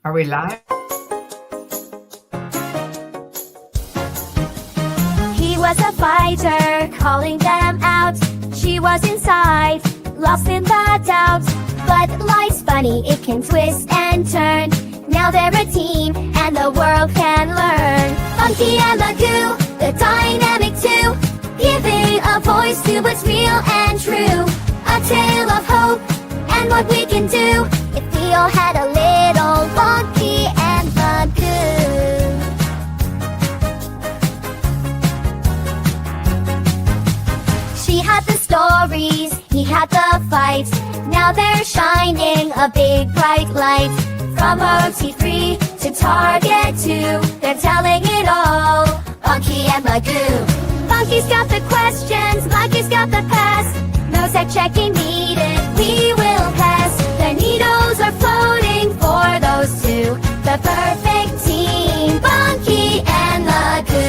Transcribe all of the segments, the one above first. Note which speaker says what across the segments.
Speaker 1: Are we live?
Speaker 2: He was a fighter, calling them out. She was inside, lost in the doubt. But life's funny, it can twist and turn. Now they're a team, and the world can learn. Funky and Magoo, the dynamic two, giving a voice to what's real and true. A tale of hope, and what we can do if we all had a little Funky and Magoo. She had the stories, he had the fights. Now they're shining a big bright light. From OT3 to Target 2, they're telling it all. Funky and Magoo. Funky's got the questions, Maggie's got the past. No sec checking needed, we will pass. The needles are floating for those two. The perfect team, Funky and Magoo.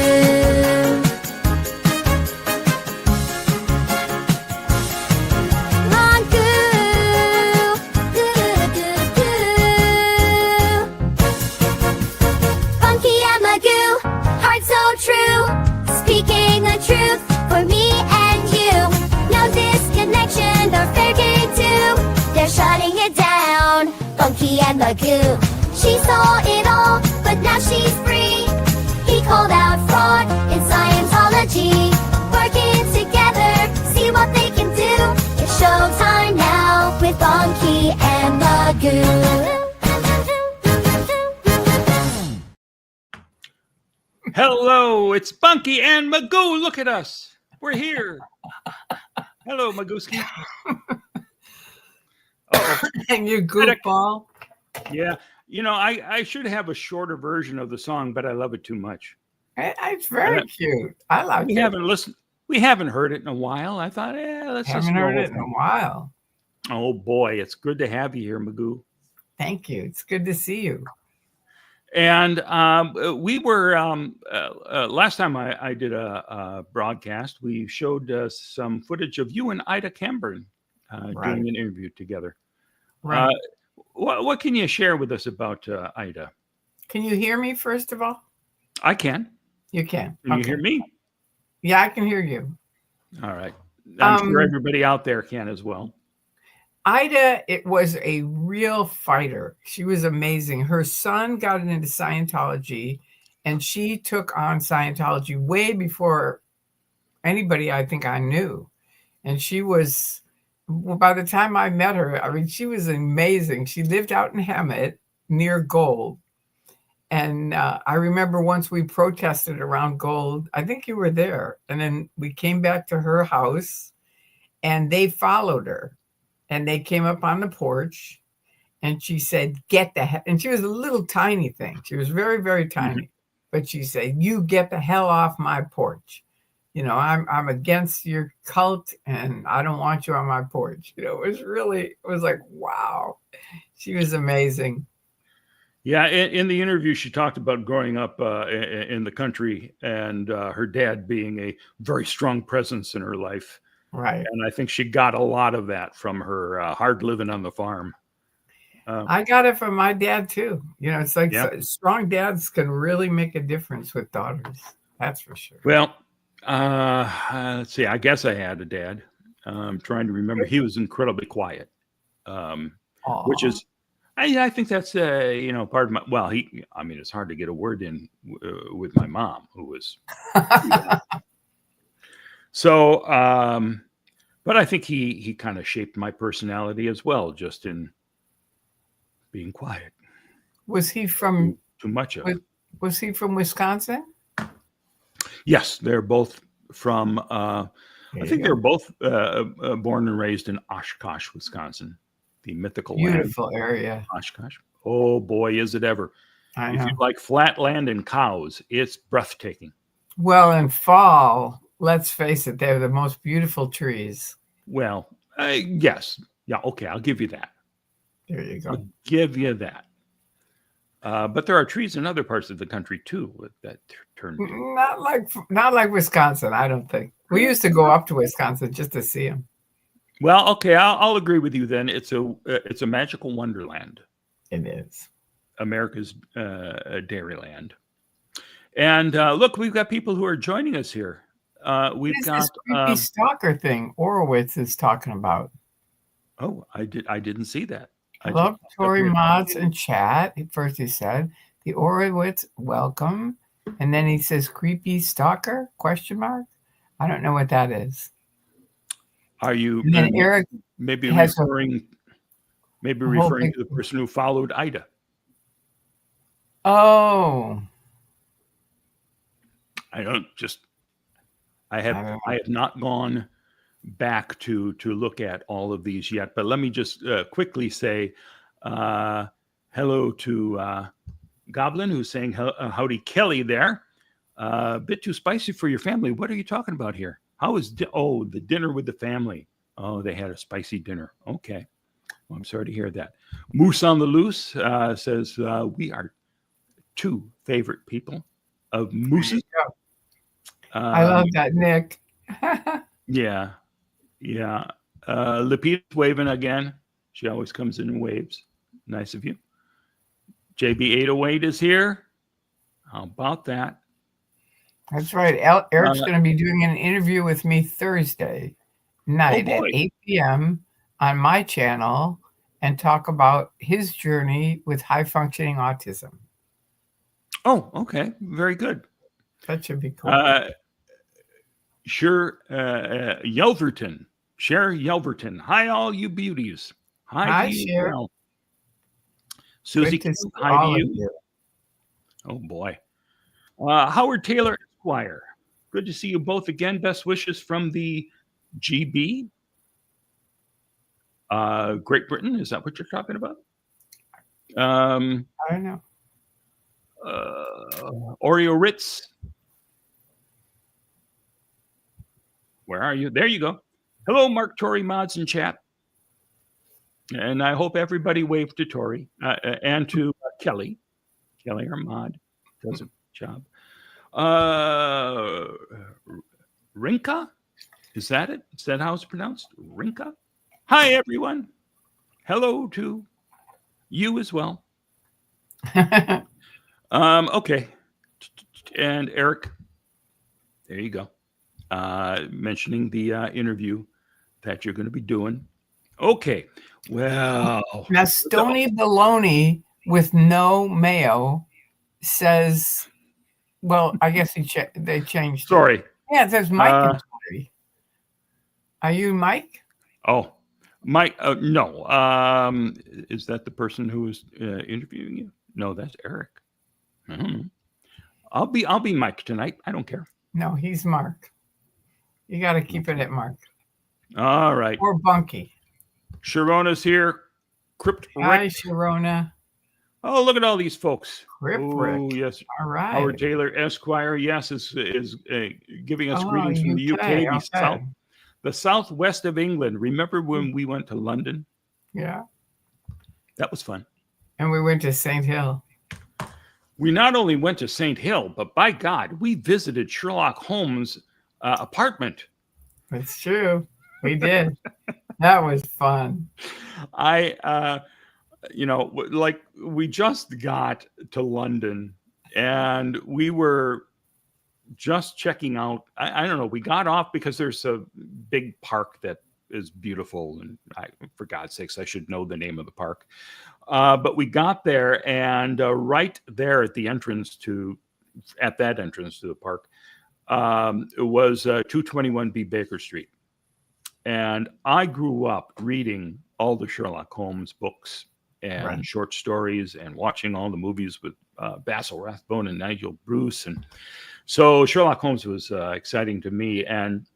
Speaker 2: True, speaking the truth for me and you. No disconnection or fair game too. They're shutting it down, Funky and Magoo. She saw it all, but now she's free. He called out fraud in Scientology. Working together, see what they can do. It's showtime now with Funky and Magoo.
Speaker 3: Hello, it's Funky and Magoo. Look at us. We're here. Hello, Magooski.
Speaker 1: And you goofball.
Speaker 3: Yeah. You know, I should have a shorter version of the song, but I love it too much.
Speaker 1: It's very cute. I like it.
Speaker 3: We haven't heard it in a while. I thought, let's just
Speaker 1: haven't heard it in a while.
Speaker 3: Oh, boy. It's good to have you here, Magoo.
Speaker 1: Thank you. It's good to see you.
Speaker 3: And we were, last time I did a broadcast, we showed some footage of you and Ida Camburn doing an interview together.
Speaker 1: Right.
Speaker 3: What can you share with us about Ida?
Speaker 1: Can you hear me, first of all?
Speaker 3: I can.
Speaker 1: You can.
Speaker 3: Can you hear me?
Speaker 1: Yeah, I can hear you.
Speaker 3: All right. I'm sure everybody out there can as well.
Speaker 1: Ida, it was a real fighter. She was amazing. Her son got into Scientology, and she took on Scientology way before anybody I think I knew. And she was, by the time I met her, I mean, she was amazing. She lived out in Hemet near Gold. And I remember once we protested around Gold. I think you were there. And then we came back to her house, and they followed her. And they came up on the porch, and she said, get the hell. And she was a little tiny thing. She was very, very tiny. Mm-hmm. But she said, you get the hell off my porch. You know, I'm against your cult, and I don't want you on my porch. You know, it was like, wow. She was amazing.
Speaker 3: Yeah. In the interview, she talked about growing up in the country and her dad being a very strong presence in her life.
Speaker 1: Right.
Speaker 3: And I think she got a lot of that from her hard living on the farm.
Speaker 1: I got it from my dad, too. You know, it's like strong dads can really make a difference with daughters. That's for sure.
Speaker 3: Well, let's see. I guess I had a dad. I'm trying to remember. He was incredibly quiet, which is, I think that's, part of my, well, it's hard to get a word in with my mom, who was... So, but I think he kind of shaped my personality as well, just in being quiet.
Speaker 1: Was he from
Speaker 3: too much of it?
Speaker 1: Was he from Wisconsin?
Speaker 3: Yes, they're both from. I think they're both born and raised in Oshkosh, Wisconsin, the mythical
Speaker 1: beautiful area.
Speaker 3: Oshkosh. Oh boy, is it ever!
Speaker 1: I know.
Speaker 3: If you like flat land and cows, it's breathtaking.
Speaker 1: Well, in fall. Let's face it, they're the most beautiful trees.
Speaker 3: Well, yes. Yeah, okay, I'll give you that.
Speaker 1: There you go.
Speaker 3: I'll give you that. But there are trees in other parts of the country, too, that turn.
Speaker 1: Not like Wisconsin, I don't think. We used to go up to Wisconsin just to see them.
Speaker 3: Well, okay, I'll agree with you then. It's a magical wonderland.
Speaker 1: It is.
Speaker 3: America's Dairyland. And look, we've got people who are joining us here. We've got
Speaker 1: this creepy stalker thing Horowitz is talking about.
Speaker 3: Oh, I didn't see that.
Speaker 1: Hello, Tory mods in chat. First he said, the Horowitz, welcome. And then he says, creepy stalker, question mark? I don't know what that is.
Speaker 3: Are you
Speaker 1: Eric
Speaker 3: maybe referring to the person who followed Ida?
Speaker 1: Oh.
Speaker 3: I have not gone back to look at all of these yet, but let me just quickly say hello to Goblin, who's saying howdy Kelly there. A bit too spicy for your family. What are you talking about here? How is the dinner with the family? Oh, they had a spicy dinner. Okay. Well, I'm sorry to hear that. Moose on the Loose says we are two favorite people of Moose's.
Speaker 1: I love that, Nick.
Speaker 3: Yeah. Lupita's waving again. She always comes in waves. Nice of you. JB808 is here. How about that?
Speaker 1: That's right. Eric's going to be doing an interview with me Thursday night at 8 p.m. on my channel and talk about his journey with high-functioning autism.
Speaker 3: Oh, okay. Very good.
Speaker 1: That should be cool.
Speaker 3: Sure. Yelverton. Cher Yelverton. Hi, all you beauties.
Speaker 1: Hi Cher.
Speaker 3: Well. Susie, hi to you. Oh, boy. Howard Taylor Esquire. Good to see you both again. Best wishes from the GB. Great Britain. Is that what you're talking about?
Speaker 1: I don't know.
Speaker 3: Oreo Ritz. Where are you? There you go. Hello, Mark, Tory mods in chat. And I hope everybody waved to Tory and to Kelly. Kelly, our mod, does a job. Rinka? Is that it? Is that how it's pronounced? Rinka? Hi, everyone. Hello to you as well. Okay. And Eric, there you go. Mentioning the interview that you're going to be doing. Okay. Well.
Speaker 1: Now, Stony Baloney with no mayo says, well, I guess they changed.
Speaker 3: Sorry.
Speaker 1: It. Yeah, it says Mike. Are you Mike?
Speaker 3: Oh, Mike. No. Is that the person who was interviewing you? No, that's Eric. I don't know. I'll be Mike tonight. I don't care.
Speaker 1: No, he's Mark. You got to keep it at Mark.
Speaker 3: All right.
Speaker 1: Or Bunky.
Speaker 3: Sharona's here. Crypt
Speaker 1: Hi,
Speaker 3: Rick.
Speaker 1: Sharona.
Speaker 3: Oh, look at all these folks.
Speaker 1: Crypt
Speaker 3: Rick.
Speaker 1: Yes. All right.
Speaker 3: Howard Taylor Esquire, yes, is giving us greetings from the UK. The southwest of England. Remember when we went to London?
Speaker 1: Yeah.
Speaker 3: That was fun.
Speaker 1: And we went to St. Hill.
Speaker 3: We not only went to St. Hill, but by God, we visited Sherlock Holmes' apartment.
Speaker 1: It's true. We did. That was fun.
Speaker 3: We just got to London and we were just checking out. I don't know. We got off because there's a big park that is beautiful. And for God's sakes, I should know the name of the park. But we got there and right there at that entrance to the park, it was 221B Baker Street. And I grew up reading all the Sherlock Holmes books and short stories and watching all the movies with Basil Rathbone and Nigel Bruce. And so Sherlock Holmes was exciting to me. And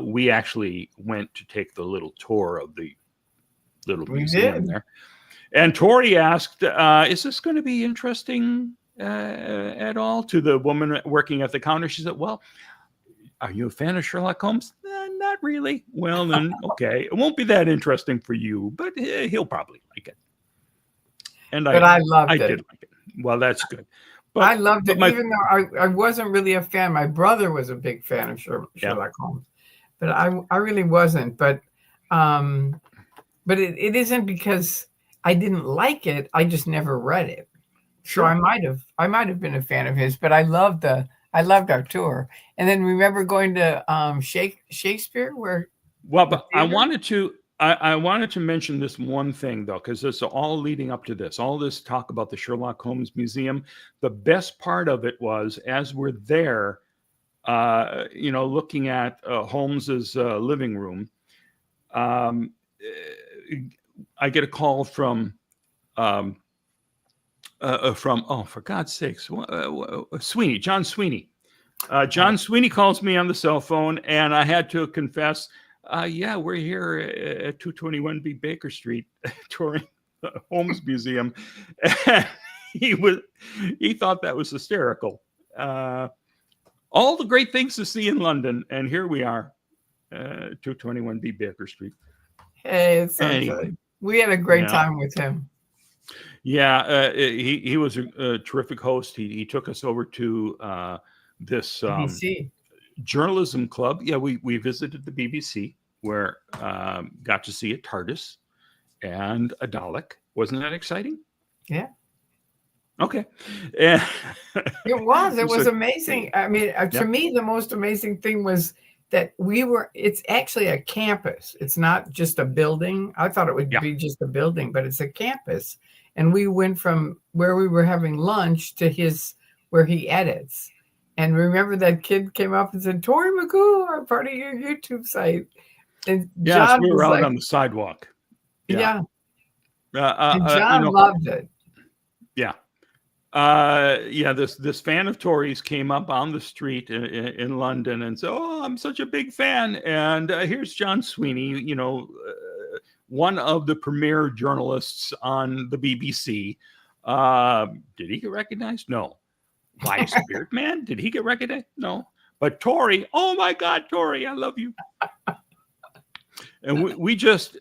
Speaker 3: we actually went to take the little tour of the little museum there. And Tory asked, is this going to be interesting at all to the woman working at the counter? She said, well, are you a fan of Sherlock Holmes? Not really. Well, then, okay. It won't be that interesting for you, but he'll probably like it. And I loved it. I did like it. Well, that's good. But
Speaker 1: I loved it, even though I wasn't really a fan. My brother was a big fan of Sherlock Holmes, but I really wasn't. But it isn't because I didn't like it. I just never read it.
Speaker 3: Sure.
Speaker 1: So I might have been a fan of his, but I loved our tour. And then remember going to Shakespeare where.
Speaker 3: Well, but I wanted to mention this one thing though, because it's all leading up to this, all this talk about the Sherlock Holmes Museum. The best part of it was as we're there, looking at Holmes's living room, I get a call from for God's sakes, Sweeney, John Sweeney. John Sweeney calls me on the cell phone, and I had to confess, yeah, we're here at 221B Baker Street touring the Holmes Museum. And he thought that was hysterical. All the great things to see in London, and here we are, 221B Baker Street.
Speaker 1: Hey, it's so good. We had a great time with him.
Speaker 3: Yeah, he was a terrific host. He took us over to this
Speaker 1: BBC
Speaker 3: journalism club. Yeah, we visited the BBC, where got to see a TARDIS and a Dalek. Wasn't that exciting?
Speaker 1: Yeah.
Speaker 3: Okay. Yeah.
Speaker 1: It was amazing. I mean, to me, the most amazing thing was that it's actually a campus. It's not just a building. I thought it would be just a building, but it's a campus. And we went from where we were having lunch to where he edits. And remember that kid came up and said, Tori McGoo, I'm part of your YouTube site. And John
Speaker 3: we were out on the sidewalk.
Speaker 1: Yeah. And John loved it.
Speaker 3: Yeah. This fan of Tory's came up on the street in London and said, "Oh, I'm such a big fan." And here's John Sweeney, one of the premier journalists on the BBC. Did he get recognized? No. Why is Beard Man? Did he get recognized? No. But Tory, oh my God, Tory, I love you. And we just,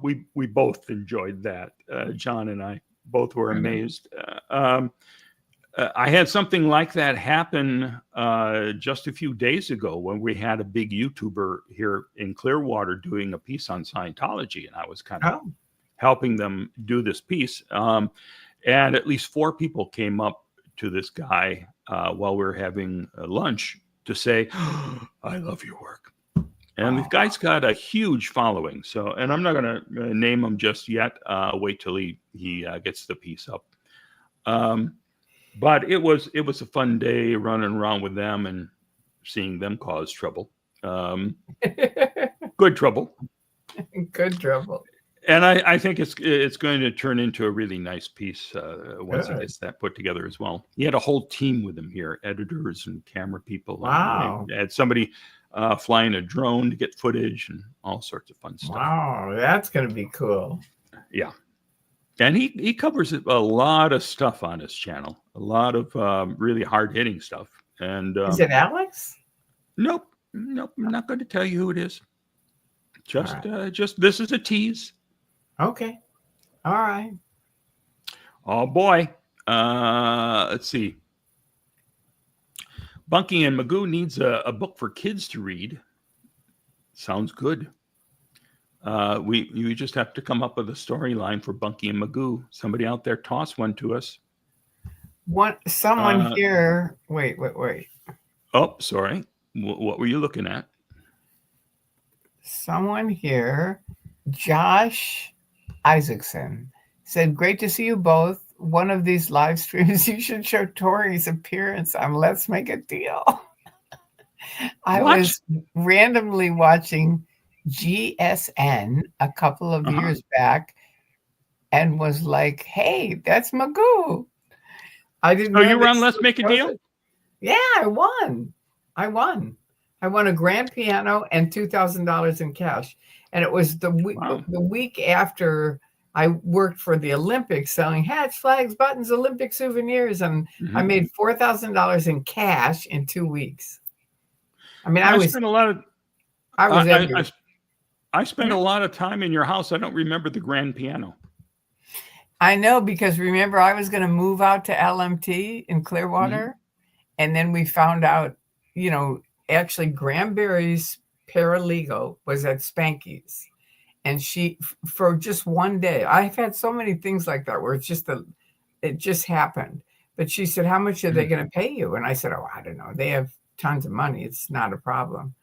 Speaker 3: we both enjoyed that. John and I both were amazed. I had something like that happen just a few days ago when we had a big YouTuber here in Clearwater doing a piece on Scientology, and I was kind of helping them do this piece. And at least 4 people came up to this guy while we were having lunch to say, "I love your work." And the guy's got a huge following. So, and I'm not going to name him just yet. Wait till he gets the piece up. But it was a fun day running around with them and seeing them cause trouble. Good trouble.
Speaker 1: Good trouble.
Speaker 3: And I think it's going to turn into a really nice piece once he gets that put together as well. He had a whole team with him here, editors and camera people.
Speaker 1: Wow.
Speaker 3: And had somebody flying a drone to get footage and all sorts of fun stuff.
Speaker 1: Wow, that's going to be cool.
Speaker 3: Yeah. And he covers a lot of stuff on his channel, a lot of really hard-hitting stuff. And
Speaker 1: is it Alex?
Speaker 3: Nope. I'm not going to tell you who it is. Just this is a tease.
Speaker 1: Okay. All right.
Speaker 3: Oh boy. Let's see. Bunky and Magoo needs a book for kids to read. Sounds good. You just have to come up with a storyline for Bunky and Magoo. Somebody out there toss one to us.
Speaker 1: Someone here. Wait.
Speaker 3: Oh, sorry. What were you looking at?
Speaker 1: Someone here, Josh Isaacson, said, "Great to see you both. One of these live streams, you should show Tori's appearance on Let's Make a Deal." I was randomly watching GSN a couple of years back and was like, "Hey, that's Magoo." I didn't know.
Speaker 3: You were on Let's Make a Deal?
Speaker 1: Yeah, I won. I won a grand piano and $2,000 in cash. And it was the week after I worked for the Olympics selling hats, flags, buttons, Olympic souvenirs. And I made $4,000 in cash in 2 weeks. I mean, I spent a lot of time in your house. I don't remember the grand piano. I know, because remember, I was going to move out to LMT in Clearwater. And then we found out, actually Granberry's paralegal was at Spanky's. And for just one day, I've had so many things like that where it just happened. But she said, how much are they going to pay you? And I said, oh, I don't know. They have tons of money. It's not a problem.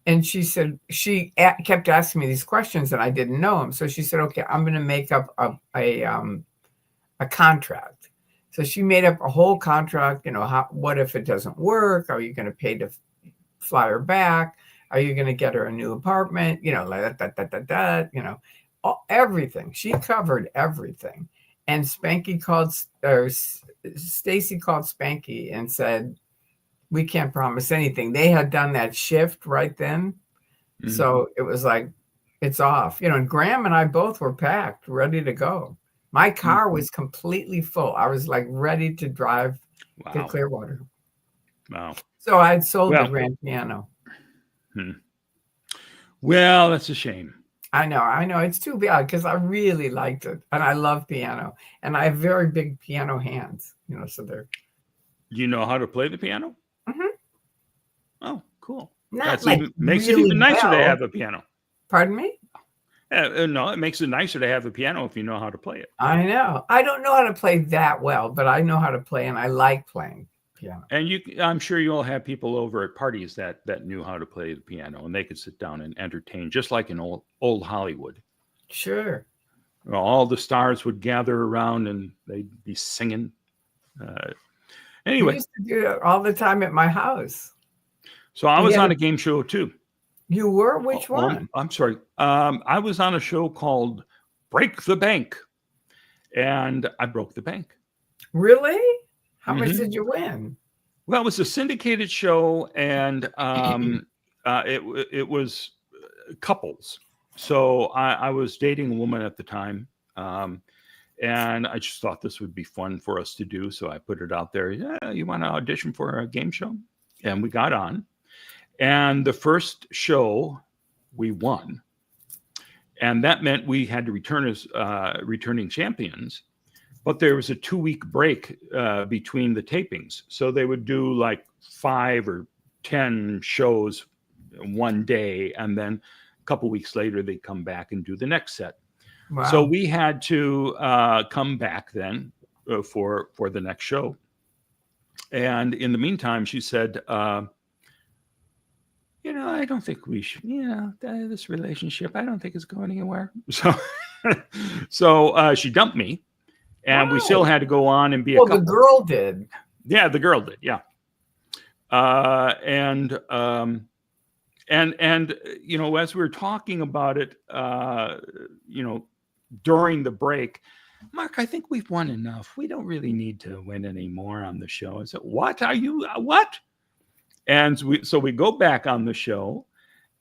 Speaker 1: And she said, she kept asking me these questions and I didn't know them. So she said, okay, I'm going to make up a contract. So she made up a whole contract. What if it doesn't work? Are you going to pay to fly her back? Are you going to get her a new apartment? Like that, everything. She covered everything. And Spanky called, or Stacy called Spanky and said, we can't promise anything. They had done that shift right then. Mm-hmm. So it was like, it's off. And Graham and I both were packed, ready to go. My car was completely full. I was like ready to drive to Clearwater.
Speaker 3: Wow.
Speaker 1: So I'd sold the grand piano.
Speaker 3: Well, that's a shame.
Speaker 1: I know. It's too bad because I really liked it. And I love piano. And I have very big piano hands, so they're.
Speaker 3: You know how to play the piano?
Speaker 1: Mm-hmm.
Speaker 3: Oh, cool.
Speaker 1: Makes
Speaker 3: it even nicer to have a piano.
Speaker 1: Pardon me?
Speaker 3: No, it makes it nicer to have a piano if you know how to play it.
Speaker 1: I know. I don't know how to play that well, but I know how to play, and I like playing piano.
Speaker 3: And I'm sure you'll have people over at parties that knew how to play the piano, and they could sit down and entertain, just like in old Hollywood.
Speaker 1: Sure.
Speaker 3: Well, all the stars would gather around, and they'd be singing. Anyway.
Speaker 1: We used to do it all the time at my house.
Speaker 3: So I was on a game show, too.
Speaker 1: You were? Which one?
Speaker 3: I'm sorry. I was on a show called Break the Bank, and I broke the bank.
Speaker 1: Really? How much did you win?
Speaker 3: Well, it was a syndicated show, and it was couples. So I was dating a woman at the time, and I just thought this would be fun for us to do. So I put it out there. Yeah, you want to audition for a game show? And we got on. And the first show, we won. And that meant we had to return as returning champions. But there was a 2-week break between the tapings. So they would do like 5 or 10 shows one day. And then a couple weeks later, they'd come back and do the next set. Wow. So we had to come back then for the next show. And in the meantime, she said, I don't think we should, this relationship, I don't think it's going anywhere. So she dumped me, and we still had to go on and be a couple.
Speaker 1: The girl did.
Speaker 3: Yeah, the girl did. Yeah. And as we were talking about it, during the break, Mark, I think we've won enough. We don't really need to win anymore on the show. I said, what are you, what? And so we go back on the show,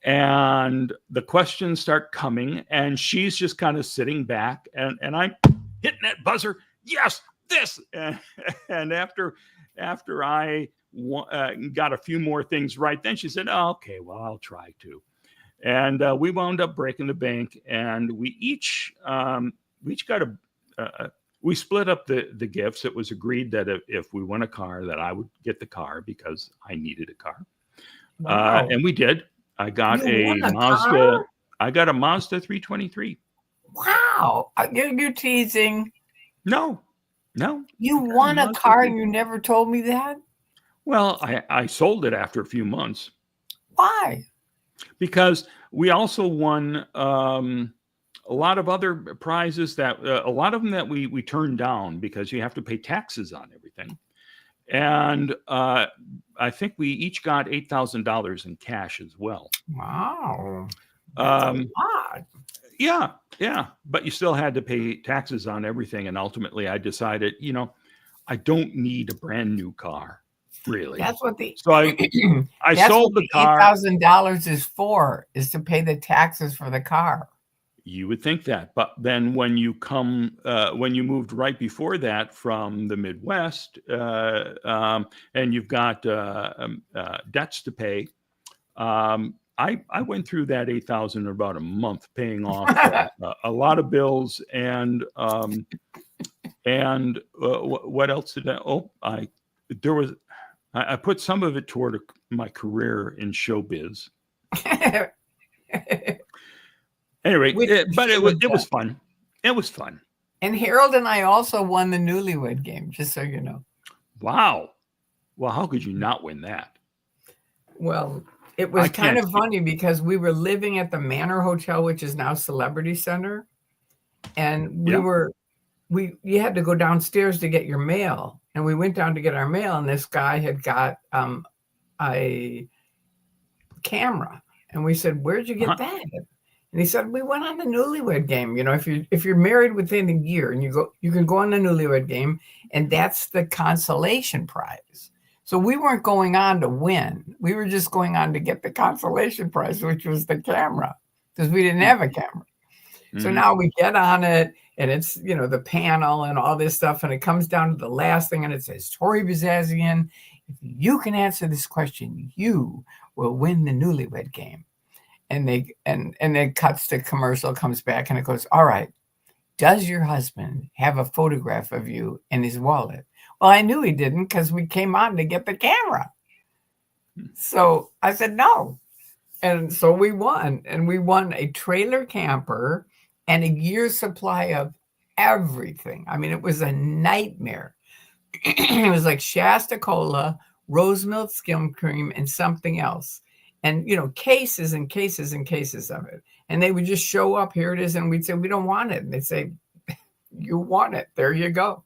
Speaker 3: and the questions start coming, and she's just kind of sitting back, and I'm hitting that buzzer. Yes, this. And after I got a few more things right, then she said, oh, okay, well, I'll try to. And we wound up breaking the bank, and we each got we split up the gifts. It was agreed that if we won a car, that I would get the car because I needed a car. Wow. And we did. I got a Mazda. Car? I got a Mazda 323.
Speaker 1: Wow. You're teasing.
Speaker 3: No.
Speaker 1: You won a car and you never told me that?
Speaker 3: Well, I sold it after a few months.
Speaker 1: Why?
Speaker 3: Because we also won a lot of other prizes that a lot of them that we turned down because you have to pay taxes on everything. And I think we each got $8,000 in cash as well.
Speaker 1: Wow. That's a lot.
Speaker 3: Yeah. But you still had to pay taxes on everything. And ultimately I decided, I don't need a brand new car. Really.
Speaker 1: That's what
Speaker 3: I sold the car.
Speaker 1: $8,000 is to pay the taxes for the car.
Speaker 3: You would think that, but then when you moved right before that from the Midwest, and you've got debts to pay, I went through that $8,000 in about a month, paying off a lot of bills, and what else did I put some of it toward my career in showbiz. Anyway,
Speaker 1: Which
Speaker 3: but
Speaker 1: you
Speaker 3: it
Speaker 1: should have
Speaker 3: was
Speaker 1: done.
Speaker 3: fun. It was fun.
Speaker 1: And Harold and I also won the Newlywed Game, just so you know.
Speaker 3: Wow. Well, how could you not win that?
Speaker 1: Well, it was kind of funny because we were living at the Manor Hotel, which is now Celebrity Center. And you had to go downstairs to get your mail. And we went down to get our mail, and this guy had got a camera. And we said, "Where'd you get that?" And he said, "We went on the Newlywed Game. You know, if you're married within a year and you can go on the Newlywed Game, and that's the consolation prize." So we weren't going on to win. We were just going on to get the consolation prize, which was the camera, because we didn't have a camera. So now we get on it, and it's, you know, the panel and all this stuff, and it comes down to the last thing, and it says, "Tory Bazazian, if you can answer this question, you will win the Newlywed Game." And it cuts to commercial, comes back, and it goes, "All right, does your husband have a photograph of you in his wallet?" Well, I knew he didn't because we came on to get the camera. So I said no. And so we won. And we won a trailer camper and a year's supply of everything. I mean, it was a nightmare. It was like Shasta Cola, rose milk skim cream, and something else. And, you know, cases and cases and cases of it. And they would just show up, "Here it is." And we'd say, "We don't want it." And they'd say, "You want it. There you go."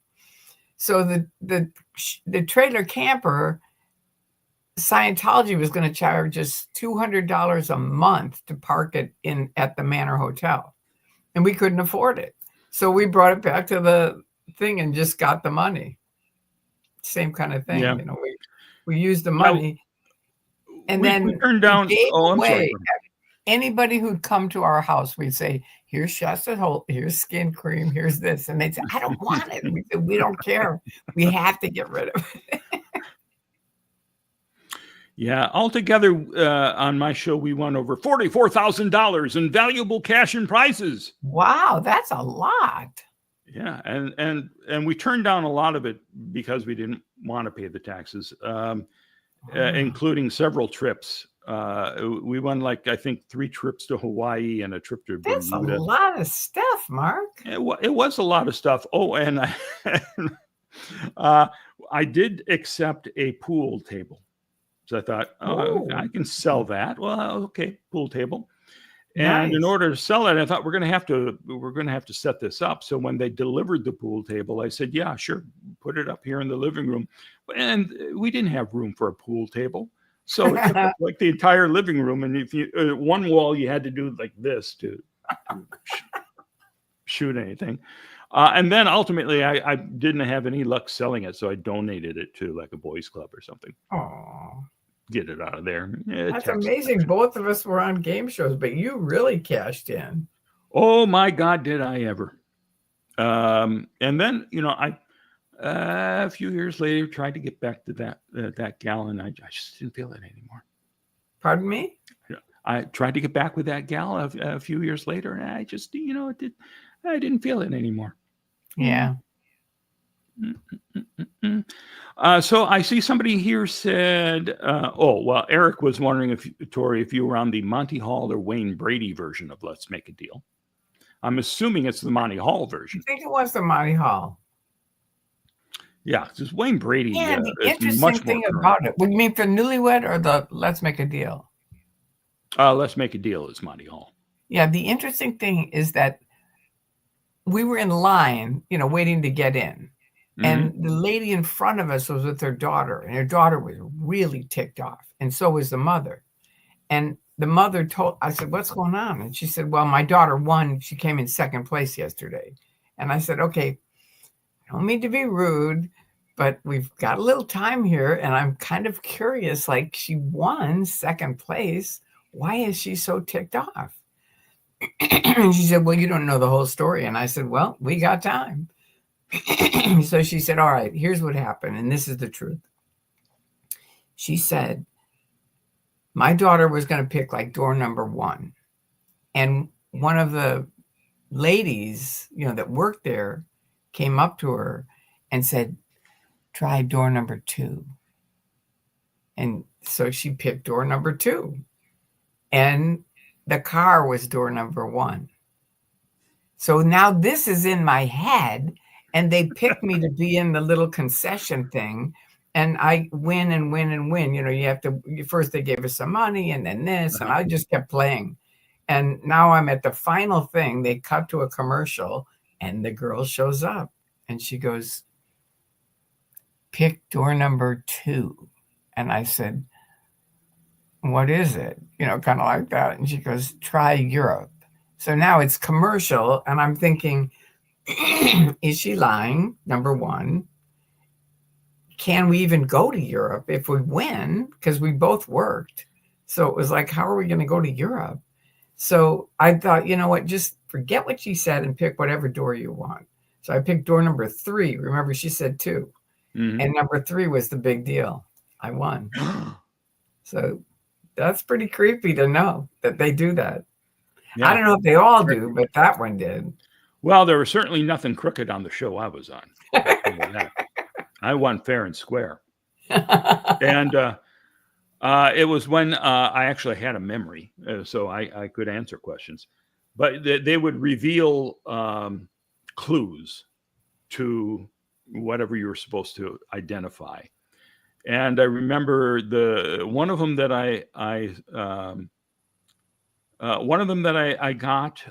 Speaker 1: So the trailer camper, Scientology was going to charge us $200 a month to park it at the Manor Hotel. And we couldn't afford it. So we brought it back to the thing and just got the money. Same kind of thing.
Speaker 3: Yeah.
Speaker 1: You know, we used the money. And then
Speaker 3: we turned down. I'm sorry.
Speaker 1: Anybody who'd come to our house, we'd say, "Here's Shasta Holt, here's skin cream, here's this." And they'd say, "I don't want it." And we said, "We don't care. We have to get rid of it."
Speaker 3: Yeah. Altogether, on my show, we won over $44,000 in valuable cash and prizes.
Speaker 1: Wow, that's a lot.
Speaker 3: Yeah. And we turned down a lot of it because we didn't want to pay the taxes, including several trips. We won, like, I think 3 trips to Hawaii and a trip to Bermuda.
Speaker 1: That's a lot of stuff, Mark.
Speaker 3: It was a lot of stuff. Oh, and I did accept a pool table. So I thought, I can sell that. Well, okay, pool table. And
Speaker 1: Nice.
Speaker 3: in order to sell it, I thought we're going to have to set this up. So when they delivered the pool table, I said, "Yeah, sure, put it up here in the living room." And we didn't have room for a pool table. So it took up like the entire living room. And if you one wall, you had to do like this to shoot anything. And then ultimately, I didn't have any luck selling it. So I donated it to like a boys club or something.
Speaker 1: Oh,
Speaker 3: Get it out of there.
Speaker 1: that's amazing. Both of us were on game shows, but you really cashed in.
Speaker 3: Oh my God, did I ever. And then, you know, I a few years later tried to get back to that gal, and I just didn't feel it anymore.
Speaker 1: Pardon me?
Speaker 3: I tried to get back with that gal a few years later, and I just, you know, I didn't feel it anymore.
Speaker 1: Yeah.
Speaker 3: So I see somebody here said, Eric was wondering Tory, if you were on the Monty Hall or Wayne Brady version of Let's Make a Deal. I'm assuming it's the Monty Hall version.
Speaker 1: I think it was the Monty Hall.
Speaker 3: Yeah, just Wayne Brady.
Speaker 1: Yeah, the interesting thing about it. What do you mean, for Newlywed or the Let's Make a Deal?
Speaker 3: Let's Make a Deal is Monty Hall.
Speaker 1: Yeah, the interesting thing is that we were in line, you know, waiting to get in. Mm-hmm. And the lady in front of us was with her daughter, and her daughter was really ticked off. And so was the mother. And the mother I said, "What's going on?" And she said, "Well, my daughter won. She came in second place yesterday." And I said, "Okay, I don't mean to be rude, but we've got a little time here. And I'm kind of curious, like, she won second place. Why is she so ticked off?" She said, "Well, you don't know the whole story." And I said, "Well, we got time." So she said, "All right, here's what happened. And this is the truth." She said, "My daughter was going to pick like door number 1. And one of the ladies, you know, that worked there came up to her and said, 'Try door number 2. And so she picked door number 2. And the car was door number 1. So now this is in my head, and they picked me to be in the little concession thing, and I win and win and win. You have to, first they gave us some money and then this, and I just kept playing. And now I'm at the final thing. They cut to a commercial, and the girl shows up, and she goes, pick door number 2. And I said, what is it? Kind of like that. And she goes, try Europe. So now it's commercial, and I'm thinking, is she lying? Number 1. Can we even go to Europe if we win? Because we both worked. So it was like, how are we going to go to Europe? So I thought, you know what, just forget what she said and pick whatever door you want. So I picked door number 3. Remember, she said 2. Mm-hmm. And number 3 was the big deal. I won. So that's pretty creepy to know that they do that. Yeah. I don't know if they all do, but that one did.
Speaker 3: Well, there was certainly nothing crooked on the show I was on. I won fair and square. And it was when I actually had a memory, so I could answer questions. But they would reveal clues to whatever you were supposed to identify. And I remember one of them that I got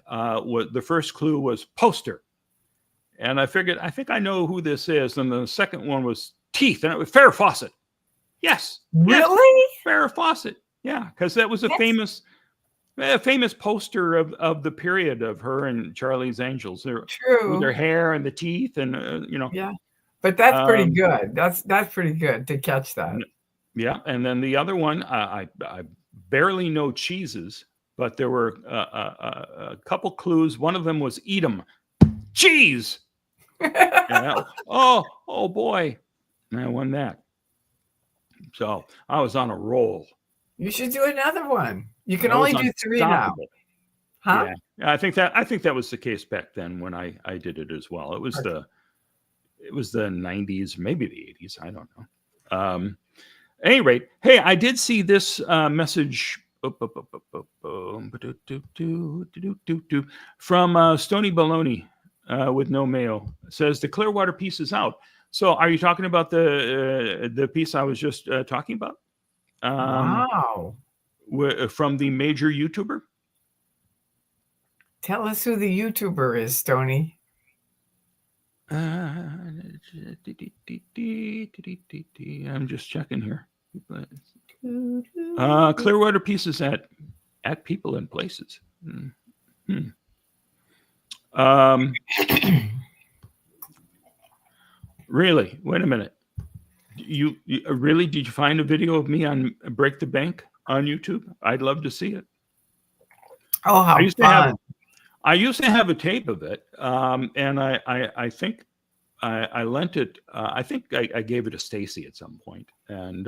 Speaker 3: was, the first clue was poster. And I figured, I think I know who this is. And the second one was teeth, and it was Farrah Fawcett. Yes.
Speaker 1: Really?
Speaker 3: Yes, Farrah Fawcett. Yeah, because that was a famous poster of the period of her and Charlie's Angels.
Speaker 1: True.
Speaker 3: With their hair and the teeth, and
Speaker 1: Yeah, but that's pretty good. That's pretty good to catch that.
Speaker 3: Yeah, and then the other one, I barely know cheeses, but there were a couple clues. One of them was eat 'em. Cheese. Oh boy, and I won that. So I was on a roll.
Speaker 1: You should do another one. You can only do 3 now. Huh?
Speaker 3: Yeah, I think that was the case back then when I did it as well. It was the 90s, maybe the 80s. I don't know. At any rate, hey, I did see this message from Stony Baloney with no mail. It says the Clearwater piece is out. So are you talking about the piece I was just talking about?
Speaker 1: Wow.
Speaker 3: From the major YouTuber?
Speaker 1: Tell us who the YouTuber is, Stony.
Speaker 3: I'm just checking here. Clearwater pieces at people and places. Really? Wait a minute. You really, did you find a video of me on Break the Bank on YouTube? I'd love to see it.
Speaker 1: Oh, how fun.
Speaker 3: I used to have a tape of it, and I think I lent it. I think I gave it to Stacy at some point, and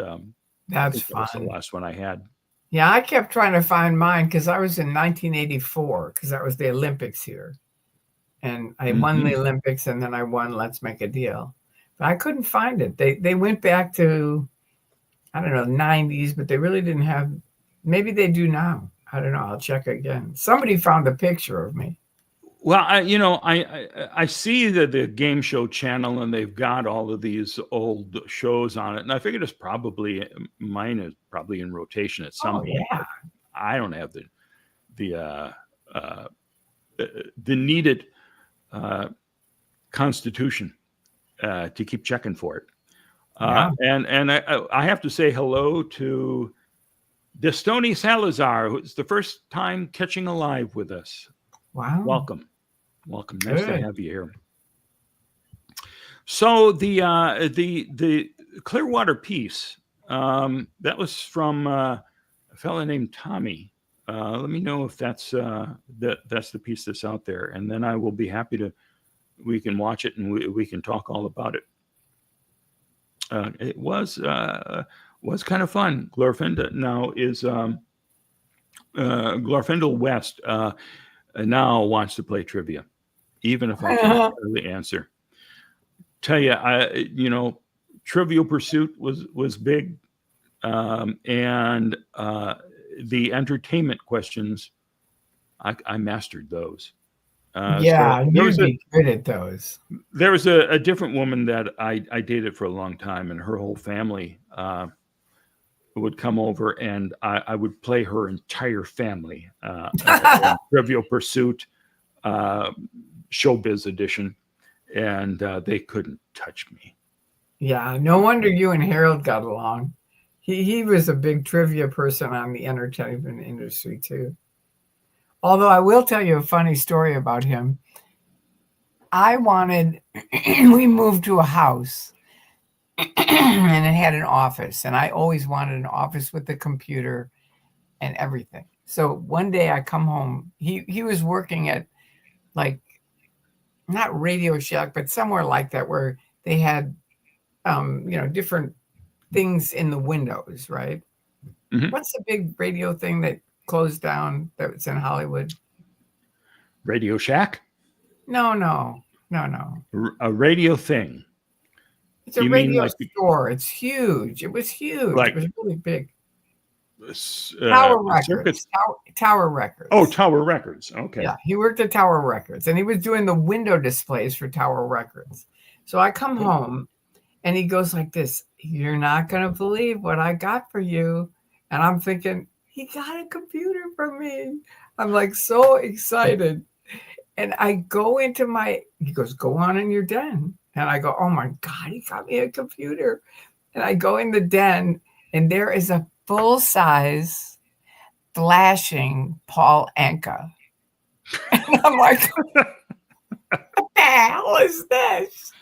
Speaker 1: that's fun.
Speaker 3: That was the last one I had.
Speaker 1: Yeah, I kept trying to find mine because I was in 1984 because that was the Olympics here, and I won the Olympics, and then I won Let's Make a Deal, but I couldn't find it. They went back to, I don't know, 90s, but they really didn't have. Maybe they do now. I don't know. I'll check again. Somebody found a picture of me.
Speaker 3: Well, I see the game show channel, and they've got all of these old shows on it, and I figured it's probably, mine is probably in rotation at some point.
Speaker 1: Yeah.
Speaker 3: I don't have the needed constitution to keep checking for it. And I have to say hello to Destoni Salazar, who's the first time catching a live with us.
Speaker 1: Wow.
Speaker 3: Welcome. Nice to have you here. So the Clearwater piece, that was from a fellow named Tommy. Let me know if that's the piece that's out there, and then I will be happy we can watch it and we can talk all about it. It was kind of fun. Glorfinda now is Glorfindel West now wants to play trivia, even if I can't really answer. Tell you, Trivial Pursuit was big, and the entertainment questions I mastered those.
Speaker 1: Yeah, you'd be good at those.
Speaker 3: There was a different woman that I dated for a long time, and her whole family would come over, and I would play her entire family. Trivial Pursuit, Showbiz Edition, and they couldn't touch me.
Speaker 1: Yeah, no wonder you and Harold got along. He was a big trivia person on the entertainment industry too. Although I will tell you a funny story about him. We moved to a house and it had an office, and I always wanted an office with a computer and everything. So one day I come home, he was working at, like, not Radio Shack, but somewhere like that, where they had, different things in the windows, right? Mm-hmm. What's the big radio thing that closed down that's in Hollywood?
Speaker 3: Radio Shack?
Speaker 1: No.
Speaker 3: A radio thing.
Speaker 1: It's a radio store. It's huge. It was huge. It was really big. Tower Records. Tower Records.
Speaker 3: Oh, Tower Records. Okay.
Speaker 1: Yeah, he worked at Tower Records, and he was doing the window displays for Tower Records. So I come home, and he goes like this: "You're not going to believe what I got for you." And I'm thinking, he got a computer from me. I'm like so excited. And I go into he goes, "Go on in your den." And I go, "Oh my God, he got me a computer." And I go in the den, and there is a full-size flashing Paul Anka. And I'm like, what the hell is this?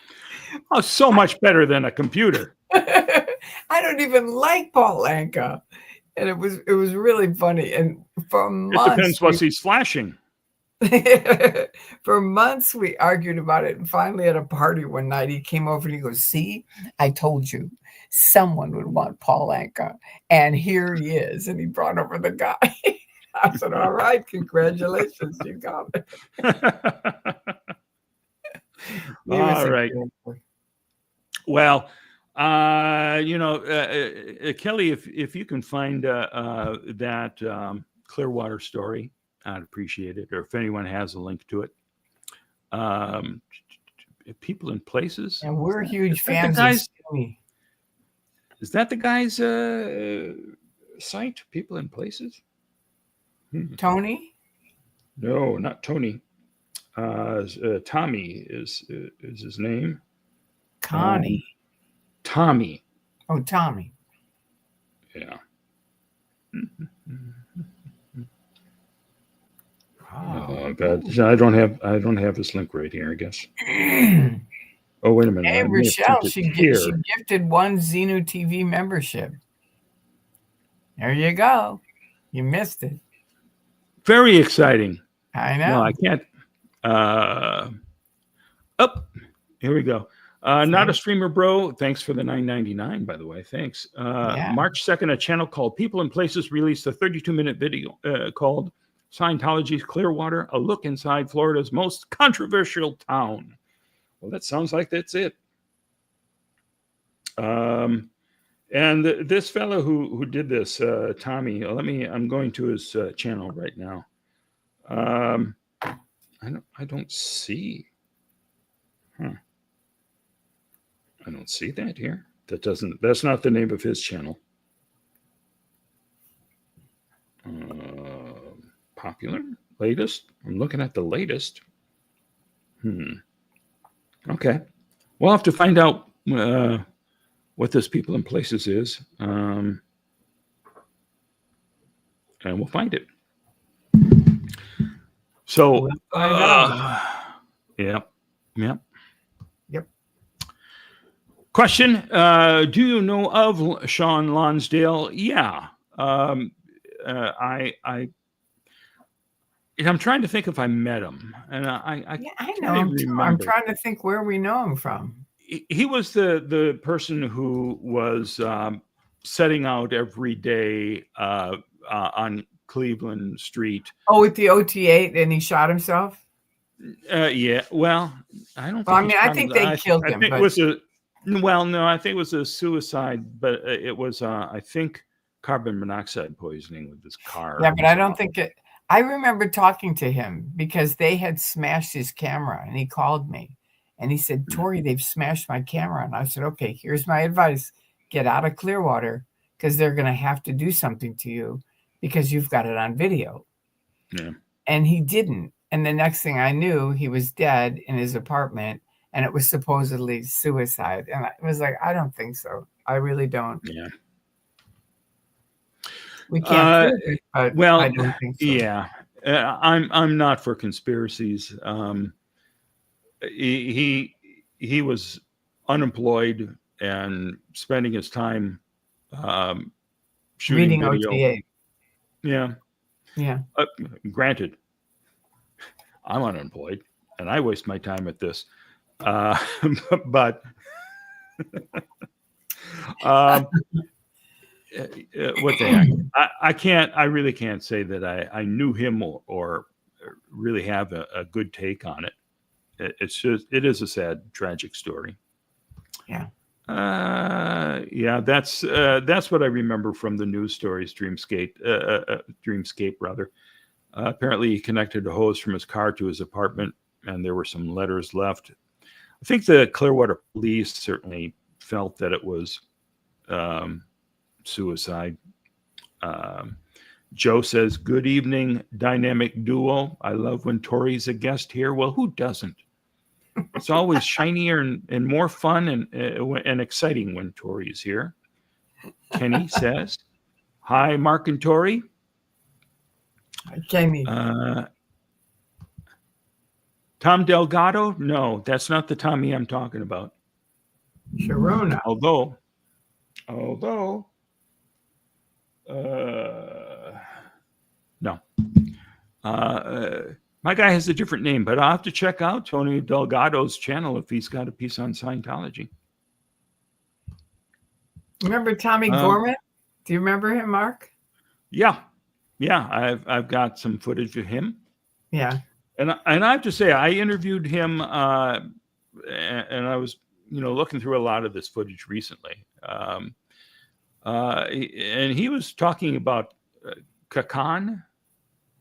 Speaker 3: Oh, so much better than a computer.
Speaker 1: I don't even like Paul Anka. And it was really funny. And for months,
Speaker 3: it depends what he's flashing.
Speaker 1: For months we argued about it, and finally at a party one night he came over and he goes, "See, I told you someone would want Paul Anka, and here he is." And he brought over the guy. I said, "All right, congratulations, you got it."
Speaker 3: All right. Well, Kelly, if you can find that Clearwater story, I'd appreciate it. Or if anyone has a link to it. People in Places.
Speaker 1: And we're huge fans of Sweeney.
Speaker 3: Is that the guy's site? People in Places?
Speaker 1: Tony?
Speaker 3: No, not Tony. Tommy is his name.
Speaker 1: Connie.
Speaker 3: Tommy.
Speaker 1: Oh, Tommy.
Speaker 3: Yeah.
Speaker 1: Oh,
Speaker 3: God. I don't have this link right here, I guess. Oh, wait a minute.
Speaker 1: Hey, Rochelle, she gifted one Xenu TV membership. There you go. You missed it.
Speaker 3: Very exciting.
Speaker 1: I know.
Speaker 3: No, I can't. Here we go. Not a streamer, bro. Thanks for the $9.99, by the way. Thanks. March 2nd, a channel called People in Places released a 32-minute video called Scientology's Clearwater, a look inside Florida's most controversial town. Well, that sounds like that's it. And this fellow who did this, Tommy, I'm going to his channel right now. I don't see. I don't see that here. That's not the name of his channel. Popular, latest. I'm looking at the latest. Okay. We'll have to find out what this People in Places is. And we'll find it. So, Yep. Question, do you know of Shawn Lonsdale? Yeah. I'm trying to think if I met him, and I
Speaker 1: know him too. I'm trying to think where we know him from.
Speaker 3: He was the person who was setting out every day on Cleveland Street.
Speaker 1: Oh, with the OT8, and he shot himself.
Speaker 3: Yeah. Well, I don't.
Speaker 1: Well, I think they killed him.
Speaker 3: I think it was a. Well, no, I think it was a suicide, but it was I think carbon monoxide poisoning with his car.
Speaker 1: Yeah, but I don't think it. I remember talking to him because they had smashed his camera, and he called me and he said, Tori, they've smashed my camera. And I said, okay, here's my advice. Get out of Clearwater because they're going to have to do something to you because you've got it on video.
Speaker 3: Yeah.
Speaker 1: And he didn't. And the next thing I knew, he was dead in his apartment, and it was supposedly suicide. And I was like, I don't think so. I really don't.
Speaker 3: Yeah.
Speaker 1: We can't prove it, but
Speaker 3: well,
Speaker 1: I don't think so.
Speaker 3: Yeah. I'm not for conspiracies. He was unemployed and spending his time shooting
Speaker 1: Reading
Speaker 3: video.
Speaker 1: OTA.
Speaker 3: Yeah.
Speaker 1: Yeah.
Speaker 3: Granted, I'm unemployed and I waste my time at this. But what the heck? I really can't say that I knew him or really have a good take on it. It's just, it is a sad, tragic story.
Speaker 1: Yeah.
Speaker 3: Yeah, that's what I remember from the news stories. Dreamscape rather. Apparently he connected a hose from his car to his apartment, and there were some letters left. I think the Clearwater police certainly felt that it was suicide. Joe says, good evening, dynamic duo. I love when Tori's a guest here. Well, who doesn't? It's always shinier and more fun and exciting when Tori is here. Kenny says, hi, Mark and Tori.
Speaker 1: Hi, Kenny.
Speaker 3: Tom Delgado? No, that's not the Tommy I'm talking about.
Speaker 1: Sharona.
Speaker 3: Although, no. My guy has a different name, but I'll have to check out Tony Delgado's channel if he's got a piece on Scientology.
Speaker 1: Remember Tommy Gorman? Do you remember him, Mark?
Speaker 3: Yeah. I've got some footage of him.
Speaker 1: Yeah.
Speaker 3: And I have to say, I interviewed him, and I was, looking through a lot of this footage recently. And he was talking about Kha Khan.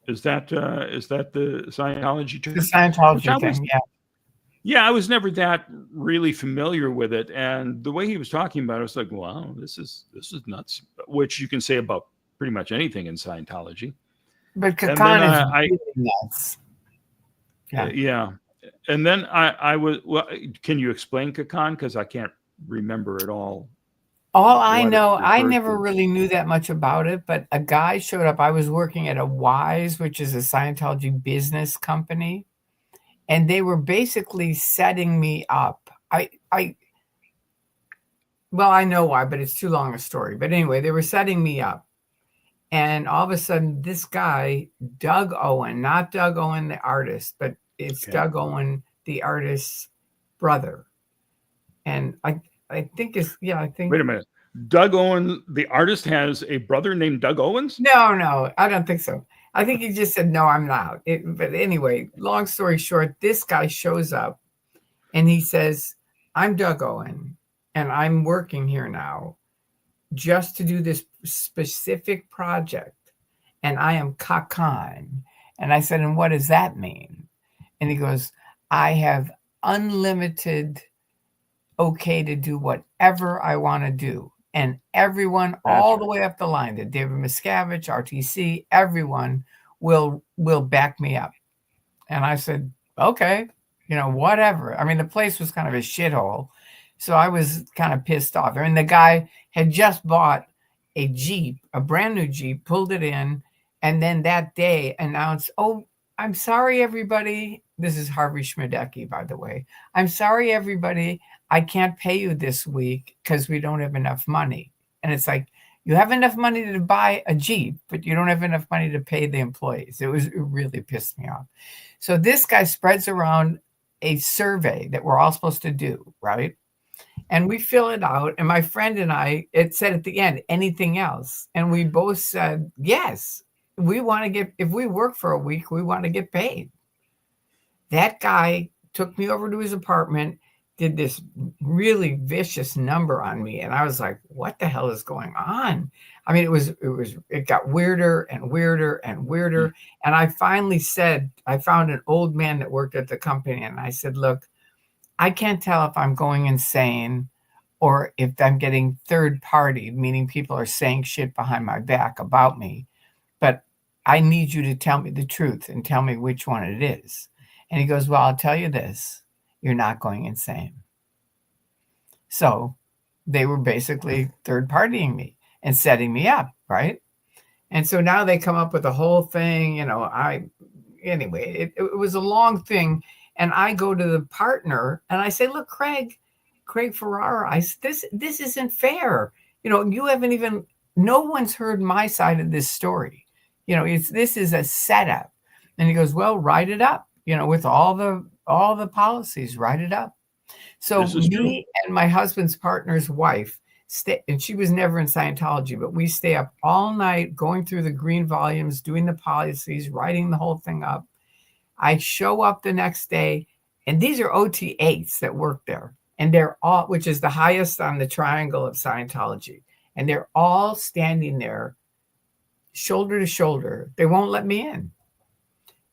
Speaker 3: Is that the Scientology term?
Speaker 1: The Scientology thing, yeah.
Speaker 3: Yeah, I was never that really familiar with it, and the way he was talking about it, I was like, "Wow, this is nuts." Which you can say about pretty much anything in Scientology.
Speaker 1: But Kha Khan is really nuts.
Speaker 3: Yeah, and then I was. Well, can you explain Kha Khan? Because I can't remember it all.
Speaker 1: All I know, I never really knew that much about it, but a guy showed up. I was working at a Wise, which is a Scientology business company, and they were basically setting me up. Well, I know why, but it's too long a story. But anyway, they were setting me up. And all of a sudden, this guy, Doug Owen, not Doug Owen, the artist, but it's Doug Owen, the artist's brother. And I think it's, I think.
Speaker 3: Wait a minute. Doug Owen, the artist, has a brother named Doug Owens?
Speaker 1: No, I don't think so. I think he just said, no, I'm not. But anyway, long story short, this guy shows up and he says, I'm Doug Owen and I'm working here now just to do this specific project. And I am Kha Khan. And I said, and what does that mean? And he goes, I have unlimited okay to do whatever I want to do. And everyone all the way up the line, to David Miscavige, RTC, everyone will back me up. And I said, okay, whatever. I mean, the place was kind of a shithole. So I was kind of pissed off. I mean, the guy had just bought a Jeep, a brand new Jeep, pulled it in, and then that day announced, oh, I'm sorry, everybody. This is Harvey Schmidecki, by the way. I'm sorry, everybody. I can't pay you this week because we don't have enough money. And it's like, you have enough money to buy a Jeep, but you don't have enough money to pay the employees. It really pissed me off. So this guy spreads around a survey that we're all supposed to do, right? And we fill it out. And my friend and I, it said at the end, anything else? And we both said, yes, we want to get, if we work for a week, we want to get paid. That guy took me over to his apartment, did this really vicious number on me. And I was like, what the hell is going on? I mean, it got weirder and weirder and weirder. And I finally said, I found an old man that worked at the company. And I said, look, I can't tell if I'm going insane or if I'm getting third party, meaning people are saying shit behind my back about me. But I need you to tell me the truth and tell me which one it is. And he goes, well, I'll tell you this. You're not going insane. So they were basically third partying me and setting me up, right? And so now they come up with a whole thing, anyway, it was a long thing. And I go to the partner and I say, look, Craig Ferrara, this isn't fair. You haven't even, no one's heard my side of this story. This is a setup. And he goes, well, write it up, with all the policies, write it up. So me and my husband's partner's wife and she was never in Scientology, but we stay up all night going through the green volumes, doing the policies, writing the whole thing up. I show up the next day, and these are OT8s that work there, and they're all, which is the highest on the triangle of Scientology, and they're all standing there shoulder to shoulder. They won't let me in.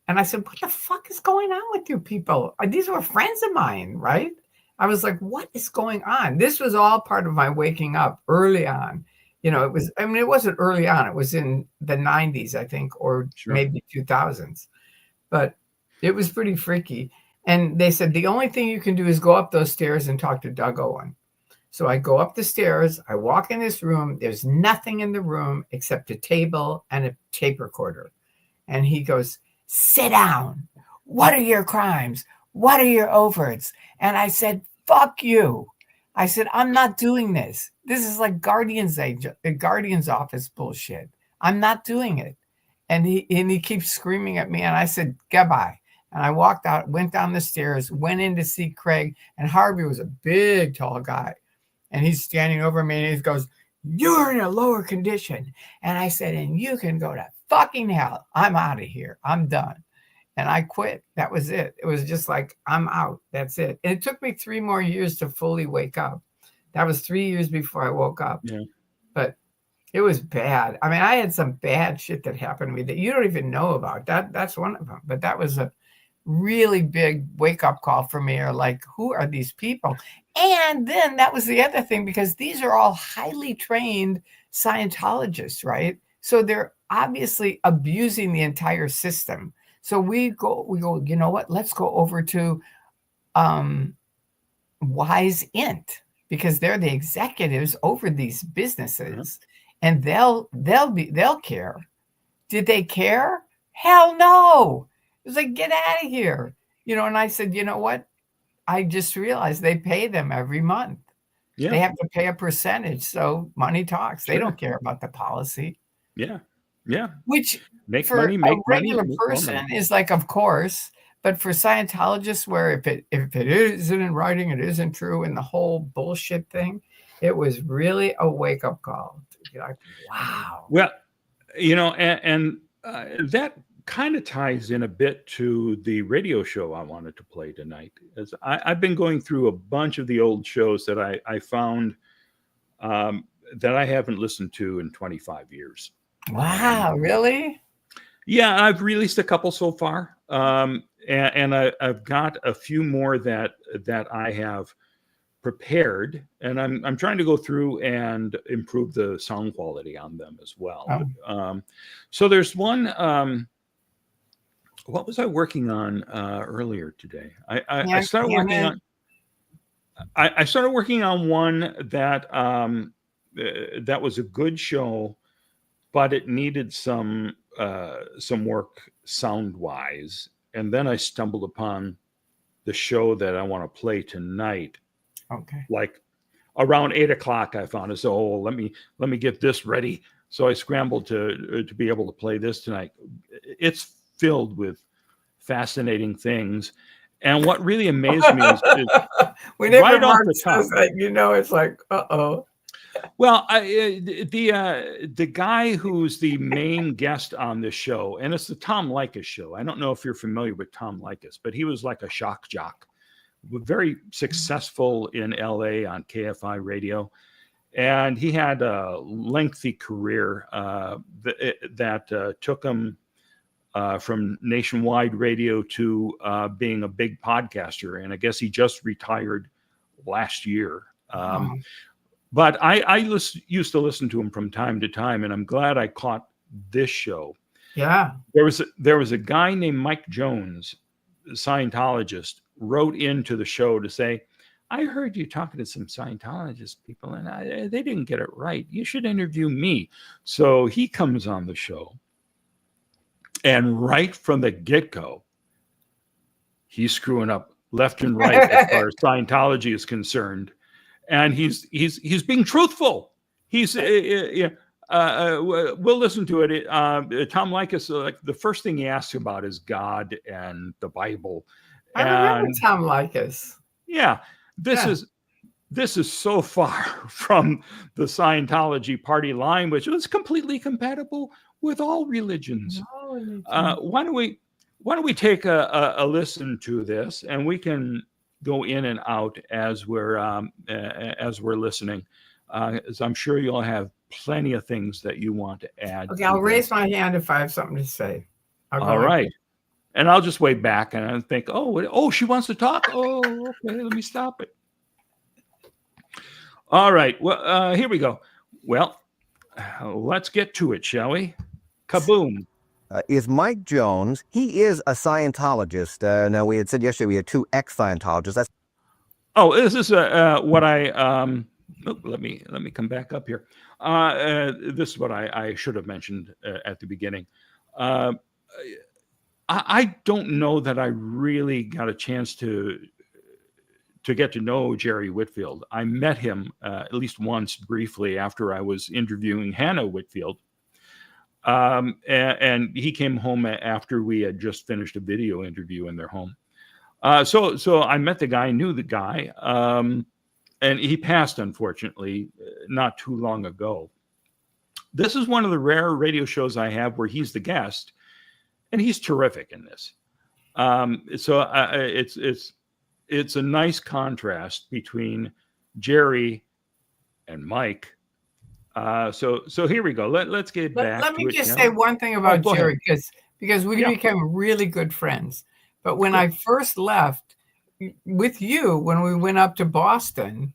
Speaker 1: And I said, what the fuck is going on with you people? These were friends of mine, right? I was like, what is going on? This was all part of my waking up early on. It wasn't early on. It was in the 90s, I think, or maybe 2000s. But it was pretty freaky. And they said, the only thing you can do is go up those stairs and talk to Doug Owen. So I go up the stairs. I walk in this room. There's nothing in the room except a table and a tape recorder. And he goes, sit down. What are your crimes? What are your overts? And I said, fuck you. I said, I'm not doing this. This is like Guardian's office bullshit. I'm not doing it. And he keeps screaming at me. And I said, goodbye. And I walked out, went down the stairs, went in to see Craig. And Harvey was a big, tall guy. And he's standing over me and he goes, you're in a lower condition. And I said, and you can go to fucking hell. I'm out of here. I'm done. And I quit. That was it. It was just like, I'm out. That's it. And it took me 3 more years to fully wake up. That was 3 years before I woke up. Yeah. But it was bad. I mean, I had some bad shit that happened to me that you don't even know about. That's one of them. But that was a really big wake-up call for me. Or like, who are these people? And then that was the other thing, because these are all highly trained Scientologists, right? So they're obviously abusing the entire system. So we go, you know what? Let's go over to Wise Int, because they're the executives over these businesses, and they'll care. Did they care? Hell no. It was like, get out of here. And I said, you know what? I just realized they pay them every month. Yeah. They have to pay a percentage. So money talks. They don't care about the policy.
Speaker 3: Yeah. Yeah.
Speaker 1: Which for a regular person is like, of course, but for Scientologists, where if it isn't in writing, it isn't true, and the whole bullshit thing, it was really a wake up call. You're like, wow.
Speaker 3: Well, and that kind of ties in a bit to the radio show I wanted to play tonight. As I've been going through a bunch of the old shows that I found that I haven't listened to in 25 years.
Speaker 1: Wow, really?
Speaker 3: Yeah, I've released a couple so far, and I've got a few more that I have prepared, and I'm trying to go through and improve the sound quality on them as well. Oh. So there's one. What was I working on earlier today? I started working on. I started working on one that that was a good show, but it needed some work sound wise. And then I stumbled upon the show that I want to play tonight.
Speaker 1: Okay.
Speaker 3: Like around 8 o'clock, I found it. So let me get this ready. So I scrambled to be able to play this tonight. It's filled with fascinating things. And what really amazed me is
Speaker 1: whenever right Mark says that, it's like, uh-oh.
Speaker 3: Well, the guy who's the main guest on this show, and it's the Tom Leykis show. I don't know if you're familiar with Tom Leykis, but he was like a shock jock very successful in LA on KFI radio. And he had a lengthy career that took him from nationwide radio to being a big podcaster. And I guess he just retired last year. But I used to listen to him from time to time, and I'm glad I caught this show.
Speaker 1: Yeah.
Speaker 3: There was a guy named Mike Jones, Scientologist, wrote into the show to say, I heard you talking to some Scientologist people, and they didn't get it right. You should interview me. So he comes on the show, and right from the get-go, he's screwing up left and right as far as Scientology is concerned, and he's being truthful. We'll listen to it. Tom Likas, like the first thing he asks about is God and the Bible.
Speaker 1: I remember Tom Likas.
Speaker 3: Yeah. This is so far from the Scientology party line, which was completely compatible with all religions. Why don't we take a listen to this, and we can go in and out as we're listening, as I'm sure you'll have plenty of things that you want to add.
Speaker 1: Okay, I'll raise my hand if I have something to say.
Speaker 3: All right. And I'll just wait back and I think, oh, she wants to talk. Oh, okay, let me stop it. All right. Well, here we go. Well, let's get to it, shall we? Kaboom.
Speaker 4: Is Mike Jones. He is a Scientologist. Now, we had said yesterday we had 2 ex-Scientologists.
Speaker 3: This is what I let me come back up here. This is what I should have mentioned at the beginning. I don't know that I really got a chance to get to know Jerry Whitfield. I met him at least once briefly after I was interviewing Hannah Whitfield. And he came home after we had just finished a video interview in their home. So I met the guy, knew the guy, and he passed, unfortunately, not too long ago. This is one of the rare radio shows I have where he's the guest, and he's terrific in this. It's a nice contrast between Jerry and Mike. So here we go. Let's get back.
Speaker 1: Let me just say one thing about Jerry, because we became really good friends. But when I first left with you, when we went up to Boston,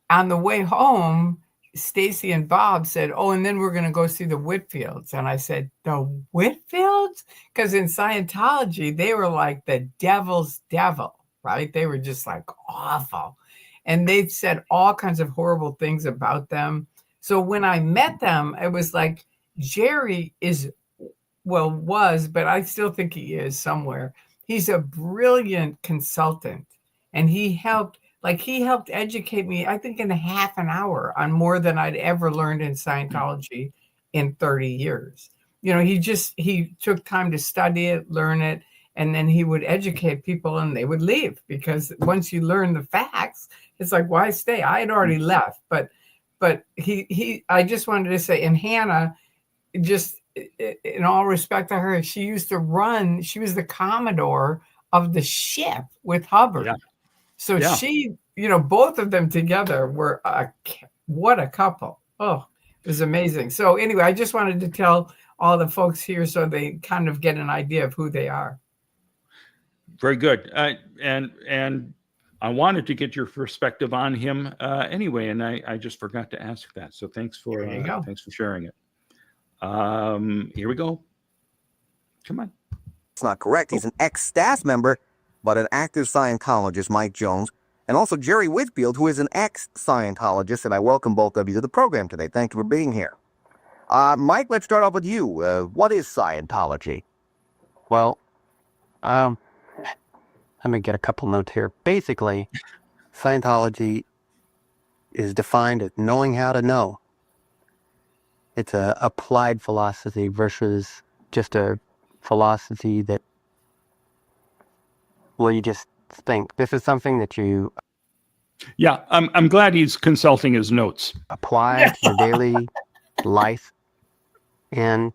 Speaker 1: on the way home, Stacy and Bob said, and then we're going to go see the Whitfields. And I said, the Whitfields? Because in Scientology, they were like the devil's devil, right? They were just like awful. And they said all kinds of horrible things about them. So when I met them, it was like Jerry was, but I still think he is somewhere. He's a brilliant consultant, and he helped educate me, I think, in a half an hour on more than I'd ever learned in Scientology in 30 years. You know, he took time to study it, learn it, and then he would educate people and they would leave, because once you learn the facts, it's like, why stay? I had already left, but I just wanted to say, and Hannah, just in all respect to her, she used to run, she was the Commodore of the ship with Hubbard. Yeah. So she, both of them together were what a couple. Oh, it was amazing. So anyway, I just wanted to tell all the folks here so they kind of get an idea of who they are.
Speaker 3: Very good. And I wanted to get your perspective on him anyway, and I just forgot to ask that. So thanks for sharing it. Here we go. Come on.
Speaker 4: It's not correct. He's an ex-staff member, but an active Scientologist, Mike Jones, and also Jerry Whitfield, who is an ex-Scientologist, and I welcome both of you to the program today. Thank you for being here. Mike, let's start off with you. What is Scientology?
Speaker 5: Well, let me get a couple notes here. Basically, Scientology is defined as knowing how to know. It's an applied philosophy versus just a philosophy that, you just think. This is something that you...
Speaker 3: Yeah, I'm glad he's consulting his notes.
Speaker 5: Apply to your daily life, and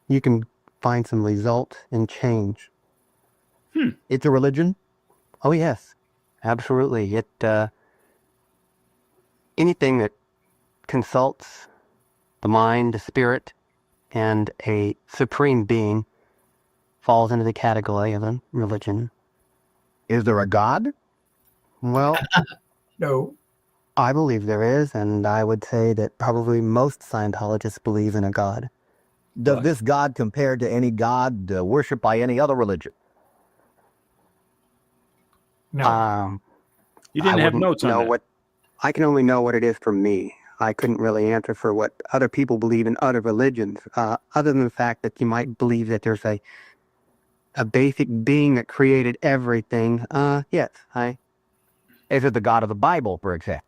Speaker 5: you can find some results and change.
Speaker 4: It's a religion.
Speaker 5: Oh yes, absolutely. Anything that consults the mind, the spirit, and a supreme being falls into the category of a religion.
Speaker 4: Is there a God?
Speaker 5: Well,
Speaker 1: No.
Speaker 5: I believe there is, and I would say that probably most Scientologists believe in a God.
Speaker 4: Does
Speaker 3: What?
Speaker 4: this God compare to any God worshipped by any other religion?
Speaker 1: No.
Speaker 3: You
Speaker 5: I
Speaker 3: didn't have
Speaker 5: wouldn't
Speaker 3: notes on
Speaker 5: know
Speaker 3: that.
Speaker 5: what. I can only know what it is for me. I couldn't really answer for what other people believe in other religions, other than the fact that you might believe that there's a basic being that created everything. Yes,
Speaker 4: Is it the God of the Bible, for example?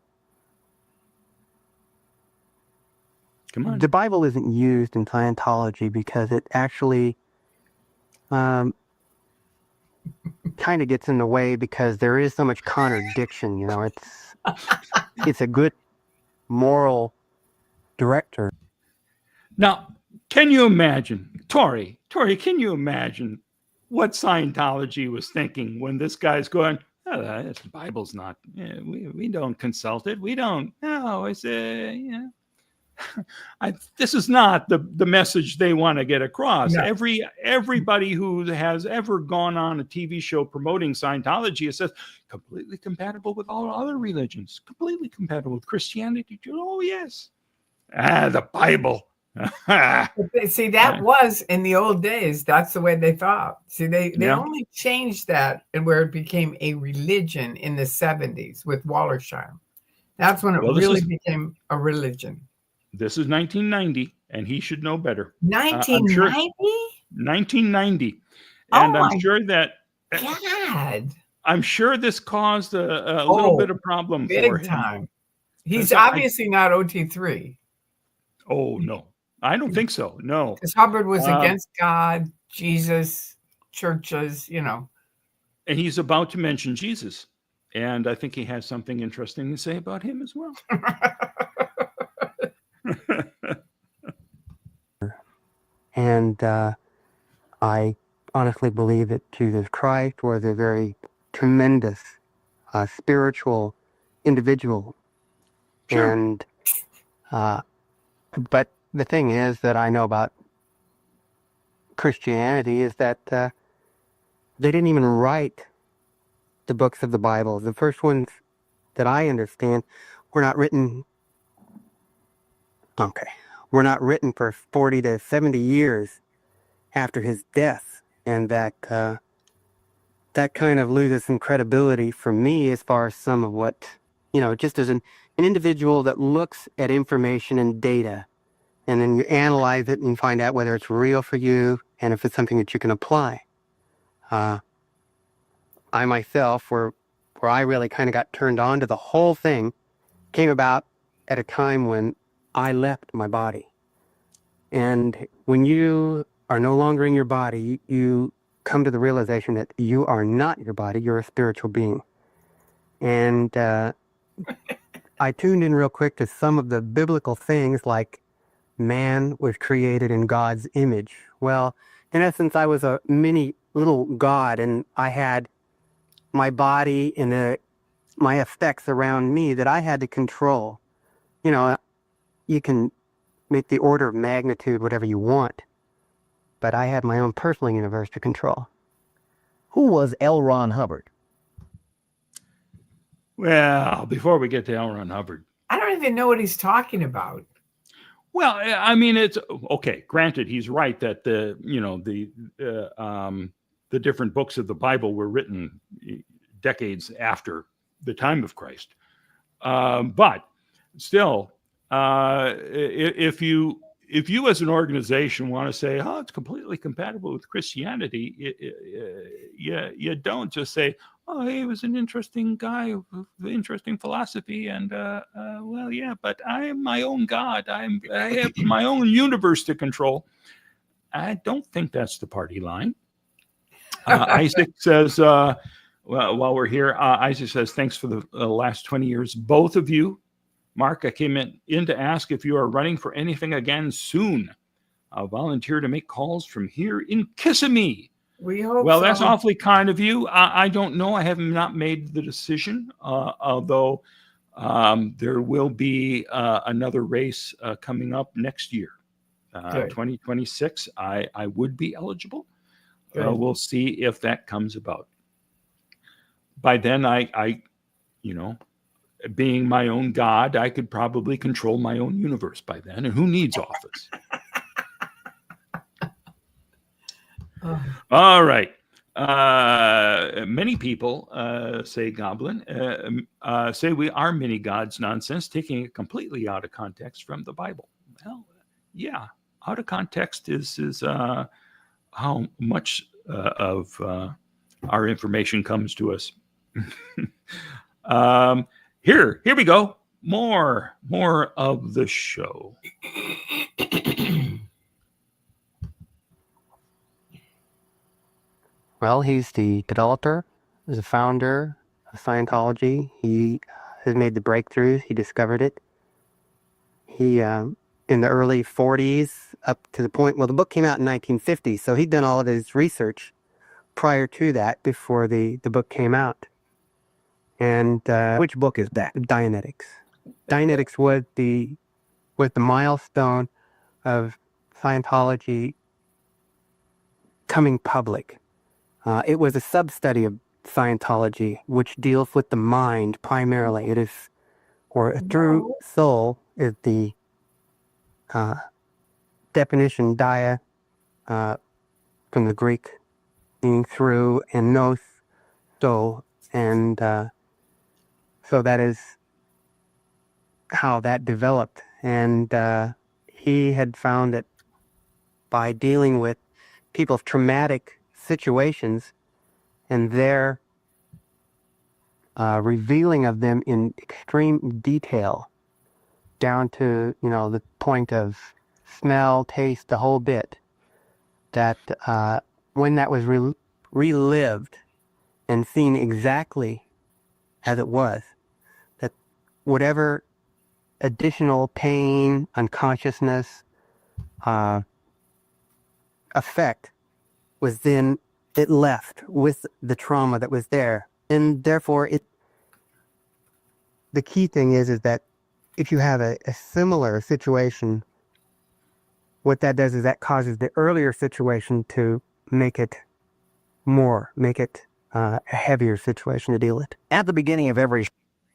Speaker 3: Come on.
Speaker 5: the Bible isn't used in Scientology because it actually kind of gets in the way because there is so much contradiction. You know, it's a good moral director.
Speaker 3: Now, can you imagine, Tory, can you imagine what Scientology was thinking when this guy's going, oh, the Bible's not, we don't consult it. We don't, no, it's, this is not the message they want to get across.
Speaker 1: No.
Speaker 3: Everybody who has ever gone on a TV show promoting Scientology, it says completely compatible with all other religions, completely compatible with Christianity. Oh, yes. The Bible.
Speaker 1: See, that was in the old days. That's the way they thought. See, they
Speaker 3: Yeah.
Speaker 1: only changed that and where it became a religion in the 70s with Wallersheim. That's when it really became a religion.
Speaker 3: This is 1990, and he should know better.
Speaker 1: 1990?
Speaker 3: 1990.
Speaker 1: Oh
Speaker 3: And
Speaker 1: my
Speaker 3: I'm sure that
Speaker 1: God.
Speaker 3: I'm sure this caused a little bit of problem for
Speaker 1: Big
Speaker 3: him.
Speaker 1: time. He's
Speaker 3: So
Speaker 1: obviously not OT3
Speaker 3: Oh, no. I don't think so. No.
Speaker 1: because Hubbard was against God, Jesus, churches, you know.
Speaker 3: And he's about to mention Jesus. And I think he has something interesting to say about him as well.
Speaker 5: And I honestly believe that Jesus Christ was a very tremendous spiritual individual.
Speaker 3: Sure.
Speaker 5: And but the thing is that I know about Christianity is that they didn't even write the books of the Bible. The first ones that I understand were not written. Okay, were not written for 40 to 70 years after his death, and that that kind of loses some credibility for me as far as some of what, you know, just as an individual that looks at information and data, and then you analyze it and find out whether it's real for you and if it's something that you can apply. I myself, where I really kind of got turned on to the whole thing, came about at a time when I left my body. And when you are no longer in your body, you come to the realization that you are not your body, you're a spiritual being. And I tuned in real quick to some of the biblical things like man was created in God's image. Well, in essence, I was a mini little God, and I had my body and my effects around me that I had to control. You know, you can make the order of magnitude whatever you want, but I had my own personal universe to control.
Speaker 4: Who was L. Ron Hubbard?
Speaker 3: Well, before we get to L. Ron Hubbard.
Speaker 1: I don't even know what he's talking about.
Speaker 3: Well, I mean, it's okay. Granted, he's right that the different books of the Bible were written decades after the time of Christ. But still, if you as an organization want to say, oh, it's completely compatible with Christianity, you don't just say, oh, he was an interesting guy with interesting philosophy, and well, yeah, but I am my own God. I have my own universe to control. I don't think that's the party line. Isaac says, well, while we're here, Isaac says, thanks for the last 20 years, both of you. Mark, I came in to ask if you are running for anything again soon. I'll volunteer to make calls from here in Kissimmee.
Speaker 1: We hope
Speaker 3: Well,
Speaker 1: so.
Speaker 3: that's awfully kind of you. I don't know. I have not made the decision, although there will be another race coming up next year, 2026. I would be eligible. We'll see if that comes about. By then, I, being my own God, I could probably control my own universe by then. And who needs office? All right. Many people say Goblin, say we are many gods nonsense, taking it completely out of context from the Bible. Well, yeah, out of context is how much of our information comes to us. Here we go. More of the show.
Speaker 5: Well, he's the developer, the founder of Scientology. He has made the breakthroughs. He discovered it. He, in the early 40s, up to the point, well, the book came out in 1950, so he'd done all of his research prior to that, before the book came out. And
Speaker 4: Which book is that?
Speaker 5: Dianetics. Dianetics was the milestone of Scientology coming public. It was a sub-study of Scientology, which deals with the mind primarily. It is, or a true soul is the definition, dia, from the Greek, meaning through, and nos, soul. And so that is how that developed. And he had found that by dealing with people's traumatic situations and their revealing of them in extreme detail, down to, the point of smell, taste, the whole bit, that when that was relived and seen exactly as it was, that whatever additional pain, unconsciousness, effect was then, it left with the trauma that was there. And therefore, the key thing is that if you have a similar situation, what that does is that causes the earlier situation to make it a heavier situation to deal with.
Speaker 4: At the beginning of every show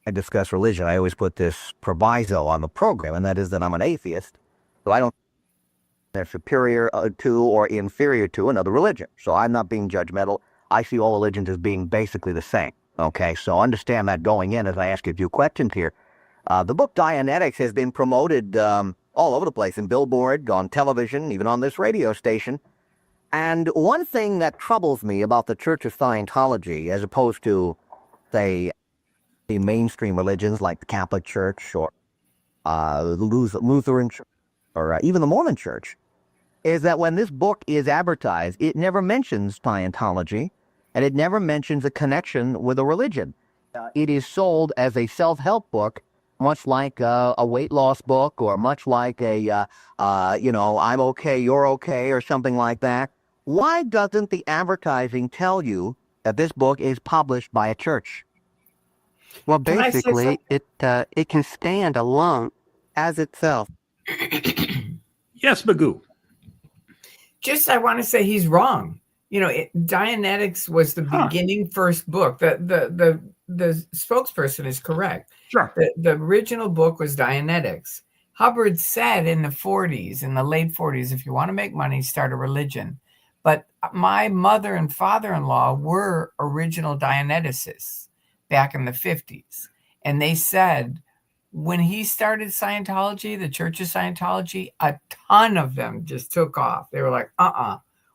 Speaker 4: I discuss religion, I always put this proviso on the program, and that is that I'm an atheist, so I don't they're superior to or inferior to another religion. So I'm not being judgmental. I see all religions as being basically the same. Okay, so understand that going in as I ask you a few questions here. The book Dianetics has been promoted all over the place, in Billboard, on television, even on this radio station. And one thing that troubles me about the Church of Scientology, as opposed to, say, the mainstream religions like the Catholic Church or the Lutheran Church, or even the Mormon Church, is that when this book is advertised, it never mentions Scientology, and it never mentions a connection with a religion. It is sold as a self-help book, much like a weight loss book, or much like a, I'm okay, you're okay, or something like that. Why doesn't the advertising tell you that this book is published by a church?
Speaker 5: Well, basically, it can stand alone as itself.
Speaker 3: Yes, Magoo.
Speaker 1: I want to say he's wrong. Dianetics was the beginning first book. The spokesperson is correct.
Speaker 3: Sure.
Speaker 1: The original book was Dianetics. Hubbard said in the 40s, in the late 40s, if you want to make money, start a religion. But my mother and father-in-law were original Dianeticists back in the 50s. And they said, when he started Scientology, the Church of Scientology, a ton of them just took off. They were like,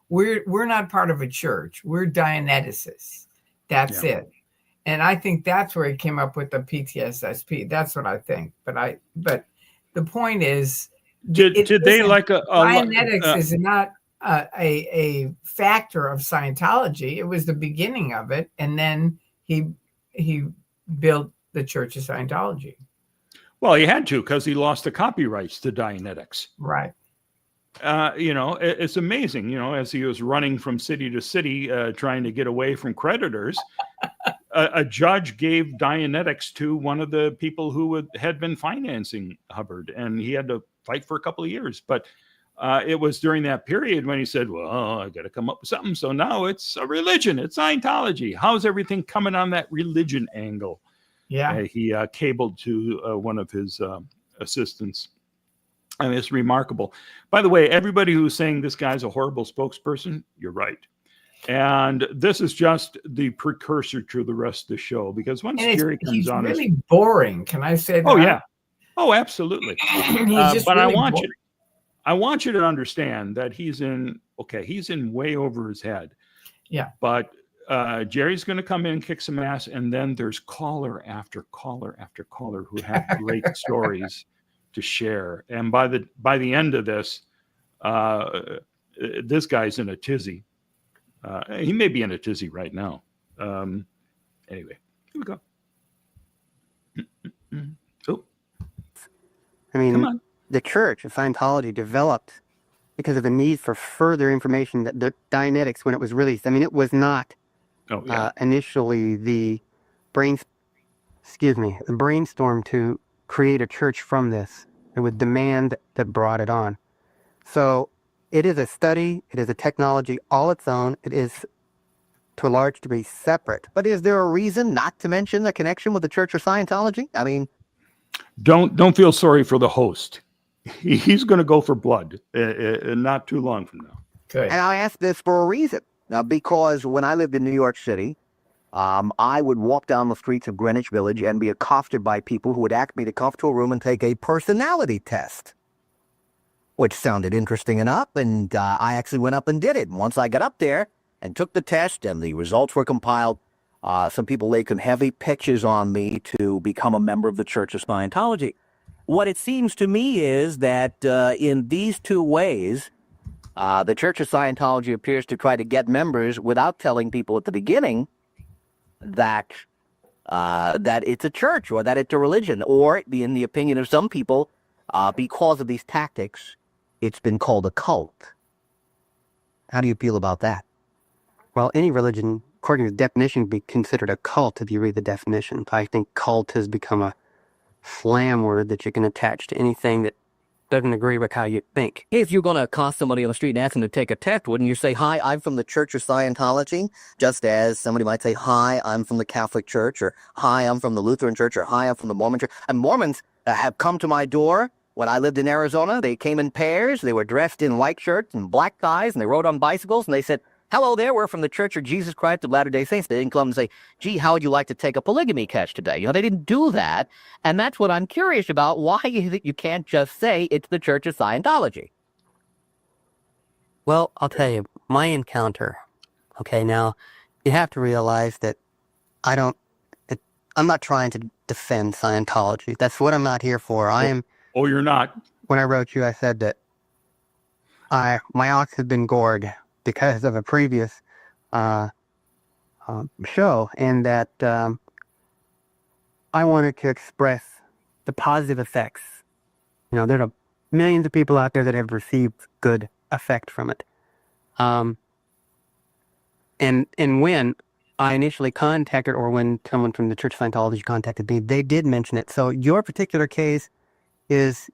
Speaker 1: we're not part of a church. We're Dianeticists. That's it. And I think that's where he came up with the PTSSP. That's what I think. But the point is,
Speaker 3: did they like
Speaker 1: Dianetics is not a factor of Scientology. It was the beginning of it, and then he built the Church of Scientology.
Speaker 3: Well, he had to, because he lost the copyrights to Dianetics.
Speaker 1: Right.
Speaker 3: it's amazing, as he was running from city to city, trying to get away from creditors, a judge gave Dianetics to one of the people who had been financing Hubbard, and he had to fight for a couple of years. But it was during that period when he said, well, I got to come up with something. So now it's a religion. It's Scientology. How's everything coming on that religion angle?
Speaker 1: Yeah.
Speaker 3: He cabled to one of his assistants. I mean, it's remarkable. By the way, everybody who's saying this guy's a horrible spokesperson, you're right. And this is just the precursor to the rest of the show, because once Jerry comes on,
Speaker 1: he's really boring. Can I say that?
Speaker 3: Oh yeah, oh absolutely. But
Speaker 1: really
Speaker 3: I want you to understand that he's in way over his head.
Speaker 1: Yeah.
Speaker 3: But Jerry's going to come in and kick some ass, and then there's caller after caller after caller who have great stories to share. And by the end of this, this guy's in a tizzy. He may be in a tizzy right now. Anyway, here we go. Oh,
Speaker 5: I mean, the Church of Scientology developed because of the need for further information that the Dianetics, when it was released, I mean, it was not initially the brainstorm to create a church from this. It was demand that brought it on. So it is a study, it is a technology all its own. It is, to a large degree, separate.
Speaker 4: But is there a reason not to mention the connection with the Church of Scientology? I mean,
Speaker 3: don't feel sorry for the host. He's going to go for blood not too long from now.
Speaker 1: Good.
Speaker 4: And I ask this for a reason. Because when I lived in New York City, I would walk down the streets of Greenwich Village and be accosted by people who would ask me to come to a room and take a personality test, which sounded interesting enough, and I actually went up and did it. And once I got up there and took the test and the results were compiled, some people laid some heavy pictures on me to become a member of the Church of Scientology. What it seems to me is that in these two ways, the Church of Scientology appears to try to get members without telling people at the beginning that it's a church or that it's a religion, or, in the opinion of some people, because of these tactics, it's been called a cult. How do you feel about that?
Speaker 5: Well, any religion, according to the definition, would be considered a cult if you read the definition. I think cult has become a slam word that you can attach to anything that doesn't agree with how you think.
Speaker 4: If you're going to accost somebody on the street and ask them to take a test, wouldn't you say, hi, I'm from the Church of Scientology? Just as somebody might say, hi, I'm from the Catholic Church, or hi, I'm from the Lutheran Church, or hi, I'm from the Mormon Church. And Mormons have come to my door when I lived in Arizona. They came in pairs. They were dressed in white shirts and black ties, and they rode on bicycles, and they said, hello there, we're from the Church of Jesus Christ of Latter-day Saints. They didn't come and say, gee, how would you like to take a polygamy test today? They didn't do that. And that's what I'm curious about. Why is it you can't just say it's the Church of Scientology?
Speaker 5: Well, I'll tell you, my encounter, now, you have to realize that I'm not trying to defend Scientology. That's what I'm not here for.
Speaker 3: Oh, you're not?
Speaker 5: When I wrote you, I said that my ox had been gored because of a previous show, and that I wanted to express the positive effects. There are millions of people out there that have received good effect from it. And when I initially contacted, or when someone from the Church of Scientology contacted me, they did mention it. So your particular case is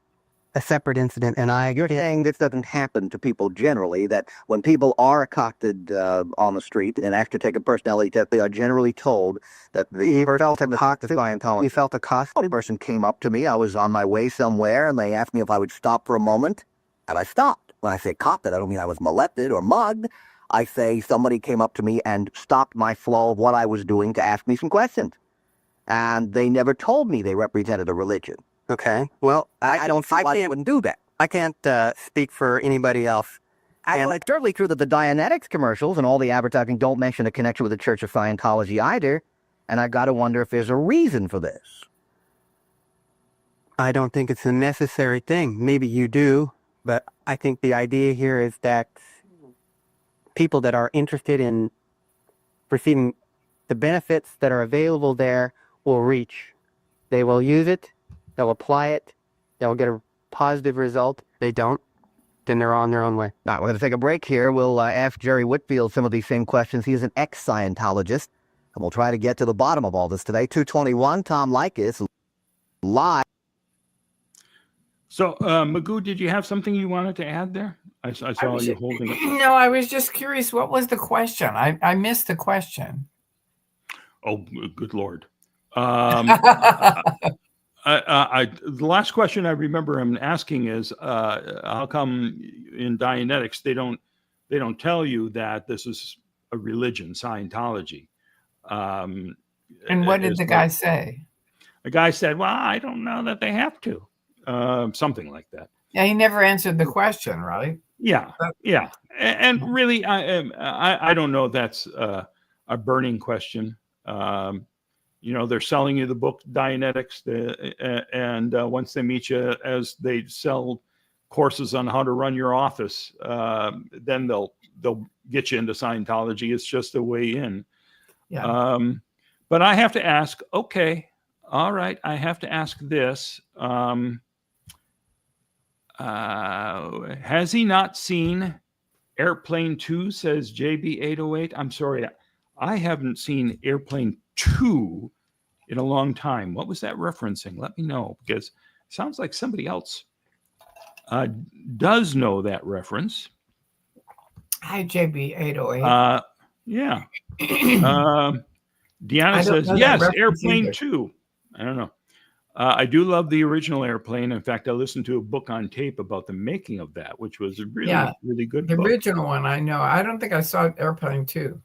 Speaker 5: a separate incident, and you're
Speaker 4: saying this doesn't happen to people generally, that when people are accosted on the street and asked to take a personality test, they are generally told that the person accosted Scientology felt accosted. A person came up to me, I was on my way somewhere, and they asked me if I would stop for a moment, and I stopped. When I say accosted, I don't mean I was molested or mugged. I say somebody came up to me and stopped my flow of what I was doing to ask me some questions. And they never told me they represented a religion.
Speaker 5: Okay. Well, I don't see why they wouldn't do that. I can't speak for anybody else.
Speaker 4: And it's certainly true that the Dianetics commercials and all the advertising don't mention a connection with the Church of Scientology either. And I got to wonder if there's a reason for this.
Speaker 5: I don't think it's a necessary thing. Maybe you do, but I think the idea here is that people that are interested in receiving the benefits that are available there will reach. They will use it. They'll apply it. They'll get a positive result. They don't. then they're on their own way.
Speaker 4: All right, we're going to take a break here. We'll ask Jerry Whitfield some of these same questions. He is an ex-Scientologist, and we'll try to get to the bottom of all this today. 221, Tom Leykis, live.
Speaker 3: So, Magoo, did you have something you wanted to add there? I saw you holding it.
Speaker 1: No, I was just curious. What was the question? I missed the question.
Speaker 3: Oh, good Lord. The last question I remember him asking is, how come in Dianetics they don't tell you that this is a religion, Scientology?
Speaker 1: And what did the guy say?
Speaker 3: The guy said, "Well, I don't know that they have to." Something like that.
Speaker 1: Yeah, he never answered the question, right?
Speaker 3: Yeah, yeah. And really, I don't know. That's a burning question. They're selling you the book Dianetics, and once they meet you, as they sell courses on how to run your office, then they'll get you into Scientology. It's just a way in.
Speaker 1: Yeah.
Speaker 3: But I have to ask. Okay, all right. I have to ask this. Has he not seen Airplane 2, says JB808? I'm sorry, I haven't seen Airplane 2 in a long time. What was that referencing? Let me know, because it sounds like somebody else does know that reference.
Speaker 1: Hi, JB808.
Speaker 3: Yeah. Deanna says, yes, Airplane 2. I don't know. I do love the original Airplane. In fact, I listened to a book on tape about the making of that, which was a really good book.
Speaker 1: The original one, I know. I don't think I saw Airplane 2.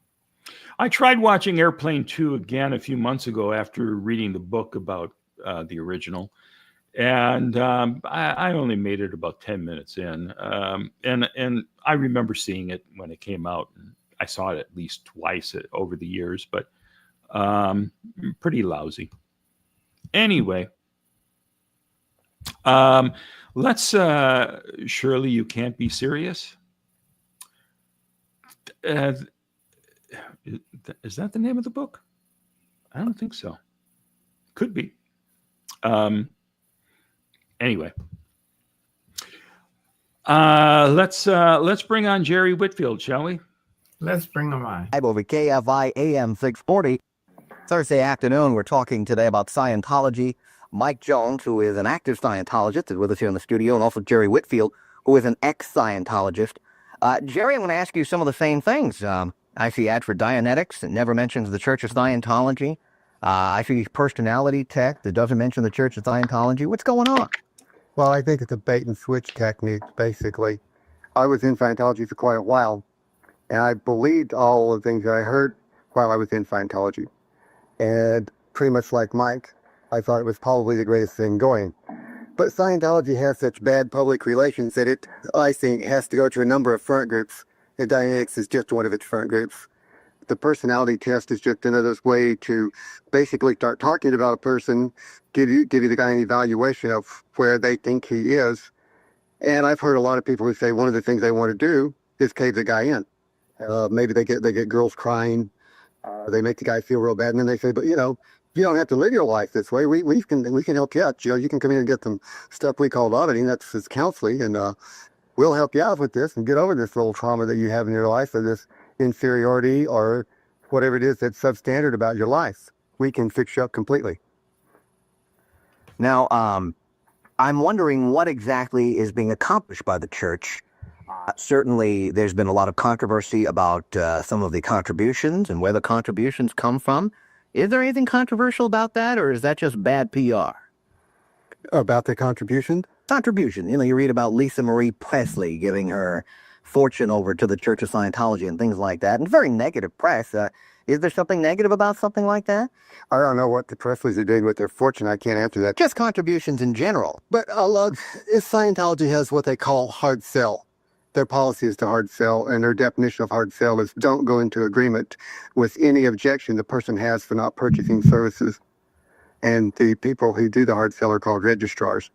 Speaker 3: I tried watching Airplane 2 again a few months ago after reading the book about the original. And I only made it about 10 minutes in. And I remember seeing it when it came out. And I saw it at least twice over the years, but pretty lousy. Anyway, let's, Shirley, You Can't Be Serious. Is that the name of the book? I don't think so. Could be. Anyway, let's bring on Jerry Whitfield, shall we?
Speaker 1: Let's bring him on.
Speaker 4: Over KFI AM 640. Thursday afternoon, we're talking today about Scientology. Mike Jones, who is an active Scientologist, is with us here in the studio, and also Jerry Whitfield, who is an ex-Scientologist. Jerry, I'm going to ask you some of the same things. I see ad for Dianetics. It never mentions the Church of Scientology. I see personality tech that doesn't mention the Church of Scientology. What's going on?
Speaker 6: Well, I think it's a bait and switch technique, basically. I was in Scientology for quite a while, and I believed all the things that I heard while I was in Scientology. And pretty much like Mike, I thought it was probably the greatest thing going. But Scientology has such bad public relations that it, I think, has to go to a number of front groups. And Dianetics is just one of its front groups. The personality test is just another way to basically start talking about a person, give you the guy an evaluation of where they think he is. And I've heard a lot of people who say one of the things they want to do is cave the guy in. Maybe they get girls crying. They make the guy feel real bad, and then they say, but you don't have to live your life this way. We can help you out. You can come in and get some stuff we call auditing. That's his counseling, and we'll help you out with this and get over this little trauma that you have in your life, or this inferiority, or whatever it is that's substandard about your life. We can fix you up completely.
Speaker 4: Now, I'm wondering what exactly is being accomplished by the church. Certainly, there's been a lot of controversy about some of the contributions and where the contributions come from. Is there anything controversial about that, or is that just bad PR?
Speaker 6: About the contribution?
Speaker 4: Contribution. You read about Lisa Marie Presley giving her fortune over to the Church of Scientology and things like that, and very negative press. Is there something negative about something like that?
Speaker 6: I don't know what the Presleys are doing with their fortune. I can't answer that.
Speaker 4: Just contributions in general.
Speaker 6: But Scientology has what they call hard sell. Their policy is to hard sell, and their definition of hard sell is don't go into agreement with any objection the person has for not purchasing services. And the people who do the hard sell are called registrars.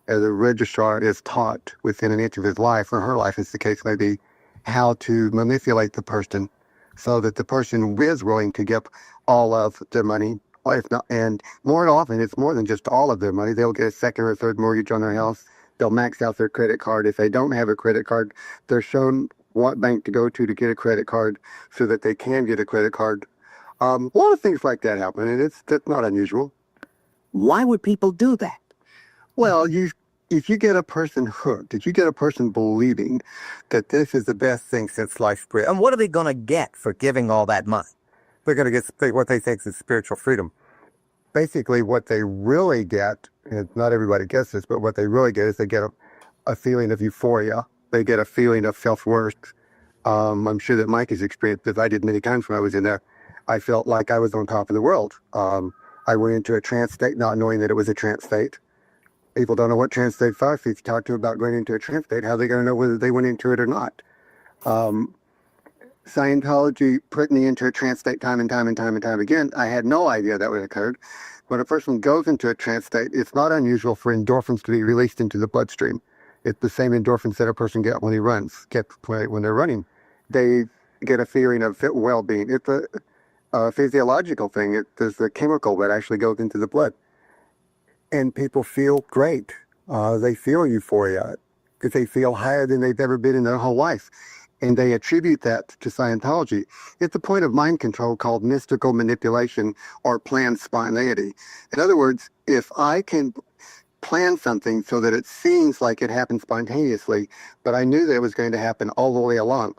Speaker 6: And the registrar is taught within an inch of his life, or her life as the case may be, how to manipulate the person so that the person is willing to give all of their money. If not, and more often, it's more than just all of their money. They'll get a second or third mortgage on their house. they'll max out their credit card. If they don't have a credit card, they're shown what bank to go to get a credit card so that they can get a credit card. A lot of things like that happen, and that's not unusual.
Speaker 4: Why would people do that?
Speaker 6: Well, if you get a person hooked, if you get a person believing that this is the best thing since sliced bread,
Speaker 4: And what are they going to get for giving all that money?
Speaker 6: they're going to get what they think is spiritual freedom. Basically, what they really get, and not everybody gets this, but what they really get is they get a feeling of euphoria. They get a feeling of self-worth. I'm sure that Mike has experienced this. I did many times when I was in there. I felt like I was on top of the world. I went into a trance state not knowing that it was a trance state. People don't know what trance states are. If you talk to them about going into a trance state, how are they going to know whether they went into it or not? Scientology put me into a trance state time and time again. I had no idea that would occur. When a person goes into a trance state, it's not unusual for endorphins to be released into the bloodstream. It's the same endorphins that a person gets when he runs, when they're running. They get a feeling of well-being. It's a physiological thing. There's a chemical that actually goes into the blood. And people feel great. They feel euphoria because they feel higher than they've ever been in their whole life. And they attribute that to Scientology. It's a point of mind control called mystical manipulation or planned spontaneity. In other words, if I can plan something so that it seems like it happened spontaneously, but I knew that it was going to happen all the way along,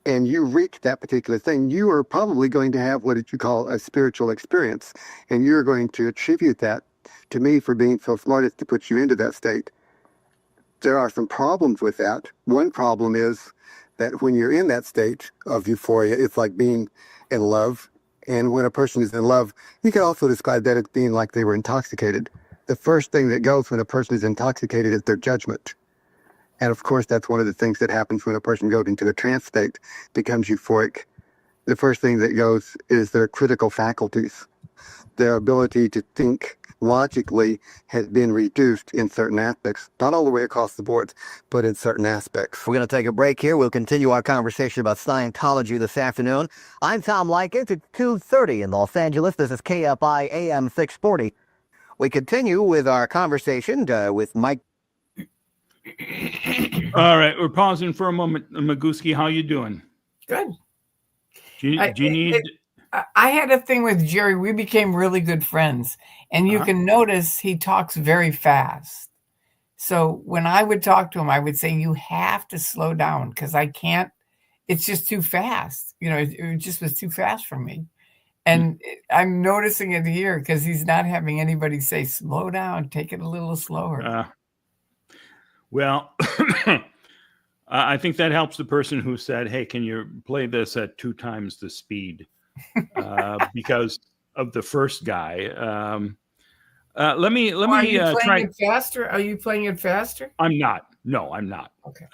Speaker 6: and you reach that particular thing, you are probably going to have what you call a spiritual experience. And you're going to attribute that to me for being so smart as to put you into that state. There are some problems with that. One problem is that when you're in that state of euphoria, it's like being in love. And when a person is in love, you can also describe that as being like they were intoxicated. The first thing that goes when a person is intoxicated is their judgment. And of course, that's one of the things that happens when a person goes into a trance state, becomes euphoric. The first thing that goes is their critical faculties. Their ability to think logically has been reduced in certain aspects, not all the way across the board, but in certain aspects.
Speaker 4: We're going to take a break here. We'll continue our conversation about Scientology this afternoon. I'm Tom Likens at 2:30 in Los Angeles. This is KFI AM 640. We continue with our conversation with Mike.
Speaker 3: All right, we're pausing for a moment. Magooski, how you doing?
Speaker 1: Good.
Speaker 3: Do you need...
Speaker 1: I had a thing with Jerry. We became really good friends. And you can notice he talks very fast. So when I would talk to him, I would say, you have to slow down because I can't. It's just too fast. You know, it just was too fast for me. And I'm noticing it here because he's not having anybody say, slow down, take it a little slower.
Speaker 3: Well, I think that helps the person who said, hey, can you play this at 2 times the speed? Because of the first guy. Let me
Speaker 1: Are you playing
Speaker 3: try
Speaker 1: it faster? Are you playing it faster?
Speaker 3: I'm not. No, I'm not.
Speaker 1: Okay.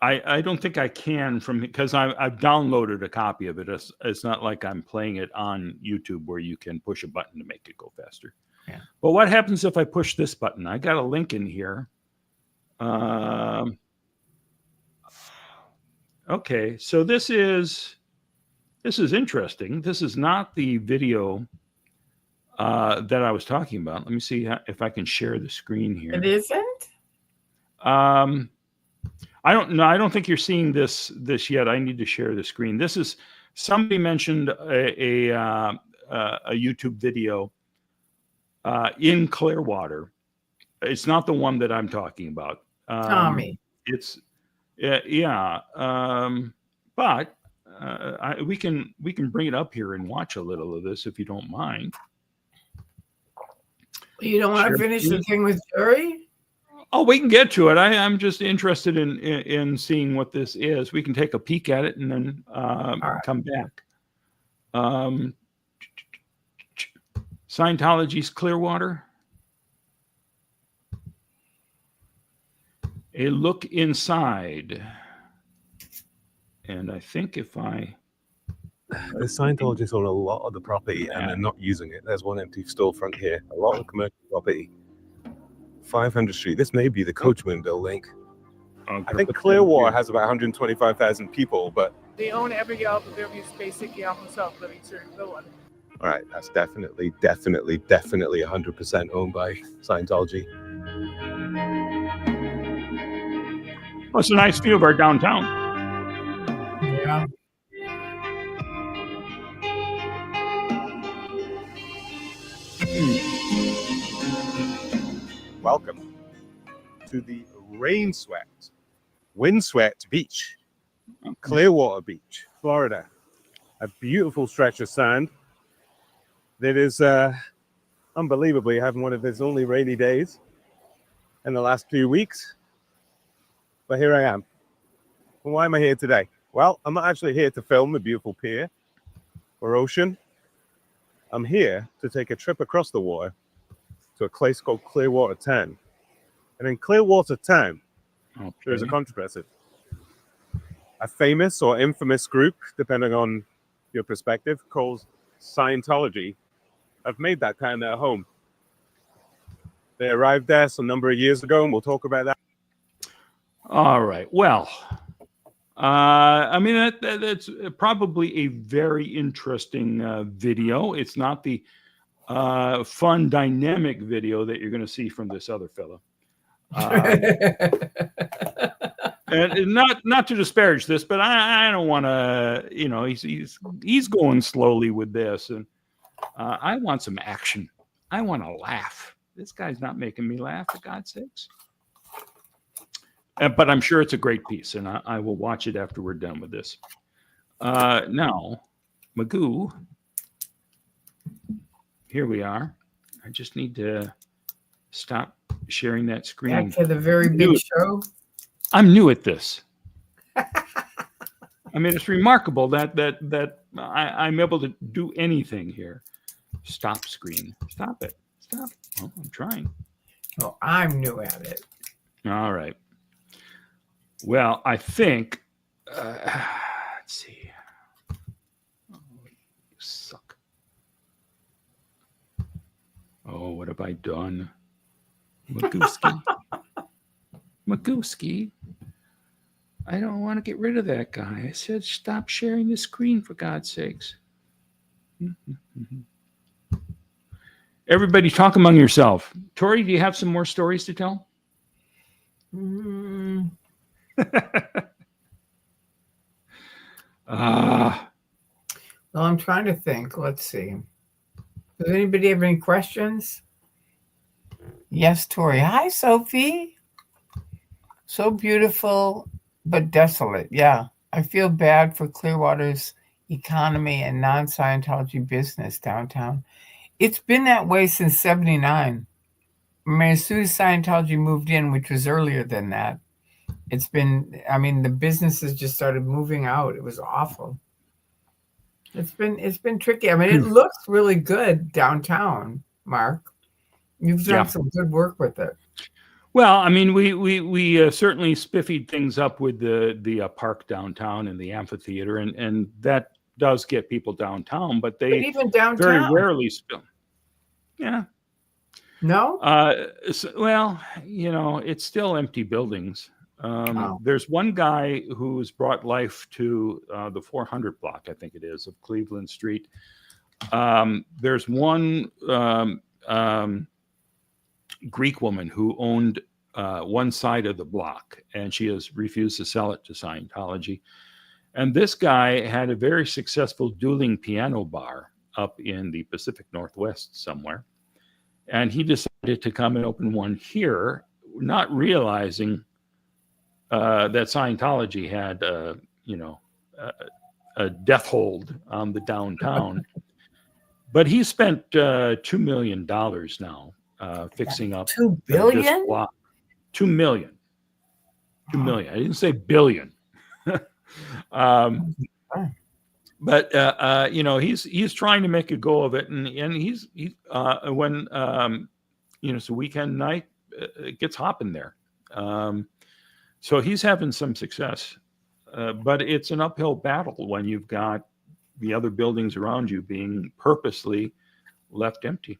Speaker 3: I don't think I can because I've downloaded a copy of it. It's not like I'm playing it on YouTube where you can push a button to make it go faster.
Speaker 1: Yeah.
Speaker 3: But what happens if I push this button? I got a link in here. Okay, so this is interesting. This is not the video that I was talking about. Let me see if I can share the screen here.
Speaker 1: It isn't?
Speaker 3: I don't know. I don't think you're seeing this yet. I need to share the screen. This is somebody mentioned a YouTube video in Clearwater. It's not the one that I'm talking about.
Speaker 1: Tommy.
Speaker 3: It's yeah. But we can bring it up here and watch a little of this if you don't mind.
Speaker 1: You don't want to finish the thing with Jerry?
Speaker 3: Oh, we can get to it. I'm just interested in seeing what this is. We can take a peek at it and then come back. Scientology's Clearwater. A look inside. And I think if I...
Speaker 7: The Scientologists own a lot of the property and they're not using it. There's one empty storefront here. A lot of commercial property. 500 Street. This may be the Coachman building. I think Clearwater has about 125,000 people, but...
Speaker 8: They own every basically almost living certain villain.
Speaker 7: All right, that's definitely 100% owned by Scientology.
Speaker 3: Well, it's a nice view of our downtown.
Speaker 1: Yeah.
Speaker 7: Welcome to the rain-swept, windswept beach, Clearwater Beach, Florida. A beautiful stretch of sand that is unbelievably having one of its only rainy days in the last few weeks. But here I am. Well, why am I here today? Well, I'm not actually here to film the beautiful pier or ocean. I'm here to take a trip across the water to a place called Clearwater Town. And in Clearwater Town, there is a controversy. A famous or infamous group, depending on your perspective, called Scientology, have made that kind of their home. They arrived there some number of years ago, and we'll talk about that.
Speaker 3: All right. Well, I mean, that's probably a very interesting video. It's not the fun, dynamic video that you're going to see from this other fellow. And not to disparage this, but I don't want to, you know, he's going slowly with this, and I want some action. I want to laugh. This guy's not making me laugh, for God's sakes. But I'm sure it's a great piece, and I will watch it after we're done with this. Now, Magoo, here we are. I just need to stop sharing that screen.
Speaker 1: Back to the very big show.
Speaker 3: I'm new at this. I mean, it's remarkable that I'm able to do anything here. Stop screen. Stop it. Stop. Oh, I'm trying.
Speaker 1: Oh, I'm new at it.
Speaker 3: All right. Well, I think, let's see. Oh, you suck. Oh, what have I done? Magooski. Magooski. I don't want to get rid of that guy. I said, stop sharing the screen, for God's sakes. Everybody talk among yourself. Tori, do you have some more stories to tell?
Speaker 1: Well, I'm trying to think. Let's see. Does anybody have any questions? Yes, Tori. Hi, Sophie. So beautiful, but desolate. Yeah, I feel bad for Clearwater's economy and non-Scientology business downtown. It's been that way since '79. I mean, as soon as Scientology moved in, which was earlier than that, it's been, I mean, the businesses just started moving out. It was awful. It's been tricky. I mean, it looks really good downtown, Mark. You've done some good work with it.
Speaker 3: Well, I mean, we certainly spiffied things up with the park downtown and the amphitheater, and that does get people downtown, but they
Speaker 1: even downtown,
Speaker 3: very rarely spill. Yeah.
Speaker 1: No?
Speaker 3: Well, you know, it's still empty buildings. There's one guy who's brought life to the 400 block, I think it is, of Cleveland Street. There's one Greek woman who owned one side of the block, and she has refused to sell it to Scientology. And this guy had a very successful dueling piano bar up in the Pacific Northwest somewhere. And he decided to come and open one here, not realizing that Scientology had, a death hold on the downtown. But he spent $2 million now fixing up
Speaker 1: $2 billion?
Speaker 3: This block. $2 million. $2 million. I didn't say billion. But you know, he's trying to make a go of it, and he's when you know, it's a weekend night, it gets hopping there. So he's having some success, but it's an uphill battle when you've got the other buildings around you being purposely left empty.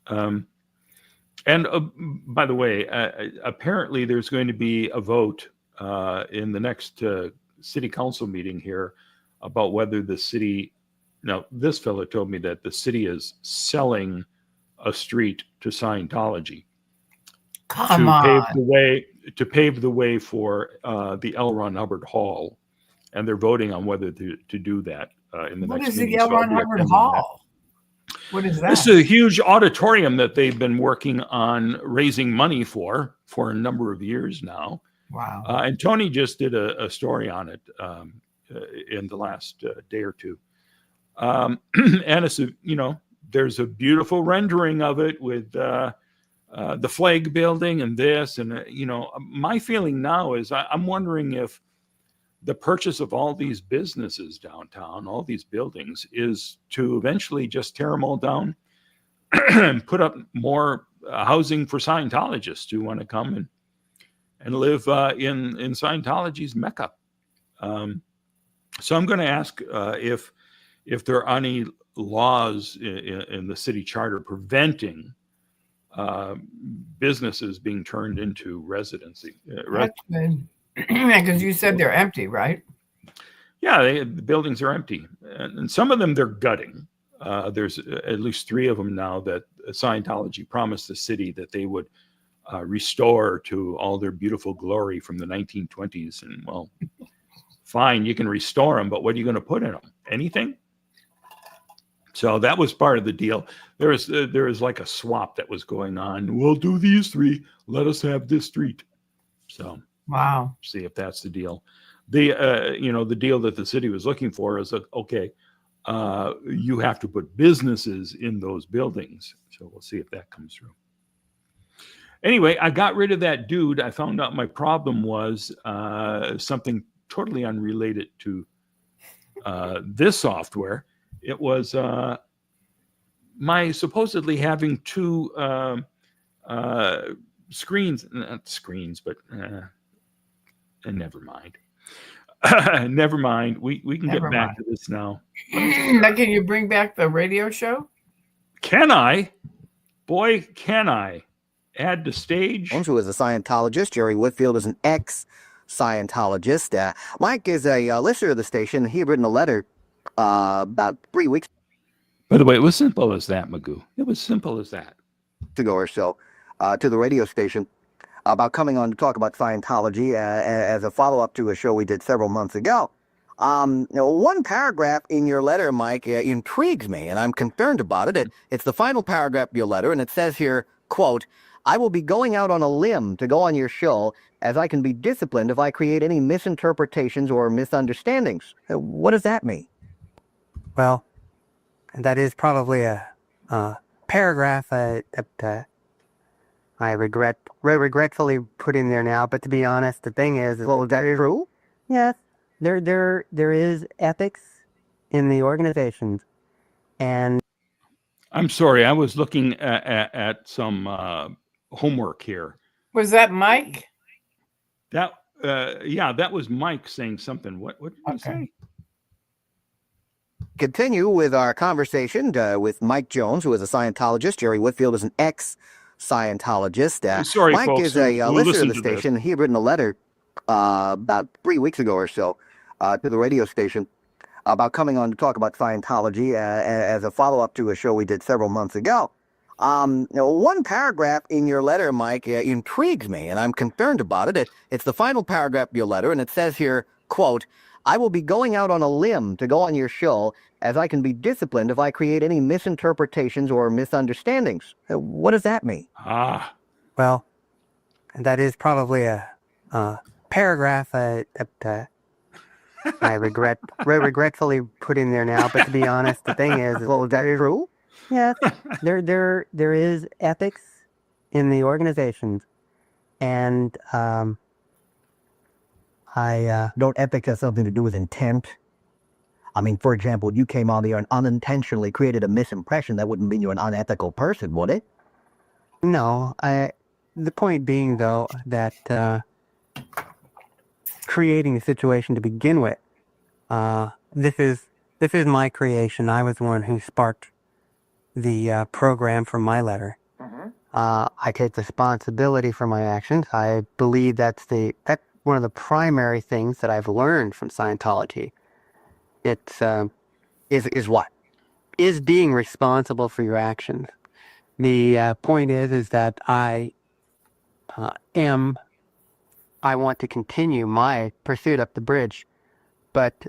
Speaker 3: And by the way, apparently there's going to be a vote in the next city council meeting here about whether the city, now this fellow told me that the city is selling a street to Scientology
Speaker 1: Come on.
Speaker 3: pave the way. to pave the way for the L. Ron Hubbard Hall, and they're voting on whether to do that in the
Speaker 1: What
Speaker 3: next
Speaker 1: is the
Speaker 3: meeting.
Speaker 1: L.
Speaker 3: So I'll
Speaker 1: Ron
Speaker 3: be
Speaker 1: Hubbard
Speaker 3: attending
Speaker 1: Hall? What is
Speaker 3: that.
Speaker 1: that?
Speaker 3: This is a huge auditorium that they've been working on raising money for a number of years now.
Speaker 1: Wow.
Speaker 3: And Tony just did a story on it in the last day or two. And it's there's a beautiful rendering of it with the flag building and this, and my feeling now is I'm wondering if the purchase of all these businesses downtown, all these buildings, is to eventually just tear them all down and put up more housing for Scientologists who want to come and live in Scientology's Mecca. So I'm going to ask if there are any laws in the city charter preventing businesses being turned into residency.
Speaker 1: That's good. Because you said they're empty, right?
Speaker 3: Yeah, the buildings are empty, and some of them they're gutting. There's at least 3 of them now that Scientology promised the city that they would restore to all their beautiful glory from the 1920s. And well, fine, you can restore them, but what are you going to put in them? Anything? So that was part of the deal. There is like a swap that was going on. We'll do these 3. Let us have this street. So
Speaker 1: wow.
Speaker 3: See if that's the deal. The deal that the city was looking for is that, okay, you have to put businesses in those buildings. So we'll see if that comes through. Anyway, I got rid of that dude. I found out my problem was something totally unrelated to this software. It was my supposedly having 2 screens, not screens, but and never mind. Never mind. We can get back to this now.
Speaker 1: Now, can you bring back the radio show?
Speaker 3: Can I? Boy, can I. Add to stage.
Speaker 4: Who is a Scientologist. Jerry Whitfield is an ex-Scientologist. Mike is a listener of the station. He had written a letter about 3 weeks
Speaker 3: By the way, it was simple as that, Magoo. It was simple as that.
Speaker 4: ago or so to the radio station about coming on to talk about Scientology as a follow-up to a show we did several months ago. One paragraph in your letter, Mike, intrigues me, and I'm concerned about it. It's the final paragraph of your letter, and it says here, quote, I will be going out on a limb to go on your show, as I can be disciplined if I create any misinterpretations or misunderstandings. What does that mean?
Speaker 5: Well, that is probably a paragraph that I regretfully put in there now. But to be honest, the thing is,
Speaker 4: Well, is that true?
Speaker 5: yes, there is ethics in the organizations, and
Speaker 3: I'm sorry. I was looking at some homework here.
Speaker 1: Was that Mike?
Speaker 3: That was Mike saying something. What did you say?
Speaker 4: Continue with our conversation with Mike Jones, who is a Scientologist. Jerry Whitfield is an ex-Scientologist.
Speaker 3: Sorry,
Speaker 4: Mike
Speaker 3: folks,
Speaker 4: is a
Speaker 3: who
Speaker 4: listener of
Speaker 3: listen
Speaker 4: the
Speaker 3: to this.
Speaker 4: station. He had written a letter about 3 weeks ago or so to the radio station about coming on to talk about Scientology as a follow-up to a show we did several months ago. One paragraph in your letter, Mike, intrigues me, and I'm concerned about it. It's the final paragraph of your letter, and it says here, quote, I will be going out on a limb to go on your show, as I can be disciplined if I create any misinterpretations or misunderstandings. What does that mean?
Speaker 5: well, that is probably a paragraph that I regretfully put in there now. But to be honest, the thing is,
Speaker 4: Well, is that true?
Speaker 5: yes, there is ethics in the organizations, and
Speaker 4: Don't ethics have something to do with intent? I mean, for example, you came on there and unintentionally created a misimpression. That wouldn't mean you're an unethical person, would it?
Speaker 5: no, the point being though that creating a situation to begin with, this is my creation. I was the one who sparked the program from my letter. I take responsibility for my actions. I believe that's one of the primary things that I've learned from Scientology. It's
Speaker 4: Is what?
Speaker 5: is being responsible for your actions. The point is that I am I want to continue my pursuit up the bridge. But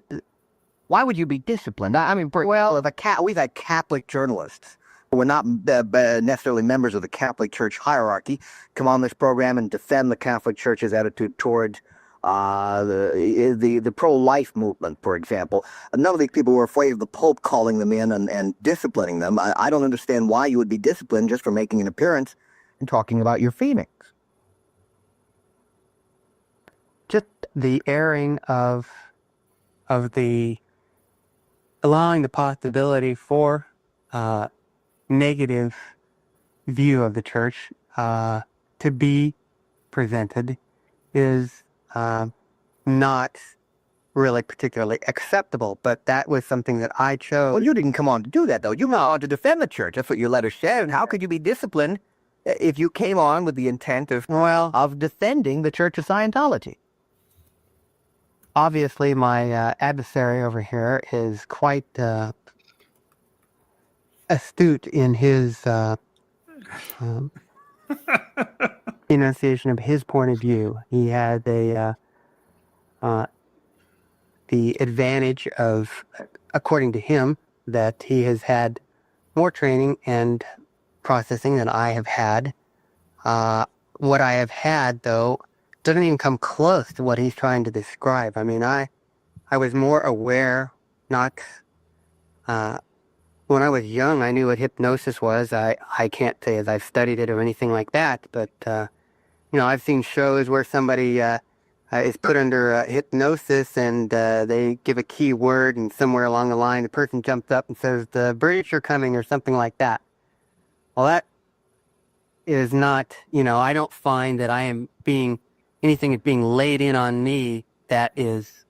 Speaker 4: Why would you be disciplined? I mean, well, we've had Catholic journalists who were not necessarily members of the Catholic Church hierarchy come on this program and defend the Catholic Church's attitude toward the pro-life movement, for example. None of these people were afraid of the Pope calling them in and disciplining them. I don't understand why you would be disciplined just for making an appearance and talking about your feelings.
Speaker 5: just the airing of the allowing the possibility for negative view of the church to be presented is not really particularly acceptable, but that was something that I chose.
Speaker 4: Well, you didn't come on to do that, though. You came on to defend the church. That's what your letter said. How could you be disciplined if you came on with the intent of defending the Church of Scientology?
Speaker 5: Obviously, my adversary over here is quite astute in his enunciation of his point of view. He had the advantage of, according to him, that he has had more training and processing than I have had. What I have had, though, doesn't even come close to what he's trying to describe. I mean, I was more aware, not... when I was young, I knew what hypnosis was. I can't say as I've studied it or anything like that, but, I've seen shows where somebody is put under hypnosis and they give a key word, and somewhere along the line, the person jumps up and says, "The British are coming," or something like that. Well, that is not, I don't find that I am anything is being laid in on me that is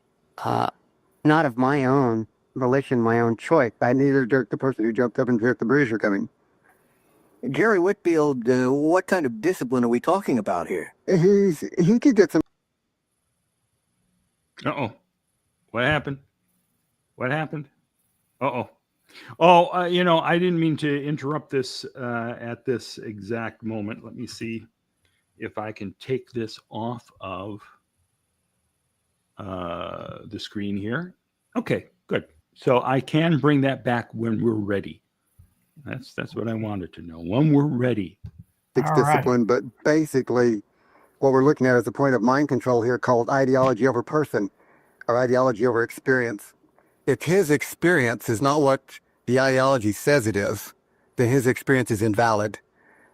Speaker 5: not of my own volition, my own choice.
Speaker 6: I neither jerk the person who jumped up and said the British are coming.
Speaker 4: Jerry Whitfield, what kind of discipline are we talking about here?
Speaker 6: He could get some.
Speaker 3: Uh-oh. What happened? What happened? Uh-oh. Oh, I didn't mean to interrupt this at this exact moment. Let me see if I can take this off of the screen here. Okay, good. So I can bring that back when we're ready. That's what I wanted to know. When we're ready.
Speaker 6: It's discipline, but basically what we're looking at is a point of mind control here called ideology over person, or ideology over experience. If his experience is not what the ideology says it is, then his experience is invalid.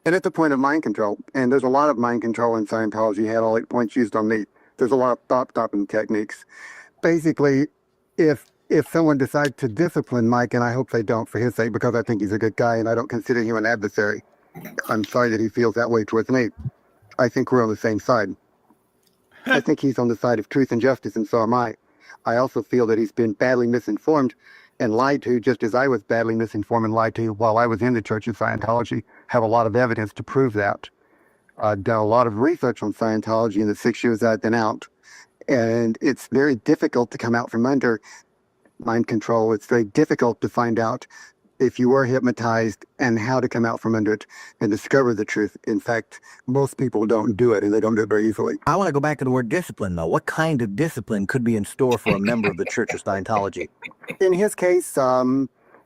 Speaker 6: And it's a point of mind control. And there's a lot of mind control in Scientology. You had all 8 points used on me. There's a lot of thought-stopping techniques. Basically, if someone decides to discipline Mike, and I hope they don't for his sake, because I think he's a good guy and I don't consider him an adversary. I'm sorry that he feels that way towards me. I think we're on the same side. I think he's on the side of truth and justice, and so am I. I also feel that he's been badly misinformed and lied to, just as I was badly misinformed and lied to while I was in the Church of Scientology. Have a lot of evidence to prove that. I've done a lot of research on Scientology in the 6 years I've been out, and it's very difficult to come out from under mind control. It's very difficult to find out if you were hypnotized and how to come out from under it and discover the truth. In fact, most people don't do it, and they don't do it very easily.
Speaker 4: I want to go back to the word discipline, though. What kind of discipline could be in store for a member of the Church of Scientology?
Speaker 6: In his case,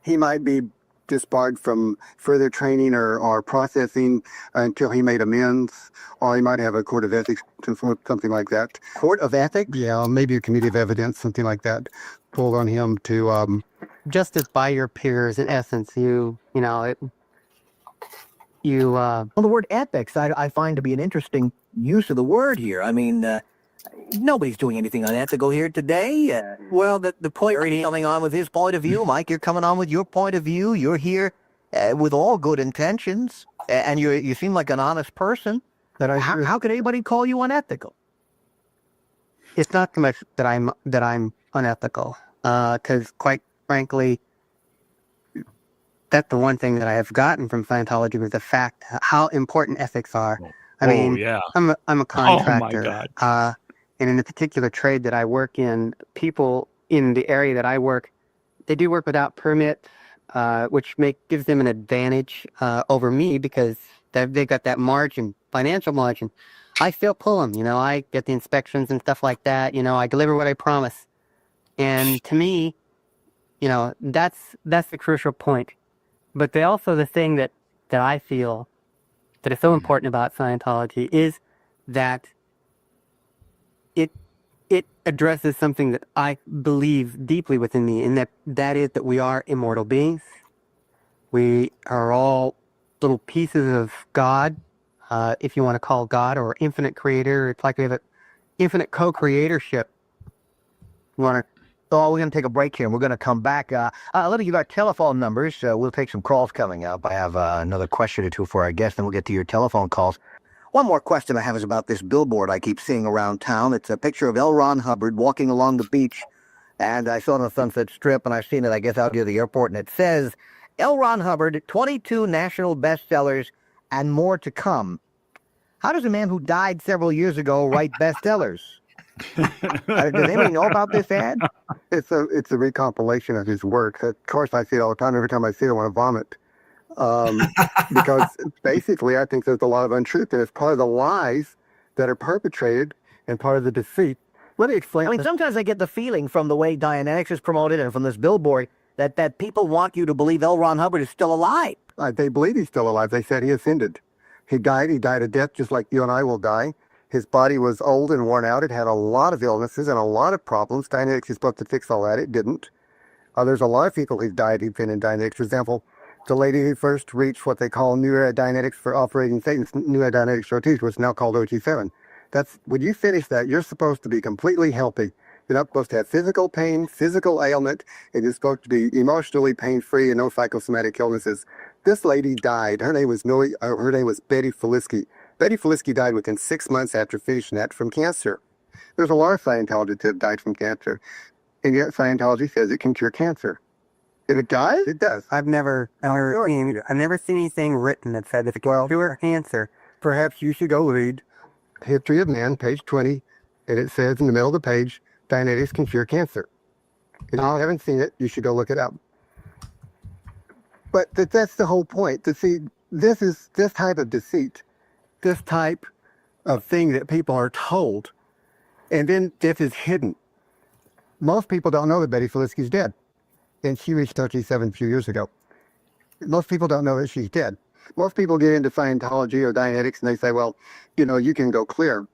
Speaker 6: he might be disbarred from further training or processing until he made amends, or he might have a court of ethics, something like that.
Speaker 4: Court of ethics?
Speaker 6: Yeah, maybe a committee of evidence, something like that, pulled on him to...
Speaker 5: Justice by your peers, in essence,
Speaker 4: Well, the word ethics, I find to be an interesting use of the word here. I mean, nobody's doing anything unethical here today. Well, the point is coming on with his point of view. Mike, you're coming on with your point of view. You're here with all good intentions, and you seem like an honest person. How could anybody call you unethical?
Speaker 5: It's not so much that I'm unethical, because quite frankly, that's the one thing that I have gotten from Scientology was the fact how important ethics are. I mean,
Speaker 3: yeah.
Speaker 5: I'm a contractor.
Speaker 3: Oh my God.
Speaker 5: And in the particular trade that I work in, people in the area that I work, they do work without permits, which gives them an advantage over me because they've got that margin, financial margin. I still pull them. I get the inspections and stuff like that. I deliver what I promise. And to me, that's the crucial point. But the thing that I feel that is so important about Scientology is that it addresses something that I believe deeply within me, and that is that we are immortal beings. We are all little pieces of God, if you want to call God, or infinite creator. It's like we have an infinite co-creatorship.
Speaker 4: We're going to take a break here, and we're going to come back. Let me give our telephone numbers. We'll take some calls coming up. I have another question or two for our guests, and we'll get to your telephone calls. One more question I have is about this billboard I keep seeing around town. It's a picture of L. Ron Hubbard walking along the beach, and I saw it on the Sunset Strip, and I've seen it, I guess, out near the airport, and it says, L. Ron Hubbard, 22 national bestsellers, and more to come. How does a man who died several years ago write bestsellers? Does anybody know about this ad?
Speaker 6: It's a recompilation of his work. Of course, I see it all the time. Every time I see it, I want to vomit. Because basically, I think there's a lot of untruth, and it's part of the lies that are perpetrated and part of the deceit.
Speaker 4: Let me explain. I mean, sometimes I get the feeling from the way Dianetics is promoted and from this billboard that people want you to believe L. Ron Hubbard is still alive.
Speaker 6: They believe he's still alive. They said he ascended. He died a death just like you and I will die. His body was old and worn out. It had a lot of illnesses and a lot of problems. Dianetics is supposed to fix all that. It didn't. There's a lot of people who've died who've been in Dianetics. For example, the lady who first reached what they call New Era Dianetics for operating Satan's New Era Dianetics OT, which is now called OT7. That's when you finish that, you're supposed to be completely healthy. You're not supposed to have physical pain, physical ailment, and you're supposed to be emotionally pain-free and no psychosomatic illnesses. This lady died. Her name was Betty Feliski. Betty Feliski died within 6 months after finishing that from cancer. There's a lot of Scientologists that have died from cancer, and yet Scientology says it can cure cancer. If it does, it does.
Speaker 5: I've never seen anything written that said if it can cure cancer.
Speaker 6: Perhaps you should go read History of Man, page 20, and it says in the middle of the page, Dianetics can cure cancer. If you haven't seen it, you should go look it up. But that's the whole point. To see, this type of deceit, this type of thing that people are told, and then this is hidden. Most people don't know that Betty Feliski's dead, and she reached OT7 a few years ago. Most people don't know that she's dead. Most people get into Scientology or Dianetics, and they say, well, you can go clear.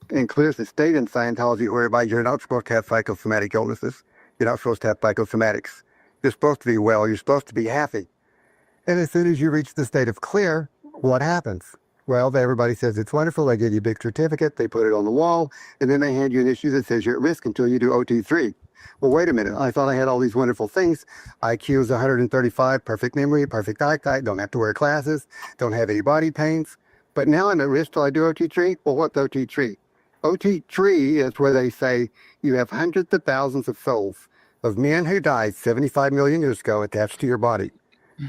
Speaker 6: And clear's the state in Scientology whereby you're not supposed to have psychosomatic illnesses. You're not supposed to have psychosomatics. You're supposed to be well. You're supposed to be happy. And as soon as you reach the state of clear, what happens? Well, everybody says it's wonderful. They give you a big certificate. They put it on the wall. And then they hand you an issue that says you're at risk until you do OT3. Well, wait a minute. I thought I had all these wonderful things. IQ is 135, perfect memory, perfect eyesight, don't have to wear glasses, don't have any body pains. But now I'm at risk till I do OT3? Well, what's OT3? OT3 is where they say you have hundreds of thousands of souls of men who died 75 million years ago attached to your body.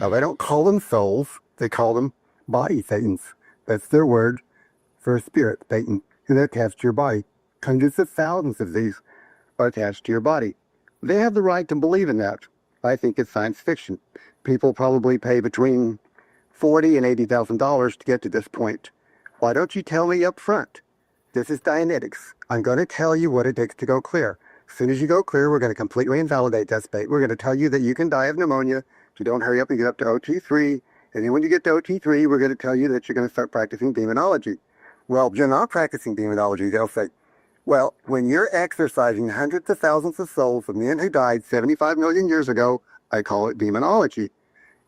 Speaker 6: Now, they don't call them souls. They call them body Satans. That's their word for a spirit, Satan, and they're attached to your body. Hundreds of thousands of these are attached to your body. They have the right to believe in that. I think it's science fiction. People probably pay between $40,000 and $80,000 to get to this point. Why don't you tell me up front? This is Dianetics. I'm going to tell you what it takes to go clear. As soon as you go clear, we're going to completely invalidate that state. We're going to tell you that you can die of pneumonia if you don't hurry up and get up to OT3. And then when you get to OT3, we're going to tell you that you're going to start practicing demonology. Well, you're not practicing demonology. They'll say, well, when you're exercising hundreds of thousands of souls of men who died 75 million years ago, I call it demonology.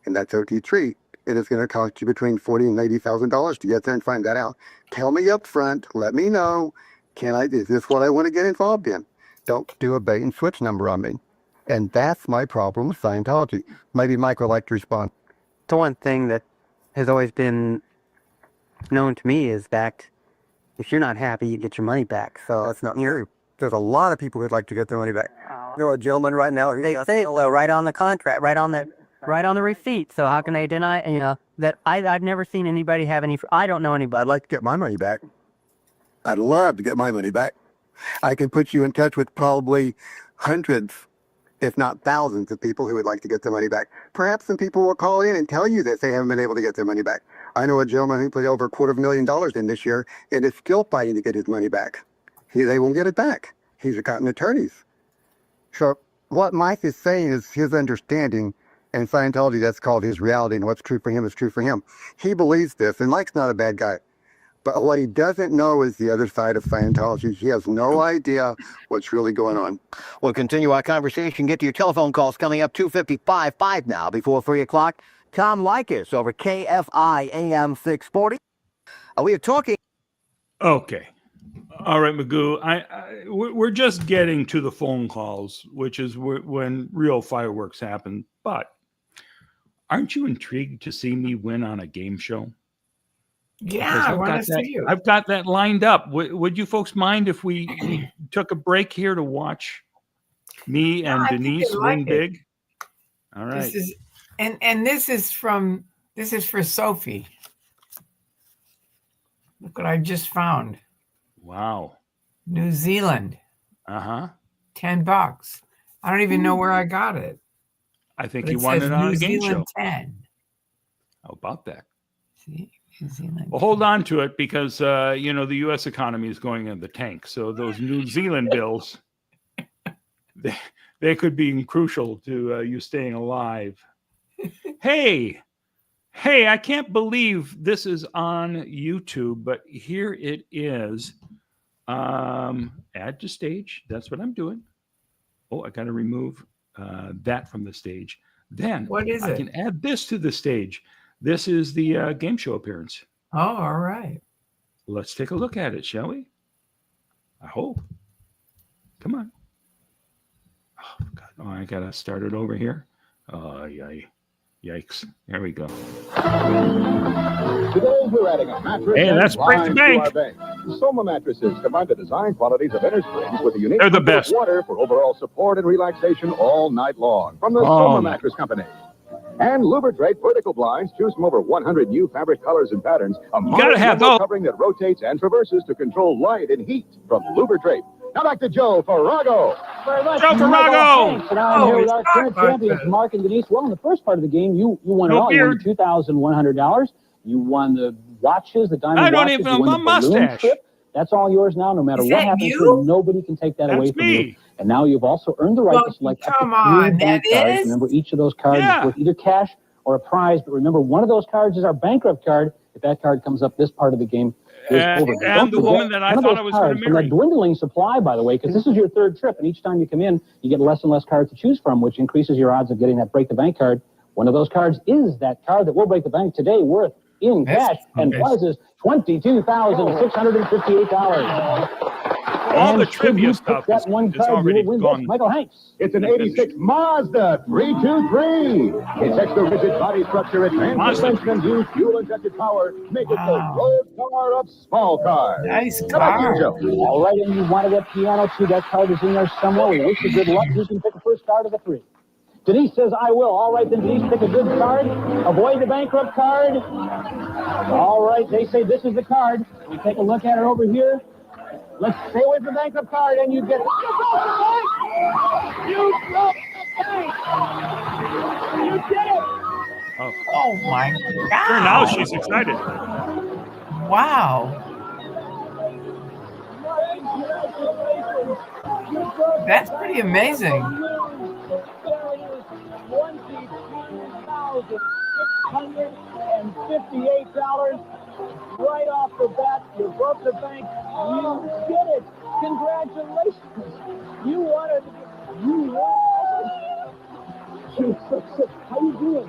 Speaker 6: And that's OT3. It is going to cost you between $40,000 and $80,000 to get there and find that out. Tell me up front. Let me know. Is this what I want to get involved in? Don't do a bait and switch number on me. And that's my problem with Scientology. Maybe Mike would like to respond.
Speaker 5: The one thing that has always been known to me is that if you're not happy, you get your money back. So
Speaker 6: that's not true. There's a lot of people who'd like to get their money back.
Speaker 5: There are a gentleman right now. They say right on the contract, right on the receipt. So how can they deny? That I've never seen anybody have any. I don't know anybody.
Speaker 6: I'd like to get my money back. I'd love to get my money back. I can put you in touch with probably hundreds, if not thousands of people who would like to get their money back. Perhaps some people will call in and tell you that they haven't been able to get their money back. I know a gentleman who put over $250,000 in this year and is still fighting to get his money back. They won't get it back. He's gotten attorneys. So what Mike is saying is his understanding, and Scientology, that's called his reality, and what's true for him is true for him. He believes this, and Mike's not a bad guy. But what he doesn't know is the other side of Scientology. He has no idea what's really going on.
Speaker 4: We'll continue our conversation. Get to your telephone calls coming up 2:55 now before 3 o'clock. Tom Likas over KFI AM 640. We are talking.
Speaker 3: Okay. All right, Magoo. We're just getting to the phone calls, which is when real fireworks happen. But aren't you intrigued to see me win on a game show?
Speaker 1: Yeah, I want to see you.
Speaker 3: I've got that lined up. Would you folks mind if we took a break here to watch me and Denise win big? All right.
Speaker 1: This is this is for Sophie. Look what I just found.
Speaker 3: Wow.
Speaker 1: New Zealand.
Speaker 3: Uh-huh.
Speaker 1: $10. I don't even know where I got it.
Speaker 3: I think you won it on a game show.
Speaker 1: 10.
Speaker 3: How about that?
Speaker 1: See? New Zealand.
Speaker 3: Well, hold on to it because, the U.S. economy is going in the tank. So those New Zealand bills, they could be crucial to you staying alive. Hey, I can't believe this is on YouTube, but here it is. Add to stage. That's what I'm doing. Oh, I got to remove that from the stage. Then
Speaker 1: what is
Speaker 3: I
Speaker 1: it?
Speaker 3: can add this to the stage. This is the game show appearance.
Speaker 1: Oh, all right.
Speaker 3: Let's take a look at it, shall we? I hope. Come on. Oh, God. Oh, I got to start it over here. Oh, yikes. There we go.
Speaker 9: Today we're adding a mattress.
Speaker 3: Hey, let's break the bank.
Speaker 9: Soma mattresses combine the design qualities of inner springs with the unique
Speaker 3: They're the best.
Speaker 9: water for overall support and relaxation all night long. From the Soma Mattress Company. And Lubridrate vertical blinds choose from over 100 new fabric colors and patterns. A
Speaker 3: gotta have those.
Speaker 9: covering that rotates and traverses to control light and heat from Lubridrate. Now back to Joe Farrago.
Speaker 10: Very much.
Speaker 3: Joe Farrago.
Speaker 10: Thanks. And now I'm here with our current champions, Mark and Denise. Well, in the first part of the game, you won it all. You won $2,100. You won the watches, the diamond watches.
Speaker 3: I don't even have my mustache.
Speaker 10: Trip. That's all yours now, no matter
Speaker 1: Is
Speaker 10: what
Speaker 1: that
Speaker 10: happens.
Speaker 1: you?
Speaker 10: Nobody can take that away from
Speaker 3: me.
Speaker 10: you. And now you've also earned the right to select up to
Speaker 1: come
Speaker 10: 3
Speaker 1: on,
Speaker 10: bank
Speaker 1: that
Speaker 10: cards.
Speaker 1: is?
Speaker 10: Remember, each of those cards is worth either cash or a prize. But remember, one of those cards is our bankrupt card. If that card comes up this part of the game,
Speaker 3: and the woman that I thought I was going to
Speaker 10: from
Speaker 3: marry.
Speaker 10: that dwindling supply, by the way, because this is your third trip, and each time you come in, you get less and less cards to choose from, which increases your odds of getting that break the bank card. One of those cards is that card that will break the bank today, worth in cash and prizes $22,658.
Speaker 3: All the trivia stuff is already gone.
Speaker 10: Michael Hanks.
Speaker 9: It's an 86 Mazda 323. Its extra rigid body structure, advanced suspension, and huge fuel-injected power make it the road car of small cars.
Speaker 1: Nice
Speaker 9: How about
Speaker 1: car.
Speaker 9: you, Joe?
Speaker 10: All right, and you wanted that piano too. That card is in there somewhere. We wish you good luck. You can pick the first card of the 3. Denise says, I will. All right, then, Denise, pick a good card. Avoid the bankrupt card. All right, they say this is the card. We take a look at it over here. Let's stay away from the bankrupt card, and you get it. You broke the bank! You did it!
Speaker 1: Oh, my God.
Speaker 3: Sure, now she's excited.
Speaker 1: Wow. That's pretty amazing.
Speaker 10: $23,658 right off the bat. You broke the bank. You did it. Congratulations. You wanted. How you doing?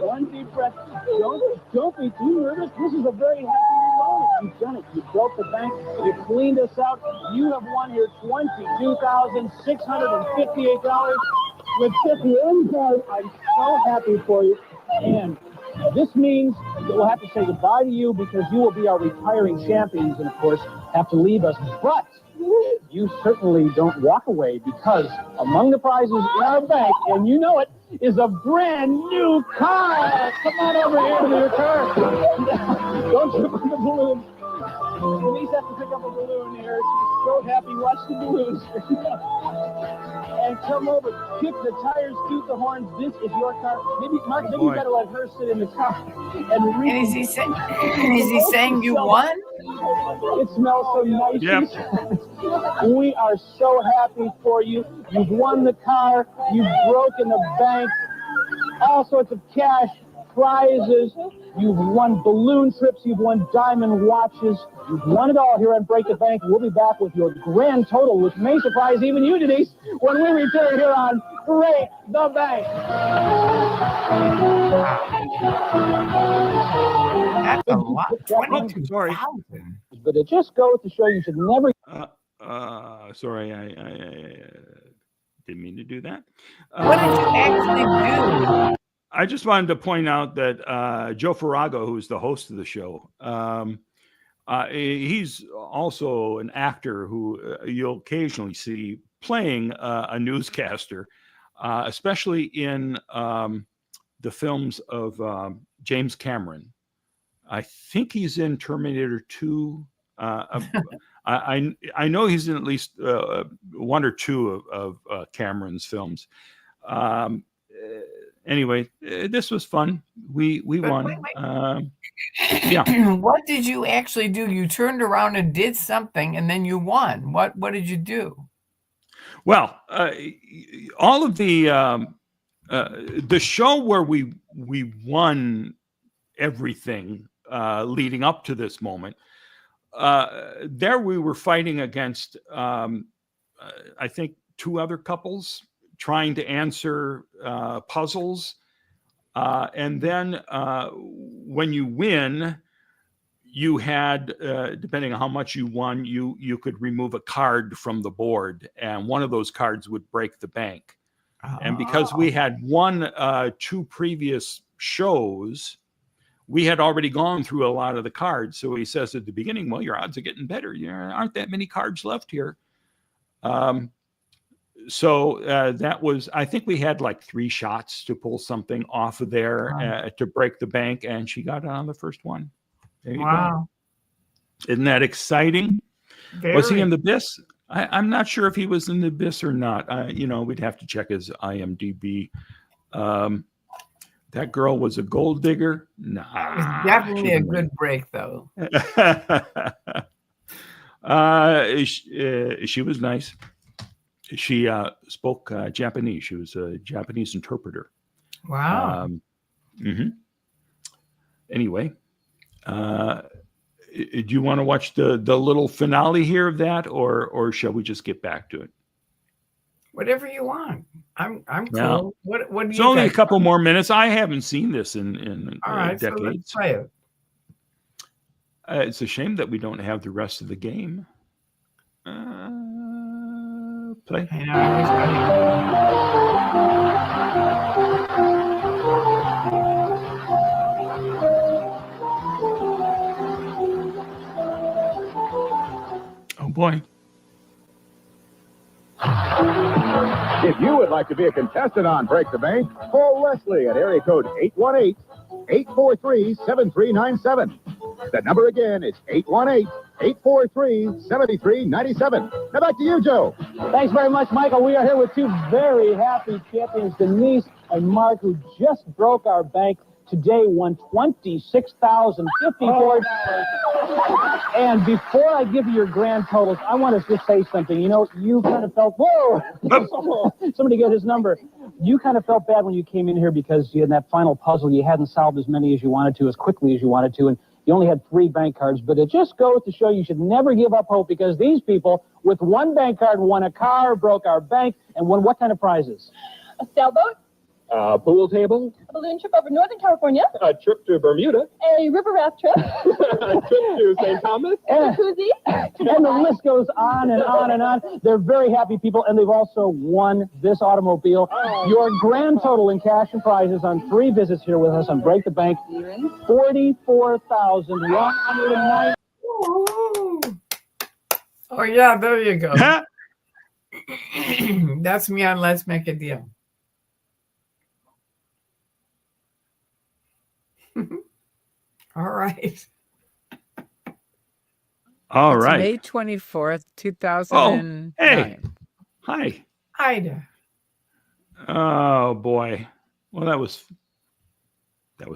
Speaker 10: One deep breath. Don't be too nervous. This is a very happy moment. You've done it. You broke the bank. You cleaned us out. You have won here $22,658 with 50 card. I'm so happy for you. And this means that we'll have to say goodbye to you because you will be our retiring champions and, of course, have to leave us. But you certainly don't walk away because among the prizes in our bank, and you know it, is a brand new car. Come on over here to your car. Don't you put the balloon. Denise has to pick up a balloon here. She's so happy. Watch the balloons. And come over, kick the tires, toot the horns. This is your car. Maybe, Mark, maybe you better let her sit in the car. And
Speaker 1: is he saying you won?
Speaker 10: It smells so nice.
Speaker 3: Yep.
Speaker 10: We are so happy for you. You've won the car. You've broken the bank. All sorts of cash, prizes. You've won balloon trips. You've won diamond watches. You've won it all here on Break the Bank. We'll be back with your grand total, which may surprise even you, Denise, when we return here on Break the Bank.
Speaker 1: That's a lot. 22,000.
Speaker 10: But it just goes to show you should never.
Speaker 3: Sorry, I didn't mean to do that.
Speaker 1: What did you actually do?
Speaker 3: I just wanted to point out that Joe Farago, who's the host of the show, he's also an actor who you'll occasionally see playing a newscaster, especially in the films of James Cameron. I think he's in Terminator 2. I know he's in at least one or two of Cameron's films. Anyway, this was fun. We won. Yeah.
Speaker 1: What did you actually do? You turned around and did something, and then you won. What did you do?
Speaker 3: Well, all of the show where we won everything leading up to this moment. There we were fighting against, I think, two other couples trying to answer puzzles. And then when you win, you had, depending on how much you won, you could remove a card from the board, and one of those cards would break the bank. And because we had won 2 previous shows, we had already gone through a lot of the cards. So he says at the beginning, well, your odds are getting better. There aren't that many cards left here. So that was, I think we had like 3 shots to pull something off of there to break the bank. And she got it on the first one. There you go. Isn't that exciting? Was he in the Abyss? I'm not sure if he was in the Abyss or not. We'd have to check his IMDb. That girl was a gold digger. Nah,
Speaker 1: it was definitely a good break, though.
Speaker 3: She was nice. She spoke Japanese. She was a Japanese interpreter.
Speaker 1: Wow.
Speaker 3: Anyway, do you want to watch the little finale here of that, or shall we just get back to it?
Speaker 1: Whatever you want. I'm cool.
Speaker 3: Well,
Speaker 1: What do you?
Speaker 3: It's only a couple more minutes. I haven't seen this in
Speaker 1: all right,
Speaker 3: decades.
Speaker 1: so let's play it.
Speaker 3: It's a shame that we don't have the rest of the game. Play. Oh boy.
Speaker 9: If you would like to be a contestant on Break the Bank, call Leslie at area code 818-843-7397. That number again is 818-843-7397. Now back to you, Joe.
Speaker 10: Thanks very much, Michael. We are here with 2 very happy champions, Denise and Mark, who just broke our bank. Today won $26,054. And before I give you your grand totals, I want to just say something. You kind of felt, whoa, somebody get his number. You kind of felt bad when you came in here because in that final puzzle, you hadn't solved as many as you wanted to, as quickly as you wanted to, and you only had 3 bank cards. But it just goes to show you should never give up hope, because these people with 1 bank card won a car, broke our bank, and won what kind of prizes?
Speaker 11: A sailboat.
Speaker 9: A pool table.
Speaker 11: A balloon trip over Northern California.
Speaker 9: A trip to Bermuda.
Speaker 11: A river raft trip.
Speaker 9: A trip to St. Thomas.
Speaker 11: And a koozie.
Speaker 10: And the list goes on and on and on. They're very happy people, and they've also won this automobile. Your grand total in cash and prizes on 3 visits here with us on Break the Bank, $44,109.
Speaker 1: Oh, yeah, there you go. That's me on Let's Make a Deal. All right.
Speaker 3: All
Speaker 1: It's
Speaker 3: right.
Speaker 1: May 24th,
Speaker 3: Oh,
Speaker 1: 2009.
Speaker 3: hey. Hi.
Speaker 1: Ida.
Speaker 3: Oh boy. Well, that was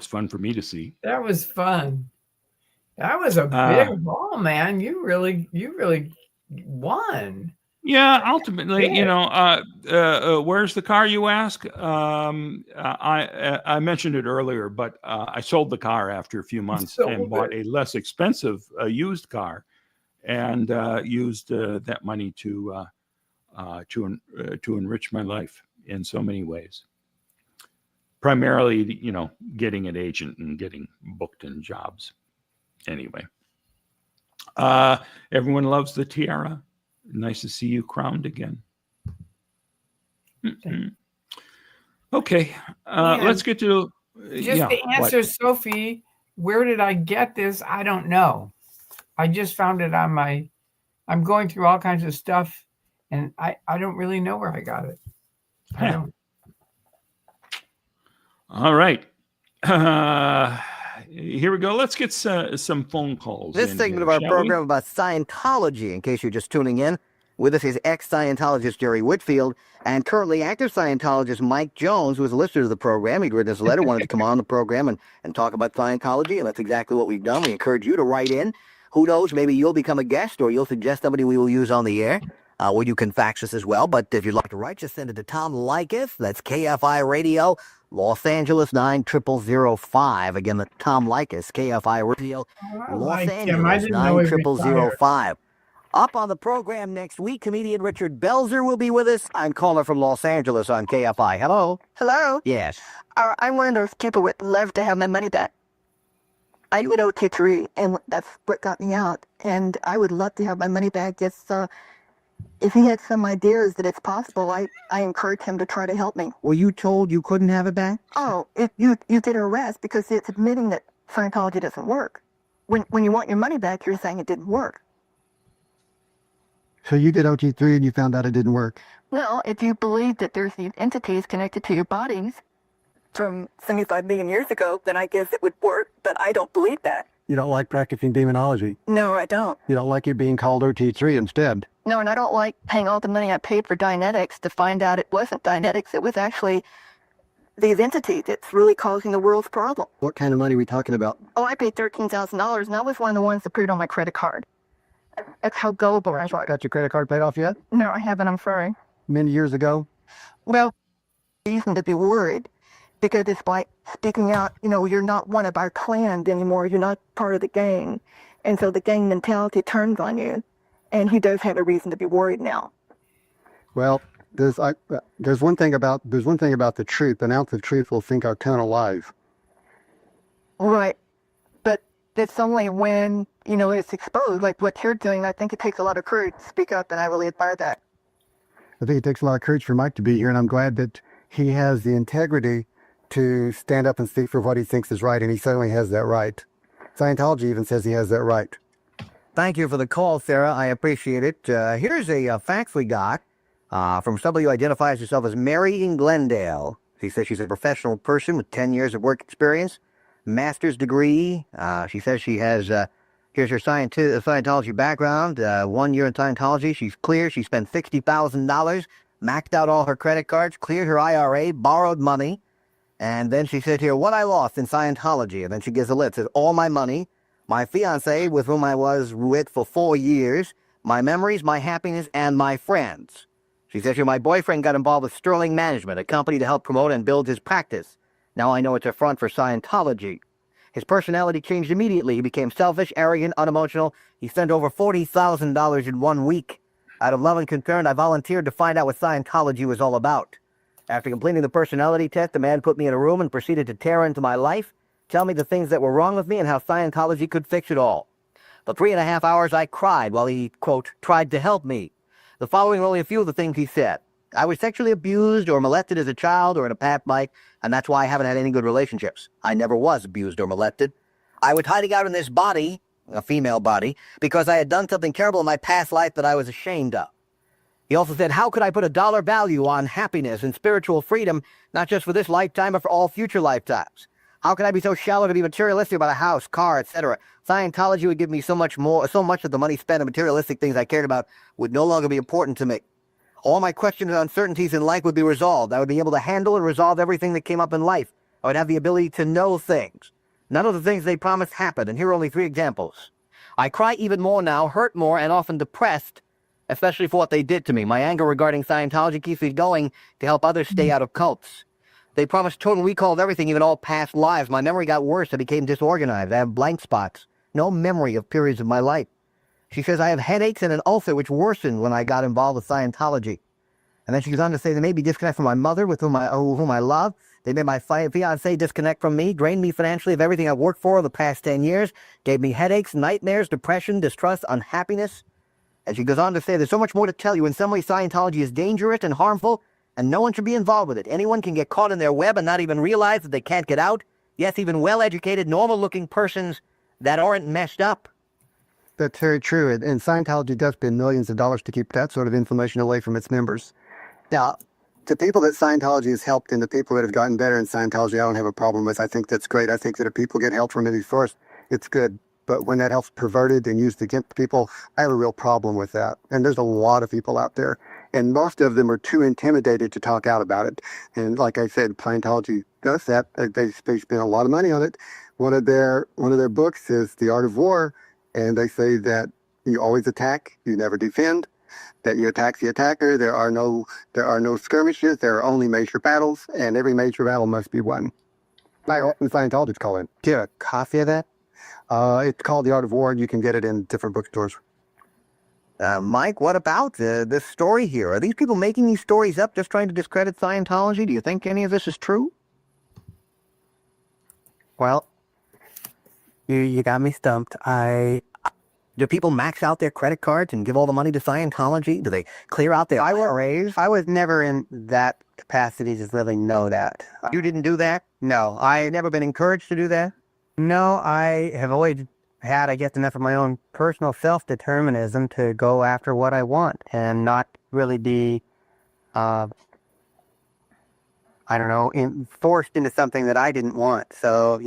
Speaker 3: fun for me to see.
Speaker 1: That was fun. That was a big haul, man. You really won.
Speaker 3: Yeah, ultimately,
Speaker 1: Big.
Speaker 3: where's the car, you ask? I mentioned it earlier, but I sold the car after a few months and bought a less expensive used car, and used that money to enrich my life in so many ways. Primarily, getting an agent and getting booked in jobs. Anyway, everyone loves the tiara. Nice to see you crowned again. Okay, let's get to
Speaker 1: just to answer Sophie. Where did I get this? I don't know. I just found it on I'm going through all kinds of stuff, and I don't really know where I got it. I don't.
Speaker 3: All right. Here we go. Let's get some phone calls.
Speaker 4: This segment of our program about Scientology, in case you're just tuning in. With us is ex-Scientologist Jerry Whitfield and currently active Scientologist Mike Jones, who is a listener to the program. He'd written us a letter, wanted to come on the program and talk about Scientology, and that's exactly what we've done. We encourage you to write in. Who knows, maybe you'll become a guest or you'll suggest somebody we will use on the air. Or you can fax us as well, but if you'd like to write, just send it to Tom Leykis. That's KFI Radio, Los Angeles 90005. Again, the Tom Leykis, KFI Radio, Los Angeles 90005. Up on the program next week, comedian Richard Belzer will be with us. I'm caller from Los Angeles on KFI. Hello.
Speaker 12: Hello?
Speaker 4: Yes.
Speaker 12: I'm one of those people would love to have my money back. I would owe T3, and that's what got me out. And I would love to have my money back. Just, if he had some ideas that it's possible, I encourage him to try to help me.
Speaker 4: Were you told you couldn't have it back?
Speaker 12: Oh, you did arrest because it's admitting that Scientology doesn't work. When you want your money back, you're saying it didn't work.
Speaker 6: So you did OT3 and you found out it didn't work?
Speaker 12: Well, if you believe that there's these entities connected to your bodies from 75 million years ago, then I guess it would work, but I don't believe that.
Speaker 6: You don't like practicing demonology?
Speaker 12: No, I don't.
Speaker 6: You don't like it being called OT3 instead?
Speaker 12: No, and I don't like paying all the money I paid for Dianetics to find out it wasn't Dianetics. It was actually these entities. It's really causing the world's problem.
Speaker 6: What kind of money are we talking about?
Speaker 12: Oh, I paid $13,000, and I was one of the ones that put it on my credit card. That's how gullible I was.
Speaker 6: Got your credit card paid off yet?
Speaker 12: No, I haven't. I'm sorry.
Speaker 6: Many years ago?
Speaker 12: Well, reason to be worried, because it's like speaking out, you're not one of our clans anymore. You're not part of the gang. And so the gang mentality turns on you. And he does have a reason to be worried now.
Speaker 6: Well, there's one thing about the truth. An ounce of truth will sink our town alive.
Speaker 12: Right. But it's only when, it's exposed, like what you're doing. I think it takes a lot of courage to speak up, and I really admire that.
Speaker 6: I think it takes a lot of courage for Mike to be here, and I'm glad that he has the integrity to stand up and speak for what he thinks is right, and he certainly has that right. Scientology even says he has that right.
Speaker 4: Thank you for the call, Sarah. I appreciate it. Here's a fax we got from somebody who identifies herself as Mary in Glendale. She says she's a professional person with 10 years of work experience, master's degree. She says she has, here's her Scientology background, 1 year in Scientology. She's clear. She spent $60,000, maxed out all her credit cards, cleared her IRA, borrowed money. And then she said here, what I lost in Scientology. And then she gives a list. Says, all my money, my fiancé with whom I was with for 4 years, my memories, my happiness, and my friends. She says here, my boyfriend got involved with Sterling Management, a company to help promote and build his practice. Now I know it's a front for Scientology. His personality changed immediately. He became selfish, arrogant, unemotional. He spent over $40,000 in 1 week. Out of love and concern, I volunteered to find out what Scientology was all about. After completing the personality test, the man put me in a room and proceeded to tear into my life, tell me the things that were wrong with me and how Scientology could fix it all. For 3.5 hours, I cried while he, quote, tried to help me. The following are only a few of the things he said. I was sexually abused or molested as a child or in a past life, and that's why I haven't had any good relationships. I never was abused or molested. I was hiding out in this body, a female body, because I had done something terrible in my past life that I was ashamed of. He also said, how could I put a dollar value on happiness and spiritual freedom, not just for this lifetime, but for all future lifetimes? How could I be so shallow to be materialistic about a house, car, etc.? Scientology would give me so much of the money spent on materialistic things I cared about would no longer be important to me. All my questions and uncertainties in life would be resolved. I would be able to handle and resolve everything that came up in life. I would have the ability to know things. None of the things they promised happened, and here are only 3 examples. I cry even more now, hurt more, and often depressed, especially for what they did to me. My anger regarding Scientology keeps me going to help others stay out of cults. They promised total recall of everything, even all past lives. My memory got worse. I became disorganized. I have blank spots. No memory of periods of my life. She says I have headaches and an ulcer which worsened when I got involved with Scientology. And then she goes on to say they made me disconnect from my mother, with whom I love. They made my fiancé disconnect from me, drained me financially of everything I've worked for the past 10 years, gave me headaches, nightmares, depression, distrust, unhappiness. And she goes on to say there's so much more to tell you. In some ways, Scientology is dangerous and harmful, and no one should be involved with it. Anyone can get caught in their web and not even realize that they can't get out. Yes, even well-educated, normal-looking persons that aren't messed up.
Speaker 6: That's very true. And Scientology does spend millions of dollars to keep that sort of information away from its members. Now, the people that Scientology has helped and the people that have gotten better in Scientology, I don't have a problem with. I think that's great. I think that if people get help from any source, it's good. But when that help's perverted and used against people, I have a real problem with that. And there's a lot of people out there. And most of them are too intimidated to talk out about it. And like I said, Scientology does that. They spend a lot of money on it. One of their books is The Art of War. And they say that you always attack, you never defend, that you attack the attacker. There are no skirmishes. There are only major battles, and every major battle must be won. I often Scientologists call it.
Speaker 5: Do you have a copy of that?
Speaker 6: It's called The Art of War. You can get it in different bookstores.
Speaker 4: Mike, what about this story here? Are these people making these stories up, just trying to discredit Scientology? Do you think any of this is true?
Speaker 5: Well, you got me stumped.
Speaker 4: Do people max out their credit cards and give all the money to Scientology? Do they clear out their IRAs?
Speaker 5: I was never in that capacity to really know that.
Speaker 4: You didn't do that?
Speaker 5: No,
Speaker 4: I've never been encouraged to do that?
Speaker 5: No, I have always had, I guess, enough of my own personal self-determinism to go after what I want and not really be, forced into something that I didn't want. So,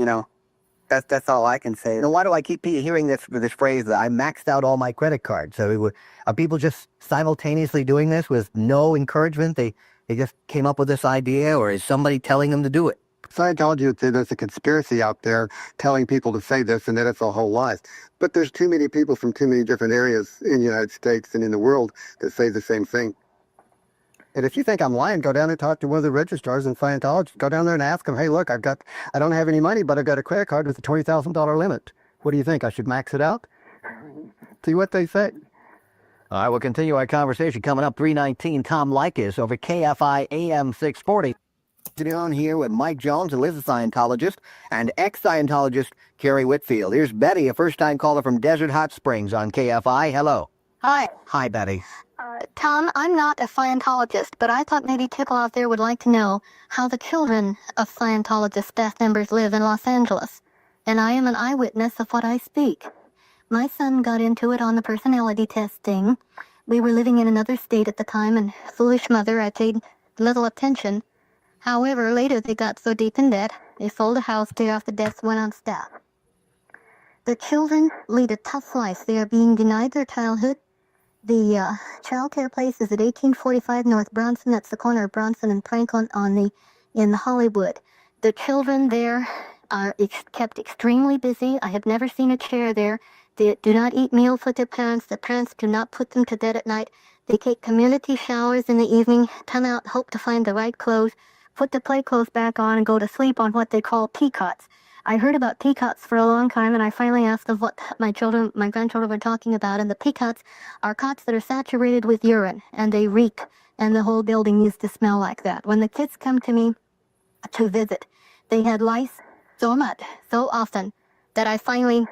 Speaker 5: that's all I can say.
Speaker 4: Now, why do I keep hearing this phrase that I maxed out all my credit cards? So are people just simultaneously doing this with no encouragement? They just came up with this idea, or is somebody telling them to do it?
Speaker 6: Scientology would say there's a conspiracy out there telling people to say this and that it's a whole lie. But there's too many people from too many different areas in the United States and in the world that say the same thing. And if you think I'm lying, go down and talk to one of the registrars in Scientology. Go down there and ask them, hey, look, I don't have any money, but I've got a credit card with a $20,000 limit. What do you think? I should max it out? See what they say.
Speaker 4: All right, we'll continue our conversation coming up. 319, Tom Likas over KFI AM 640. On here with Mike Jones, who is a Scientologist, and ex-Scientologist Carrie Whitfield. Here's Betty, a first-time caller from Desert Hot Springs on KFI. Hello.
Speaker 12: Hi.
Speaker 4: Hi, Betty.
Speaker 12: Tom, I'm not a Scientologist, but I thought maybe people out there would like to know how the children of Scientologist staff members live in Los Angeles. And I am an eyewitness of what I speak. My son got into it on the personality test thing. We were living in another state at the time, and foolish mother, I paid little attention. However, later they got so deep in debt, they sold a house, paid off the debts, went on staff. The children lead a tough life. They are being denied their childhood. The child care place is at 1845 North Bronson. That's the corner of Bronson and Franklin in Hollywood. The children there are kept extremely busy. I have never seen a chair there. They do not eat meals with their parents. The parents do not put them to bed at night. They take community showers in the evening, come out, hope to find the right clothes, put the play clothes back on, and go to sleep on what they call peacots. I heard about peacots for a long time, and I finally asked them what my grandchildren were talking about, and the peacots are cots that are saturated with urine, and they reek, and the whole building used to smell like that. When the kids come to me to visit, they had lice so much, so often, that I finally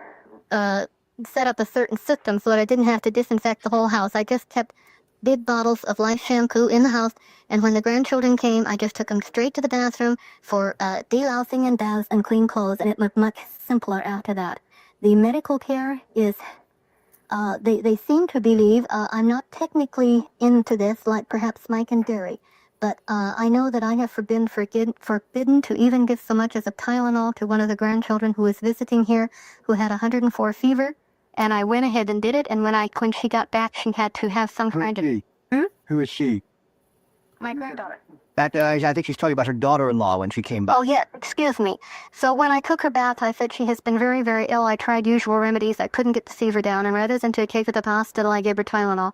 Speaker 12: set up a certain system so that I didn't have to disinfect the whole house. I just kept big bottles of lice shampoo in the house, and when the grandchildren came, I just took them straight to the bathroom for delousing and baths and clean clothes, and it was much simpler after that. The medical care is, they seem to believe, I'm not technically into this like perhaps Mike and Derry, but I know that I have forbidden to even give so much as a Tylenol to one of the grandchildren who was visiting here, who had 104 fever, and I went ahead and did it, and when she got back, she had to have some kind of...
Speaker 5: Who is she?
Speaker 12: My granddaughter.
Speaker 5: That I think she's talking about her daughter-in-law when she came back.
Speaker 12: Oh, yeah, excuse me. So when I took her bath, I said she has been very, very ill. I tried usual remedies. I couldn't get the fever down, and rather than to take her to the hospital, I gave her Tylenol.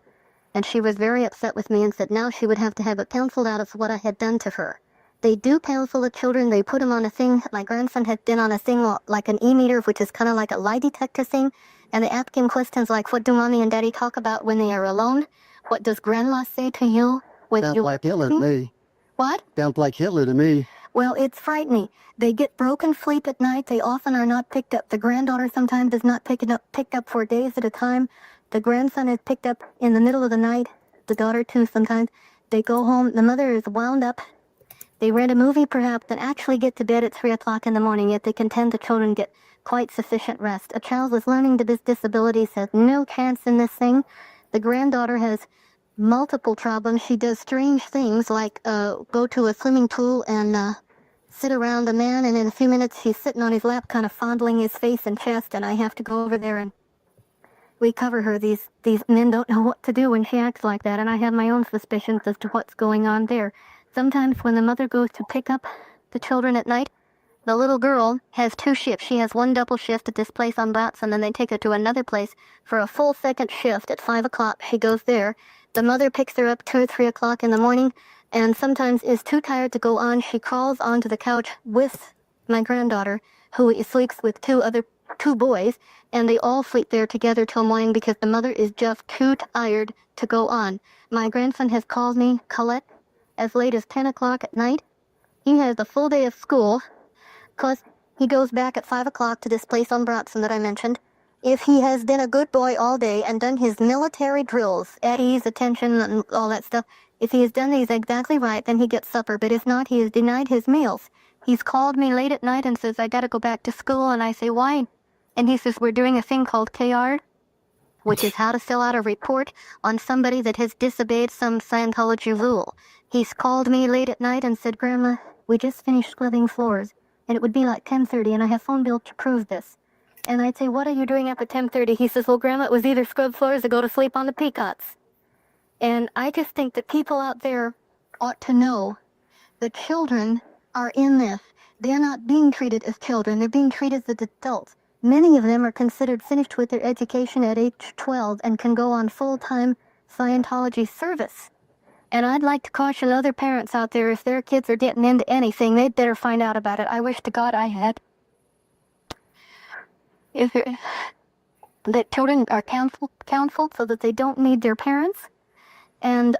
Speaker 12: And she was very upset with me and said now she would have to have it counseled out of what I had done to her. They do counsel the children. They put them on a thing. My grandson had been on a thing like an e-meter, which is kind of like a lie detector thing. And they ask him questions like, what do mommy and daddy talk about when they are alone? What does grandma say to you?
Speaker 5: Sounds like Hitler to me.
Speaker 12: What?
Speaker 5: Sounds like Hitler to me.
Speaker 12: Well, it's frightening. They get broken sleep at night. They often are not picked up. The granddaughter sometimes is not picked up for days at a time. The grandson is picked up in the middle of the night. The daughter, too, sometimes. They go home. The mother is wound up. They rent a movie, perhaps, and actually get to bed at 3 o'clock in the morning, yet they contend the children get quite sufficient rest. A child with learning disabilities has no chance in this thing. The granddaughter has multiple problems. She does strange things like go to a swimming pool and sit around a man, and in a few minutes she's sitting on his lap kind of fondling his face and chest, and I have to go over there and recover her. These men don't know what to do when she acts like that, and I have my own suspicions as to what's going on there. Sometimes when the mother goes to pick up the children at night, the little girl has 2 shifts. She has one double shift at this place on Bats, and then they take her to another place for a full second shift at 5 o'clock. She goes there. The mother picks her up 2 or 3 o'clock in the morning, and sometimes is too tired to go on. She crawls onto the couch with my granddaughter, who sleeps with 2 boys, and they all sleep there together till morning because the mother is just too tired to go on. My grandson has called me, Colette, as late as 10 o'clock at night. He has the full day of school, because he goes back at 5 o'clock to this place on Bratson that I mentioned. If he has been a good boy all day and done his military drills, at ease, attention, and all that stuff, if he has done these exactly right, then he gets supper. But if not, he is denied his meals. He's called me late at night and says, I gotta go back to school, and I say, why? And he says, we're doing a thing called KR, which is how to fill out a report on somebody that has disobeyed some Scientology rule. He's called me late at night and said, Grandma, we just finished scrubbing floors, and it would be like 10:30, and I have phone bill to prove this. And I'd say, what are you doing up at 10:30? He says, well, Grandma, it was either scrub floors or go to sleep on the peacocks. And I just think that people out there ought to know that children are in this. They're not being treated as children. They're being treated as adults. Many of them are considered finished with their education at age 12 and can go on full-time Scientology service. And I'd like to caution other parents out there, if their kids are getting into anything, they'd better find out about it. I wish to God I had. That children are counseled so that they don't need their parents. And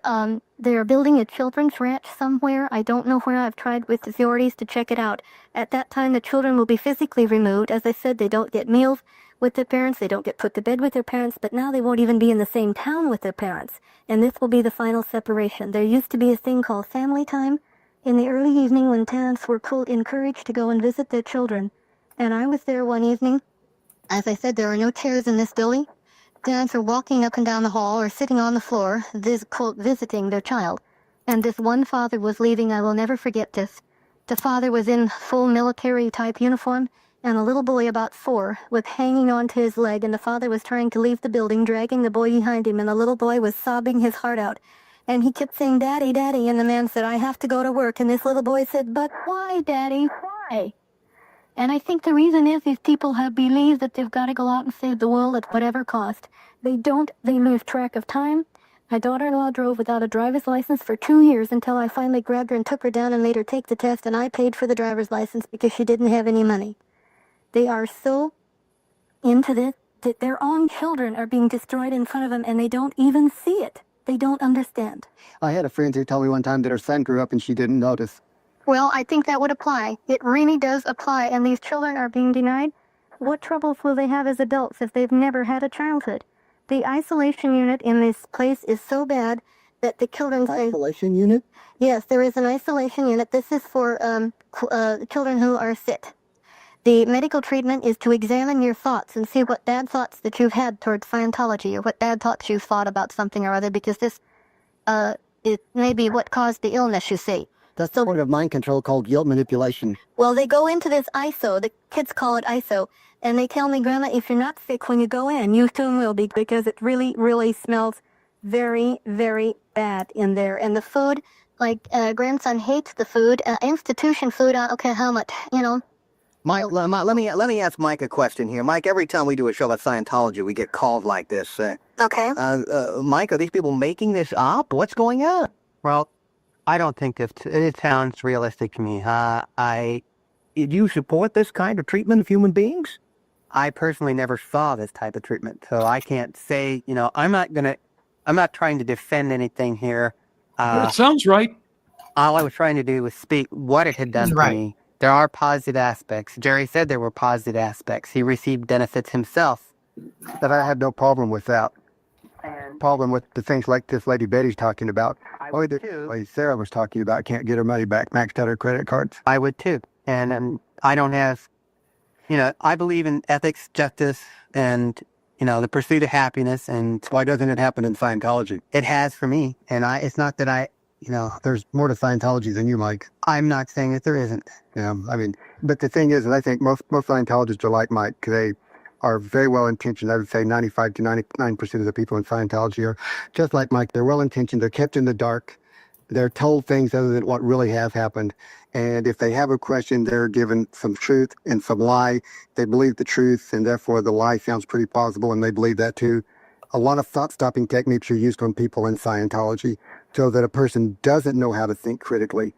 Speaker 12: they're building a children's ranch somewhere. I don't know where. I've tried with the authorities to check it out. At that time, the children will be physically removed. As I said, they don't get meals with their parents. They don't get put to bed with their parents. But now they won't even be in the same town with their parents. And this will be the final separation. There used to be a thing called family time in the early evening when parents were encouraged to go and visit their children. And I was there one evening. As I said, there are no chairs in this building. Parents are walking up and down the hall or sitting on the floor, visiting their child. And this one father was leaving. I will never forget this. The father was in full military-type uniform, and a little boy about 4 was hanging onto his leg, and the father was trying to leave the building, dragging the boy behind him, and the little boy was sobbing his heart out. And he kept saying, Daddy, Daddy, and the man said, I have to go to work. And this little boy said, but why, Daddy, why? And I think the reason is these people have believed that they've got to go out and save the world at whatever cost. They don't. They lose track of time. My daughter-in-law drove without a driver's license for 2 years until I finally grabbed her and took her down and made her take the test, and I paid for the driver's license because she didn't have any money. They are so into this that their own children are being destroyed in front of them, and they don't even see it. They don't understand.
Speaker 6: I had a friend who told me one time that her son grew up and she didn't notice.
Speaker 12: Well, I think that would apply. It really does apply, and these children are being denied. What troubles will they have as adults if they've never had a childhood? The isolation unit in this place is so bad that the children's...
Speaker 6: Isolation unit?
Speaker 12: Yes, there is an isolation unit. This is for children who are sick. The medical treatment is to examine your thoughts and see what bad thoughts that you've had towards Scientology or what bad thoughts you've thought about something or other, because this It may be what caused the illness, you see.
Speaker 5: That's the sort of mind control called guilt manipulation.
Speaker 12: Well, they go into this ISO, the kids call it ISO, and they tell me, Grandma, if you're not sick when you go in, you soon will be, because it really, really smells very, very bad in there. And the food, like, grandson hates the food, institution food, I don't care how much, you know.
Speaker 4: Mike, let me ask Mike a question here. Mike, every time we do a show about Scientology, we get called like this.
Speaker 12: Okay.
Speaker 4: Mike, are these people making this up? What's going on?
Speaker 5: Well, I don't think it sounds realistic to me.
Speaker 4: Do you support this kind of treatment of human beings?
Speaker 5: I personally never saw this type of treatment, so I can't say, you know, I'm not trying to defend anything here.
Speaker 3: That sounds right.
Speaker 5: All I was trying to do was speak what it had done for me. There are positive aspects. Jerry said there were positive aspects. He received benefits himself.
Speaker 6: That I had no problem with that. Problem with the things like this lady Betty's talking about. Or the lady Sarah was talking about, can't get her money back, maxed out her credit cards.
Speaker 5: I would too. And I don't have, you know, I believe in ethics, justice, and, you know, the pursuit of happiness. And
Speaker 6: why doesn't it happen in Scientology?
Speaker 5: It has for me. And it's not that you know,
Speaker 6: there's more to Scientology than you, Mike.
Speaker 5: I'm not saying that there isn't.
Speaker 6: Yeah, I mean, but the thing is, and I think most Scientologists are like Mike. They are very well-intentioned. I would say 95 to 99% of the people in Scientology are just like Mike. They're well-intentioned. They're kept in the dark. They're told things other than what really have happened. And if they have a question, they're given some truth and some lie. They believe the truth, and therefore the lie sounds pretty plausible, and they believe that too. A lot of thought-stopping techniques are used on people in Scientology so that a person doesn't know how to think critically.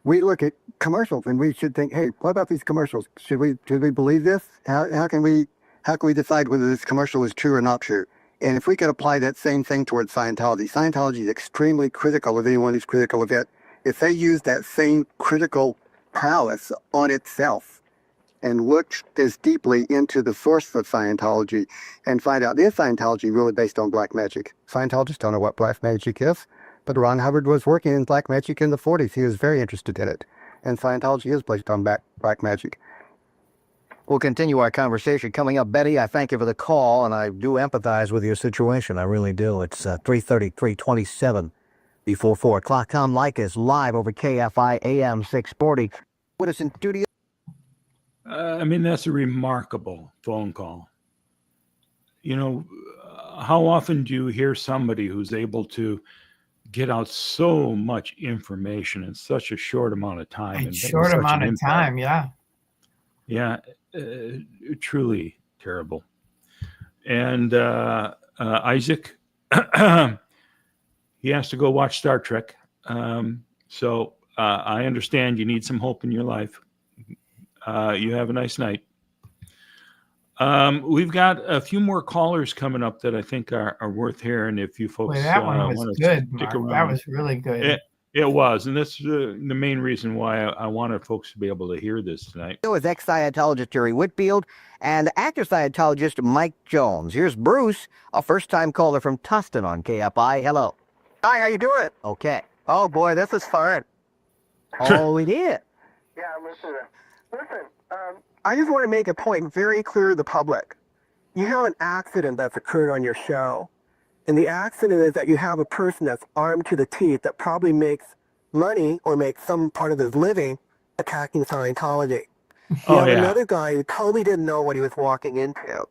Speaker 6: We look at commercials and we should think, hey, what about these commercials? Should we believe this? How can we decide whether this commercial is true or not true? And if we could apply that same thing towards Scientology, Scientology is extremely critical of anyone who's critical of it. If they use that same critical prowess on itself and look as deeply into the source of Scientology and find out, is Scientology really based on black magic? Scientologists don't know what black magic is. But Ron Hubbard was working in black magic in the 40s. He was very interested in it. And Scientology is based on black magic.
Speaker 4: We'll continue our conversation. Coming up, Betty, I thank you for the call, and I do empathize with your situation. I really do. It's 3:27 before 4 o'clock. Tom Likas live over KFI AM 640. With us in studio.
Speaker 3: I mean, that's a remarkable phone call. You know, how often do you hear somebody who's able to get out so much information in such a short amount of time?
Speaker 1: A short amount of time, yeah.
Speaker 3: Yeah, truly terrible. And Isaac, he has to go watch Star Trek. So I understand you need some hope in your life. You have a nice night. We've got a few more callers coming up that I think are worth hearing. If you folks
Speaker 1: that one was good, Mark. That was really good.
Speaker 3: It was, and that's the main reason why I wanted folks to be able to hear this tonight.
Speaker 4: With ex-Scientologist Jerry Whitfield and actor Scientologist Mike Jones. Here's Bruce, a first-time caller from Tustin on KFI. Hello.
Speaker 6: Hi, how you doing?
Speaker 4: Okay.
Speaker 6: Oh boy, this is fun.
Speaker 4: Oh, we did.
Speaker 6: Yeah, listen. I just want to make a point very clear to the public. You have an accident that's occurred on your show. And the accident is that you have a person that's armed to the teeth that probably makes money or makes some part of his living attacking Scientology. You have another guy who totally didn't know what he was walking into.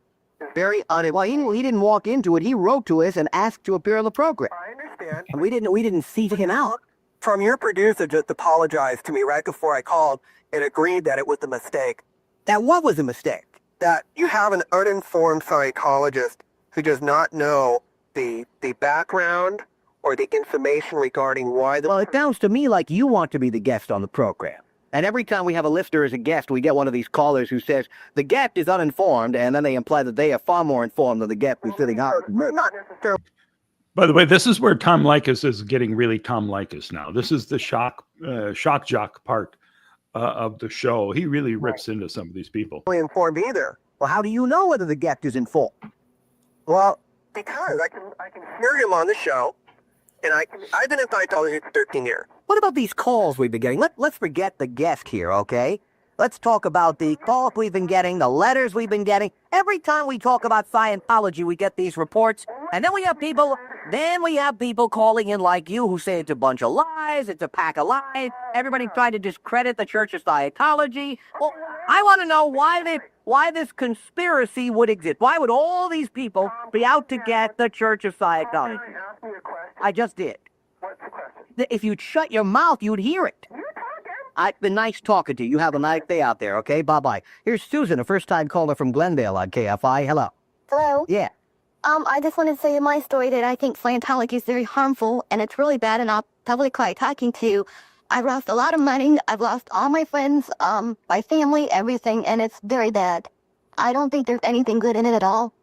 Speaker 4: Well, he didn't walk into it. He wrote to us and asked to appear on the program.
Speaker 6: I understand.
Speaker 4: And we didn't seek him out.
Speaker 6: From your producer just apologized to me right before I called and agreed that it was a mistake.
Speaker 4: That what was a mistake?
Speaker 6: That you have an uninformed Scientologist who does not know the background or the information regarding why the...
Speaker 4: Well, it sounds to me like you want to be the guest on the program. And every time we have a listener as a guest, we get one of these callers who says the guest is uninformed, and then they imply that they are far more informed than the guest who's sitting out.
Speaker 6: Not necessarily.
Speaker 3: By the way, this is where Tom Likas is getting really Tom Likas now. This is the shock jock part of the show. He really rips into some of these people.
Speaker 6: Informed either.
Speaker 4: Well, how do you know whether the guest is informed?
Speaker 6: Well, because I can hear him on the show, and I've been in Scientology for 13 years.
Speaker 4: What about these calls we've been getting? Let's forget the guest here, okay? Let's talk about the calls we've been getting, the letters we've been getting. Every time we talk about Scientology, we get these reports, and then we have people
Speaker 13: Then we have people calling in like you who say it's a bunch of lies, it's a pack of lies. Everybody tried to discredit the Church of Scientology. Well, I want to know why this conspiracy would exist. Why would all these people be out to get the Church of Scientology? I just did. If you'd shut your mouth, you'd hear it. It's been nice talking to you. You have a nice day out there, okay? Bye-bye. Here's Susan, a first-time caller from Glendale on KFI. Hello.
Speaker 12: Hello?
Speaker 13: Yeah.
Speaker 12: I just want to say in my story that I think Scientology is very harmful and it's really bad, and I'll probably cry talking to you. I've lost a lot of money. I've lost all my friends, my family, everything, and it's very bad. I don't think there's anything good in it at all.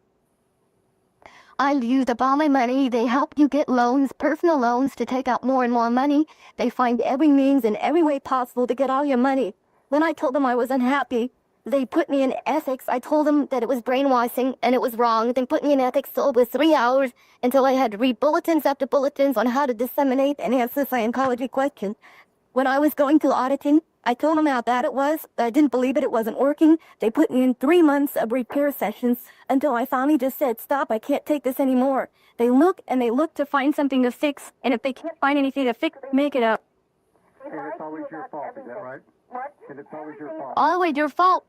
Speaker 12: I used up all my money. They help you get loans, personal loans, to take out more and more money. They find every means in every way possible to get all your money. When I told them I was unhappy, they put me in ethics. I told them that it was brainwashing and it was wrong. They put me in ethics for over 3 hours until I had to read bulletins after bulletins on how to disseminate and answer Scientology questions. When I was going through auditing, I told them how bad it was. I didn't believe it. It wasn't working. They put me in 3 months of repair sessions until I finally just said, stop, I can't take this anymore. They look and they look to find something to fix, and if they can't find anything to fix, make it up.
Speaker 6: And it's always your fault, is that right? And it's always your fault.
Speaker 12: Always your fault.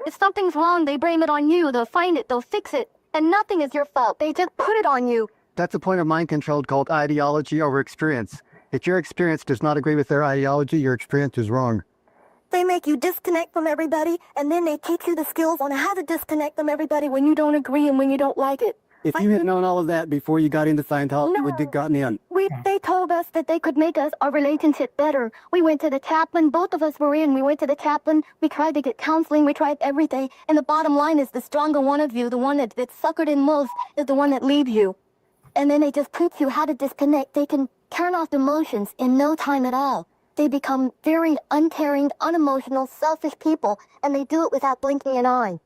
Speaker 12: If something's wrong, they blame it on you. They'll find it, they'll fix it, and nothing is your fault. They just put it on you.
Speaker 5: That's a point of mind control called ideology over experience. If your experience does not agree with their ideology, your experience is wrong.
Speaker 12: They make you disconnect from everybody, and then they teach you the skills on how to disconnect from everybody when you don't agree and when you don't like it.
Speaker 5: If you had known all of that before you got into Scientology, you would have gotten in.
Speaker 12: They told us that they could make our relationship better. We went to the chaplain. Both of us were in. We went to the chaplain. We tried to get counseling. We tried everything. And the bottom line is the stronger one of you, the one that's suckered in most, is the one that leaves you. And then they just teach you how to disconnect. They can turn off emotions in no time at all. They become very uncaring, unemotional, selfish people, and they do it without blinking an eye.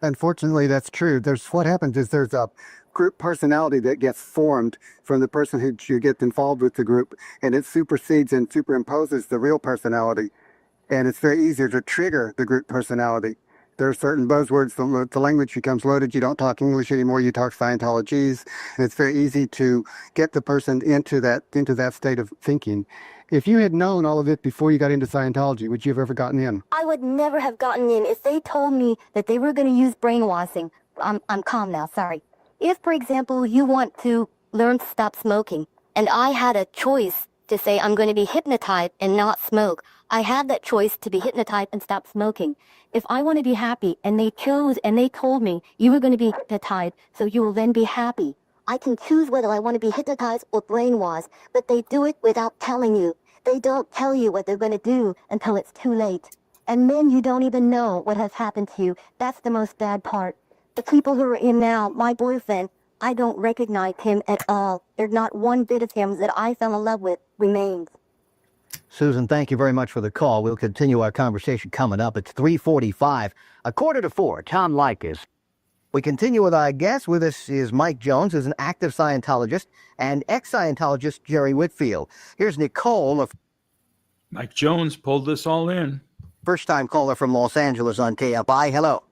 Speaker 6: Unfortunately, that's true. What happens is there's a group personality that gets formed from the person who gets involved with the group, and it supersedes and superimposes the real personality. And it's very easier to trigger the group personality. There are certain buzzwords, the language becomes loaded. You don't talk English anymore, you talk Scientologese. And it's very easy to get the person into that state of thinking. If you had known all of it before you got into Scientology, would you have ever gotten in?
Speaker 12: I would never have gotten in if they told me that they were going to use brainwashing. I'm calm now, sorry. If, for example, you want to learn to stop smoking, and I had a choice to say I'm going to be hypnotized and not smoke, I had that choice to be hypnotized and stop smoking. If I want to be happy, and they chose and they told me you were going to be hypnotized, so you will then be happy, I can choose whether I want to be hypnotized or brainwashed, but they do it without telling you. They don't tell you what they're going to do until it's too late. And then you don't even know what has happened to you. That's the most bad part. The people who are in now, my boyfriend, I don't recognize him at all. There's not one bit of him that I fell in love with remains.
Speaker 13: Susan, thank you very much for the call. We'll continue our conversation coming up. It's 3:45, 3:45. Tom Leykis. We continue with our guest. With us is Mike Jones, who's an active Scientologist, and ex-Scientologist Jerry Whitfield. Here's Nicole.
Speaker 3: Mike Jones pulled this all in.
Speaker 13: First-time caller from Los Angeles on KFI. Hello.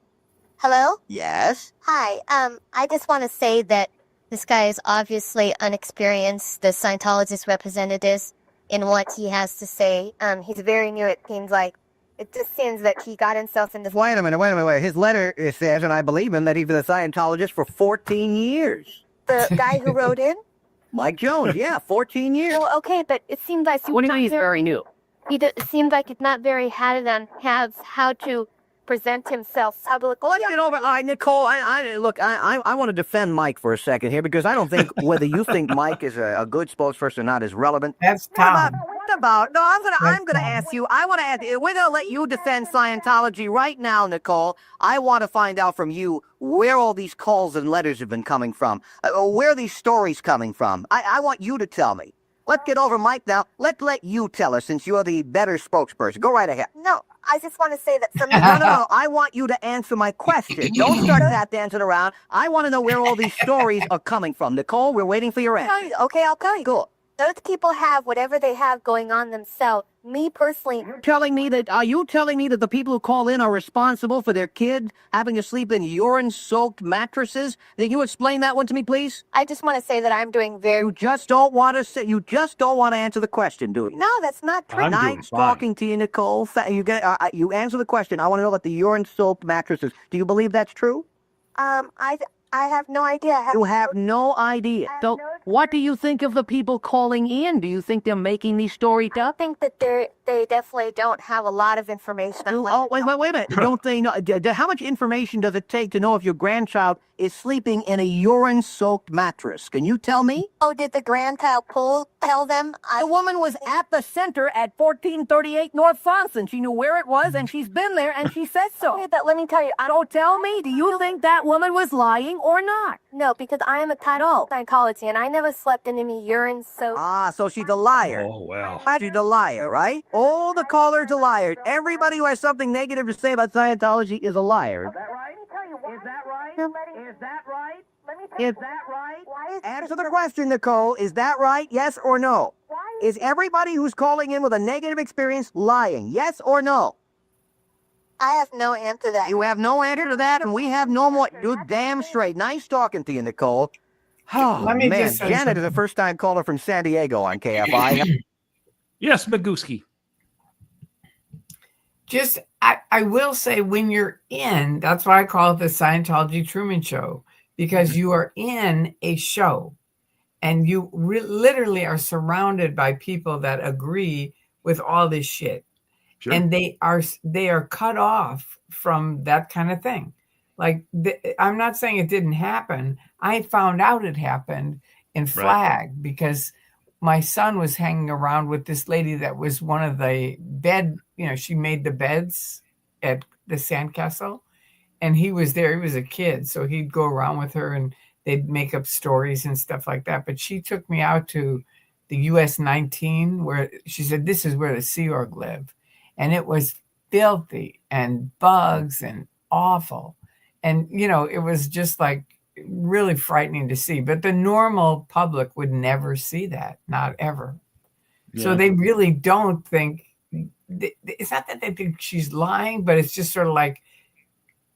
Speaker 14: Hello?
Speaker 13: Yes?
Speaker 14: Hi. I just want to say that this guy is obviously unexperienced, the Scientologist representatives, in what he has to say. He's very new, it seems like. It just seems that he got himself into...
Speaker 13: Wait a minute. His letter says, and I believe him, that he's been a Scientologist for 14 years.
Speaker 14: The guy who wrote in?
Speaker 13: Mike Jones, yeah, 14 years.
Speaker 14: Well, okay, but it seems like...
Speaker 13: What do you mean he's very new?
Speaker 14: It seems like he's not very had how to present himself publicly.
Speaker 13: Well, you know, Nicole, I want to defend Mike for a second here, because I don't think whether you think Mike is a good spokesperson or not is relevant.
Speaker 1: That's Tom.
Speaker 13: What about? No, I'm gonna ask you. I want to ask you. We're gonna let you defend Scientology right now, Nicole. I want to find out from you where all these calls and letters have been coming from. Where are these stories coming from? I want you to tell me. Let's get over Mike now. Let you tell us, since you're the better spokesperson. Go right ahead.
Speaker 14: No, I just want to say that some...
Speaker 13: No. I want you to answer my question. Don't start that dancing around. I want to know where all these stories are coming from. Nicole, we're waiting for your answer.
Speaker 14: Okay, I'll tell you.
Speaker 13: Cool.
Speaker 14: Those people have whatever they have going on themselves Me personally,
Speaker 13: Are you telling me that the people who call in are responsible for their kid having to sleep in urine-soaked mattresses? Can you explain that one to me, please?
Speaker 14: I just want to say that I'm doing very.
Speaker 13: You just don't want to answer the question, do you?
Speaker 14: No, that's not true.
Speaker 3: I'm doing
Speaker 13: Nice
Speaker 3: fine.
Speaker 13: talking to you, Nicole. You answer the question. I want to know about the urine-soaked mattresses. Do you believe that's true?
Speaker 14: I have no idea.
Speaker 13: You have no idea. So, what do you think of the people calling in? Do you think they're making these stories
Speaker 14: I
Speaker 13: up?
Speaker 14: think that they definitely don't have a lot of information.
Speaker 13: Wait a minute. Don't they know? How much information does it take to know if your grandchild is sleeping in a urine-soaked mattress? Can you tell me?
Speaker 14: Oh, did the grandchild tell them?
Speaker 13: The woman was at the center at 1438 North Fonson. She knew where it was, and she's been there, and she said so.
Speaker 14: Okay, but let me tell you,
Speaker 13: Don't tell me. Do you think that woman was lying or not?
Speaker 14: no, because I am a title psychology, and I never slept in any urine, so.
Speaker 13: So she's a liar.
Speaker 3: Oh, well.
Speaker 13: She's a liar, right? All the callers are liars. Everybody who has something negative to say about Scientology is a liar.
Speaker 14: Is that right?
Speaker 13: Is that right?
Speaker 14: Is that right? Let me tell
Speaker 13: Is that right? Answer the question, Nicole. Is that right? Yes or no? Is everybody who's calling in with a negative experience lying? Yes or no?
Speaker 14: I have no answer to that.
Speaker 13: You have no answer to that, and we have no more. You're damn straight. Nice talking to you, Nicole. Oh,
Speaker 1: Let me
Speaker 13: man.
Speaker 1: just say
Speaker 13: Janet is a first-time caller from San Diego on KFI.
Speaker 3: Yes, Magooski.
Speaker 1: Just, I will say, when you're in, that's why I call it the Scientology Truman Show, because you are in a show and you literally are surrounded by people that agree with all this shit.
Speaker 3: Sure.
Speaker 1: And they are cut off from that kind of thing. Like, I'm not saying it didn't happen. I found out it happened in Flag because my son was hanging around with this lady that was one of the she made the beds at the sandcastle, and he was there. He was a kid, so he'd go around with her and they'd make up stories and stuff like that. But she took me out to the US 19, where she said, this is where the Sea Org live. And it was filthy and bugs and awful. And, it was just like really frightening to see. But the normal public would never see that, not ever. Yeah. So they really don't think, it's not that they think she's lying, but it's just sort of like,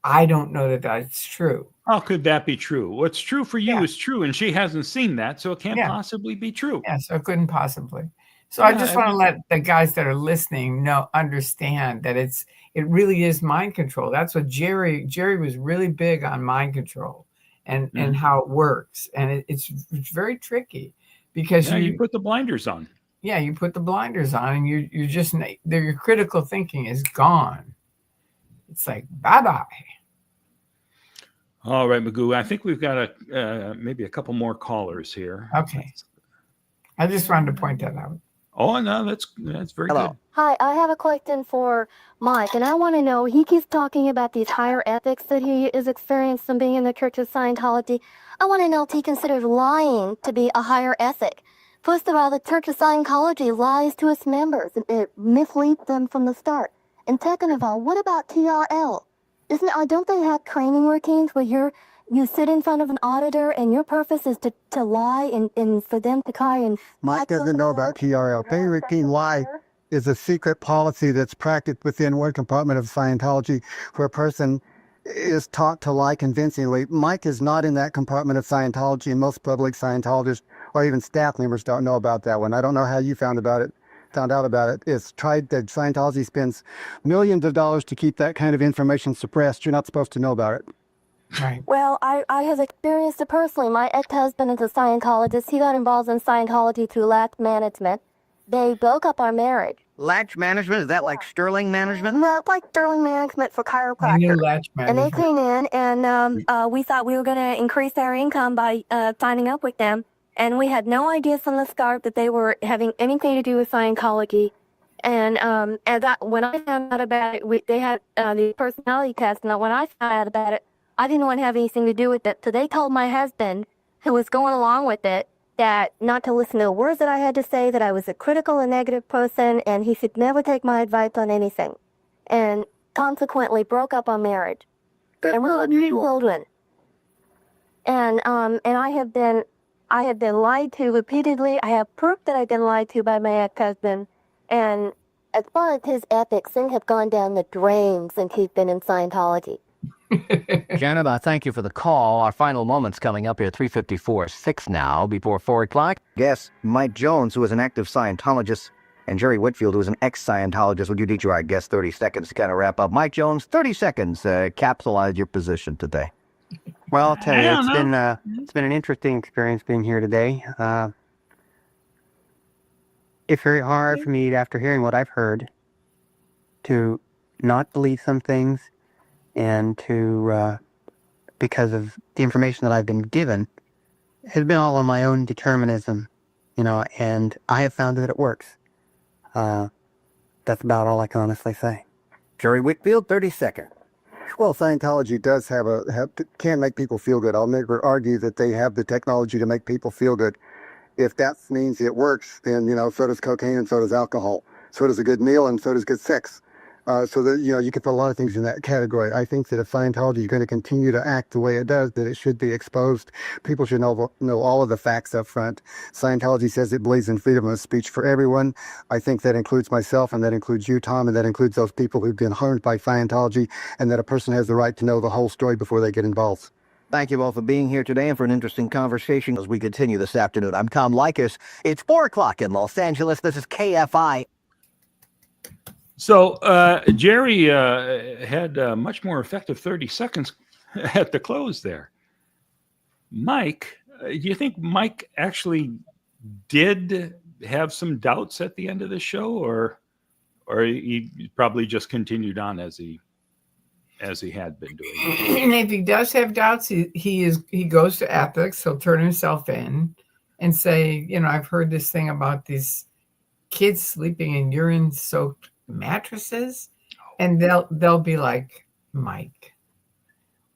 Speaker 1: I don't know that that's true.
Speaker 3: How could that be true? What's true for you is true, and she hasn't seen that, so it can't possibly be true.
Speaker 1: Yeah, so it couldn't possibly. So I just want to let the guys that are listening understand that it really is mind control. That's what Jerry was really big on, mind control and how it works. And it's very tricky because
Speaker 3: you put the blinders on.
Speaker 1: Yeah, you put the blinders on and you're just, your critical thinking is gone. It's like, bye-bye.
Speaker 3: All right, Magoo. I think we've got maybe a couple more callers here.
Speaker 1: Okay. I just wanted to point that out.
Speaker 3: Oh, no, that's very good.
Speaker 14: Hi, I have a question for Mike, and I want to know, he keeps talking about these higher ethics that he is experiencing from being in the Church of Scientology. I want to know if he considers lying to be a higher ethic. First of all, the Church of Scientology lies to its members. It misleads them from the start. And second of all, what about TRL? Don't they have training routines where you sit in front of an auditor and your purpose is to lie and for them to try and...
Speaker 6: Mike doesn't know about TRL. Training routine lie is a secret policy that's practiced within one compartment of Scientology where a person is taught to lie convincingly. Mike is not in that compartment of Scientology, and most public Scientologists or even staff members don't know about that one. I don't know how you found out about it. It's tried that Scientology spends millions of dollars to keep that kind of information suppressed. You're not supposed to know about it.
Speaker 1: Right.
Speaker 14: Well, I have experienced it personally. My ex-husband is a Scientologist. He got involved in Scientology through latch management. They broke up our marriage.
Speaker 13: Latch management? Is that like Sterling management?
Speaker 14: No, it's like Sterling management for chiropractors.
Speaker 1: Latch management.
Speaker 14: And they came in and we thought we were going to increase our income by signing up with them. And we had no idea from the start that they were having anything to do with Scientology. And when I found out about it, they had the personality test. And when I found out about it, I didn't want to have anything to do with it. So they told my husband, who was going along with it, that not to listen to the words that I had to say, that I was a critical and negative person, and he should never take my advice on anything. And consequently broke up our marriage. And we had children. And I have been lied to repeatedly. I have proof that I've been lied to by my ex-husband. And
Speaker 12: as far as his ethics, things have gone down the drain since he's been in Scientology.
Speaker 13: Janet, I thank you for the call. Our final moment's coming up here at 3:54:06 now, before 4 o'clock.
Speaker 4: Guest Mike Jones, who is an active Scientologist, and Jerry Whitfield, who is an ex-Scientologist. Would you each, I guess, 30 seconds to kind of wrap up? Mike Jones, 30 seconds, capsulize your position today.
Speaker 5: Well, I'll tell you, it's been an interesting experience being here today. It's very hard for me, after hearing what I've heard, to not believe some things, and to, because of the information that I've been given, has been all on my own determinism, and I have found that it works. That's about all I can honestly say.
Speaker 4: Jerry Whitfield, 30 seconds.
Speaker 6: Well, Scientology does can make people feel good. I'll never argue that they have the technology to make people feel good. If that means it works, then, so does cocaine and so does alcohol. So does a good meal and so does good sex. So that, you can put a lot of things in that category. I think that if Scientology is going to continue to act the way it does, that it should be exposed. People should know all of the facts up front. Scientology says it believes in freedom of speech for everyone. I think that includes myself, and that includes you, Tom, and that includes those people who've been harmed by Scientology, and that a person has the right to know the whole story before they get involved.
Speaker 4: Thank you all for being here today and for an interesting conversation as we continue this afternoon. I'm Tom Likas. It's 4 o'clock in Los Angeles. This is KFI.
Speaker 3: So Jerry had a much more effective 30 seconds at the close there. Mike, do you think Mike actually did have some doubts at the end of the show, or he probably just continued on as he had been doing?
Speaker 1: And if he does have doubts, he goes to ethics. He'll turn himself in and say, I've heard this thing about these kids sleeping in urine-soaked mattresses, and they'll be like, Mike,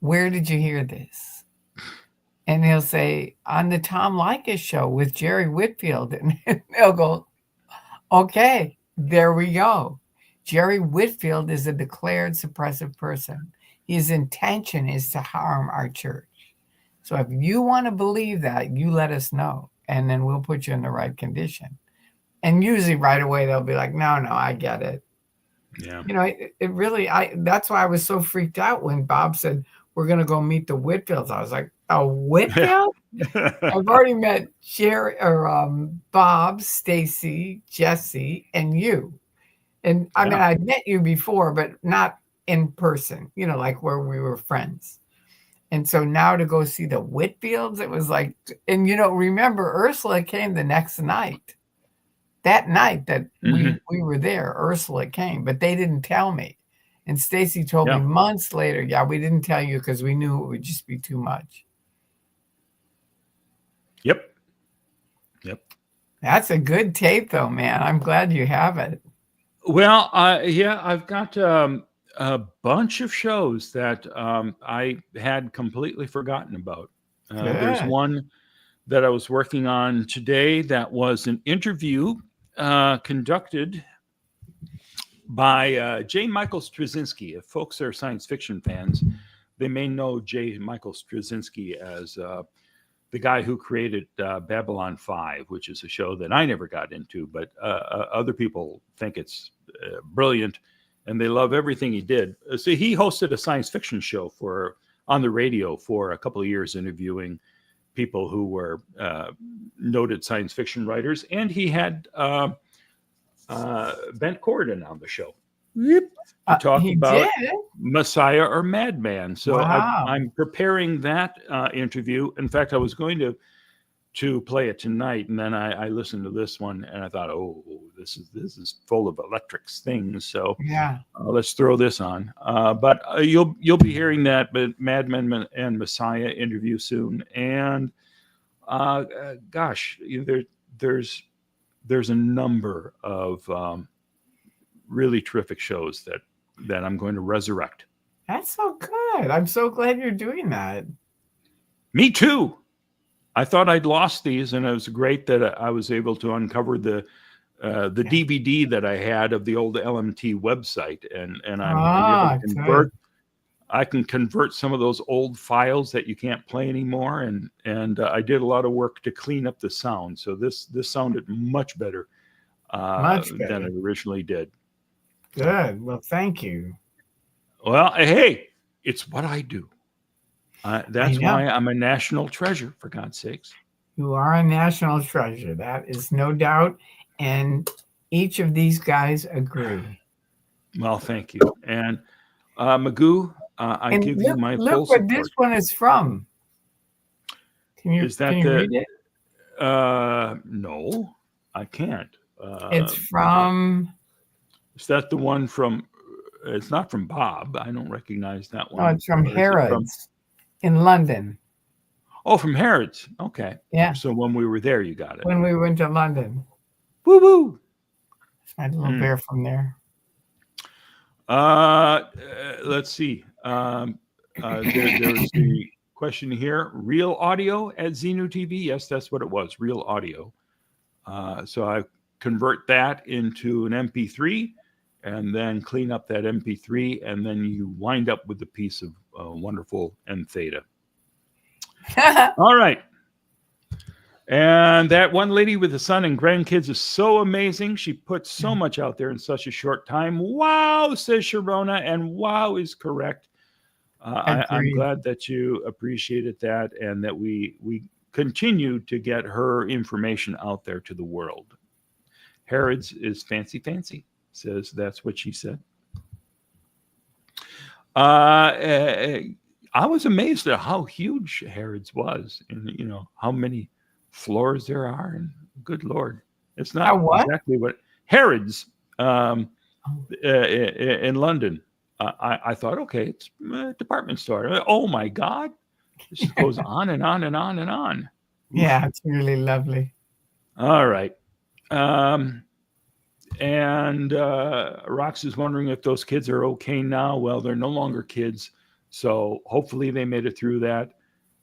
Speaker 1: where did you hear this? And he'll say, on the Tom Likas show with Jerry Whitfield, and they'll go, okay, there we go. Jerry Whitfield is a declared suppressive person. His intention is to harm our church. So if you want to believe that, you let us know, and then we'll put you in the right condition. And usually right away, they'll be like, no, I get it.
Speaker 3: Yeah.
Speaker 1: It really, that's why I was so freaked out when Bob said, we're going to go meet the Whitfields. I was like, a Whitfield? I've already met Jerry or Bob, Stacy, Jesse, and you. And I mean, I'd met you before, but not in person, like where we were friends. And so now to go see the Whitfields, it was like, and remember, Ursula came the next night. That night that we were there, Ursula came, but they didn't tell me. And Stacy told me months later, we didn't tell you because we knew it would just be too much.
Speaker 3: Yep.
Speaker 1: That's a good tape, though, man. I'm glad you have it.
Speaker 3: Well, I've got a bunch of shows that I had completely forgotten about. There's one that I was working on today that was an interview conducted by J. Michael Straczynski. If folks are science fiction fans, they may know J. Michael Straczynski as the guy who created Babylon 5, which is a show that I never got into, but other people think it's brilliant, and they love everything he did. So he hosted a science fiction show on the radio for a couple of years, interviewing people who were noted science fiction writers, and he had Bent Corridon on the show. He talked about Messiah or Madman. So I'm preparing that interview. In fact, I was going to play it tonight, and then I listened to this one, and I thought, oh, this is full of electric things. So let's throw this on. But you'll be hearing that Madman and Messiah interview soon. And gosh, there's a number of really terrific shows that I'm going to resurrect.
Speaker 1: That's so good. I'm so glad you're doing that.
Speaker 3: Me too. I thought I'd lost these, and it was great that I was able to uncover the DVD that I had of the old LMT website, and I'm able to convert. I can convert some of those old files that you can't play anymore, and I did a lot of work to clean up the sound. So this sounded much better than it originally did.
Speaker 1: Good. Well, thank you.
Speaker 3: Well, hey, it's what I do. That's
Speaker 1: know.
Speaker 3: why I'm a national treasure, for God's sakes.
Speaker 1: You are a national treasure. That is no doubt. And each of these guys agree.
Speaker 3: Well, thank you. And Magoo, I
Speaker 1: And
Speaker 3: give you my full
Speaker 1: look
Speaker 3: support.
Speaker 1: what this one is from. Can you read it?
Speaker 3: No, I can't.
Speaker 1: It's from.
Speaker 3: Is that the one from? It's not from Bob. I don't recognize that one.
Speaker 1: Oh, it's from
Speaker 3: Or is it
Speaker 1: Harrods in London.
Speaker 3: Oh, from Harrods. Okay.
Speaker 1: Yeah.
Speaker 3: So when we were there, you got it.
Speaker 1: When we went to London.
Speaker 3: Woo woo.
Speaker 1: My little bear from there.
Speaker 3: Let's see. There's the question here. Real audio at Xenu TV? Yes, that's what it was. Real audio. So I convert that into an MP3 and then clean up that MP3, and then you wind up with a piece of wonderful M theta. All right. And that one lady with the son and grandkids is so amazing. She put so much out there in such a short time. Wow, says Sharona, and wow is correct. I'm glad that you appreciated that and that we continue to get her information out there to the world. Harrods is fancy, says that's what she said. I was amazed at how huge Harrods was, and how many floors there are, and good Lord, it's not exactly what Harrods in London. I thought, okay, it's a department store. Oh my God, this goes on and on and on and on.
Speaker 1: Yeah, it's really lovely.
Speaker 3: All right. And Rox is wondering if those kids are okay now. Well, they're no longer kids, so hopefully they made it through that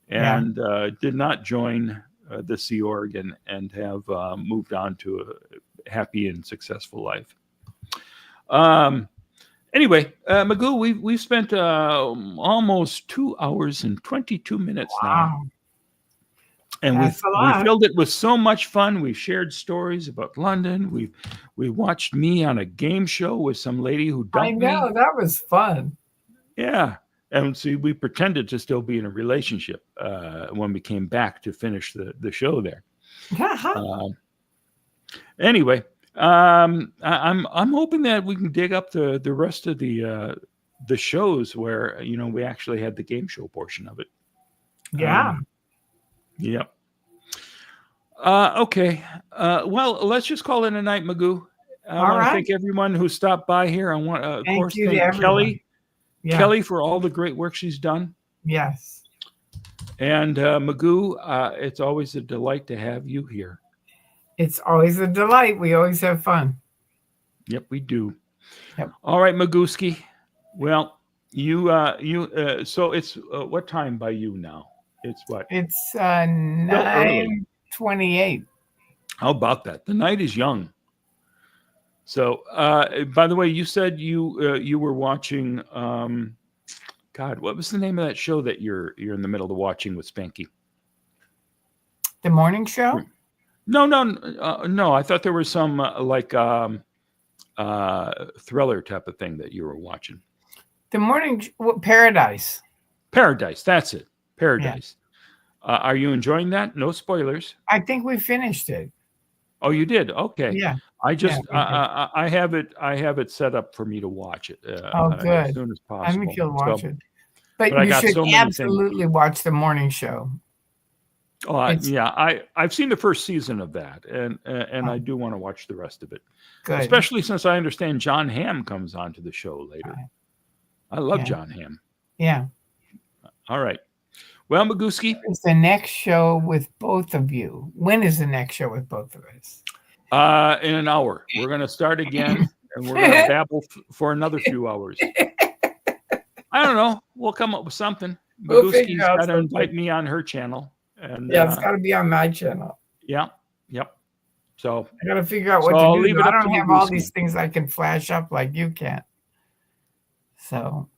Speaker 3: and did not join the Sea Org and have moved on to a happy and successful life. Anyway, Magoo, we've spent almost 2 hours and 22 minutes now. And we filled it with so much fun. We've shared stories about London. We watched me on a game show with some lady who dumped me.
Speaker 1: I know, that was fun.
Speaker 3: Yeah. And see, we pretended to still be in a relationship when we came back to finish the show there. Anyway, I'm hoping that we can dig up the rest of the shows where we actually had the game show portion of it.
Speaker 1: Yeah.
Speaker 3: Yep. Okay. Well, let's just call it a night, Magoo. I want to thank everyone who stopped by here. I want to, of course, thank Kelly. Yeah. Kelly for all the great work she's done.
Speaker 1: Yes.
Speaker 3: And Magoo, it's always a delight to have you here.
Speaker 1: It's always a delight. We always have fun.
Speaker 3: Yep, we do.
Speaker 1: Yep.
Speaker 3: All right, Magooski. Well, so it's what time by you now? It's what?
Speaker 1: It's 9:28.
Speaker 3: How about that? The night is young. So, by the way, you said you were watching. God, what was the name of that show that you're in the middle of watching with Spanky?
Speaker 1: The morning show?
Speaker 3: No. I thought there was some thriller type of thing that you were watching.
Speaker 1: The morning Paradise.
Speaker 3: Paradise. That's it. Paradise. Yeah. Are you enjoying that? No spoilers.
Speaker 1: I think we finished it.
Speaker 3: Oh, you did? Okay.
Speaker 1: Yeah.
Speaker 3: I just I have it set up for me to watch it.
Speaker 1: Good.
Speaker 3: As soon as possible.
Speaker 1: I think you'll watch it. But you should absolutely watch the morning show.
Speaker 3: Oh, yeah. I've seen the first season of that, and I do want to watch the rest of it.
Speaker 1: Good.
Speaker 3: Especially since I understand John Hamm comes onto the show later. I love John Hamm.
Speaker 1: Yeah.
Speaker 3: All right. Well, Magooski.
Speaker 1: It's the next show with both of you. When is the next show with both of us?
Speaker 3: In an hour. We're going to start again, and we're going to babble for another few hours. I don't know. We'll come up with something. Magooski's got to invite me on her channel. And
Speaker 1: it's got to be on my channel.
Speaker 3: Yeah. Yep. So
Speaker 1: I got to figure out what to do. I don't have all these things I can flash up like you can. So.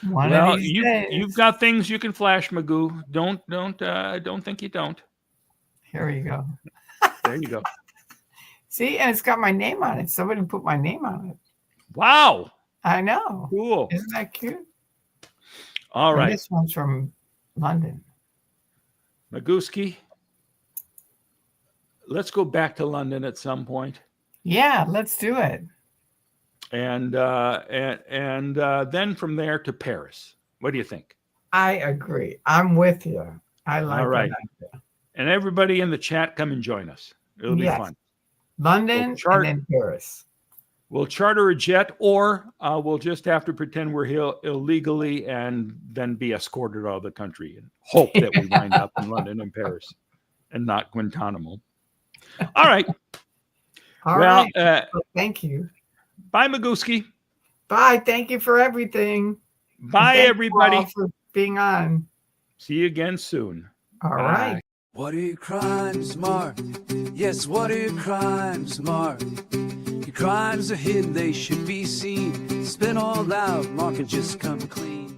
Speaker 3: You've got things you can flash, Magoo. Don't think you don't.
Speaker 1: Here you go.
Speaker 3: There you go.
Speaker 1: See, and it's got my name on it. Somebody put my name on it.
Speaker 3: Wow.
Speaker 1: I know.
Speaker 3: Cool.
Speaker 1: Isn't that cute?
Speaker 3: All
Speaker 1: And
Speaker 3: right.
Speaker 1: this one's from London.
Speaker 3: Maguski, let's go back to London at some point.
Speaker 1: Yeah, let's do it.
Speaker 3: And then from there to Paris. What do you think?
Speaker 1: I agree. I'm with you. I like
Speaker 3: All right.
Speaker 1: that.
Speaker 3: And everybody in the chat, come and join us. It'll be fun.
Speaker 1: London and then Paris.
Speaker 3: We'll charter a jet, or we'll just have to pretend we're here illegally and then be escorted out of the country and hope that we wind up in London and Paris and not Guantanamo. All right.
Speaker 1: All right. Well, thank you.
Speaker 3: Bye, Maguski.
Speaker 1: Bye. Thank you for everything.
Speaker 3: Bye, everybody.
Speaker 1: You all for being on.
Speaker 3: See you again soon.
Speaker 1: All right.
Speaker 15: What are your crimes, Mark? Yes, what are your crimes, Mark? Your crimes are hidden, they should be seen. Spin all out, Mark, and just come clean.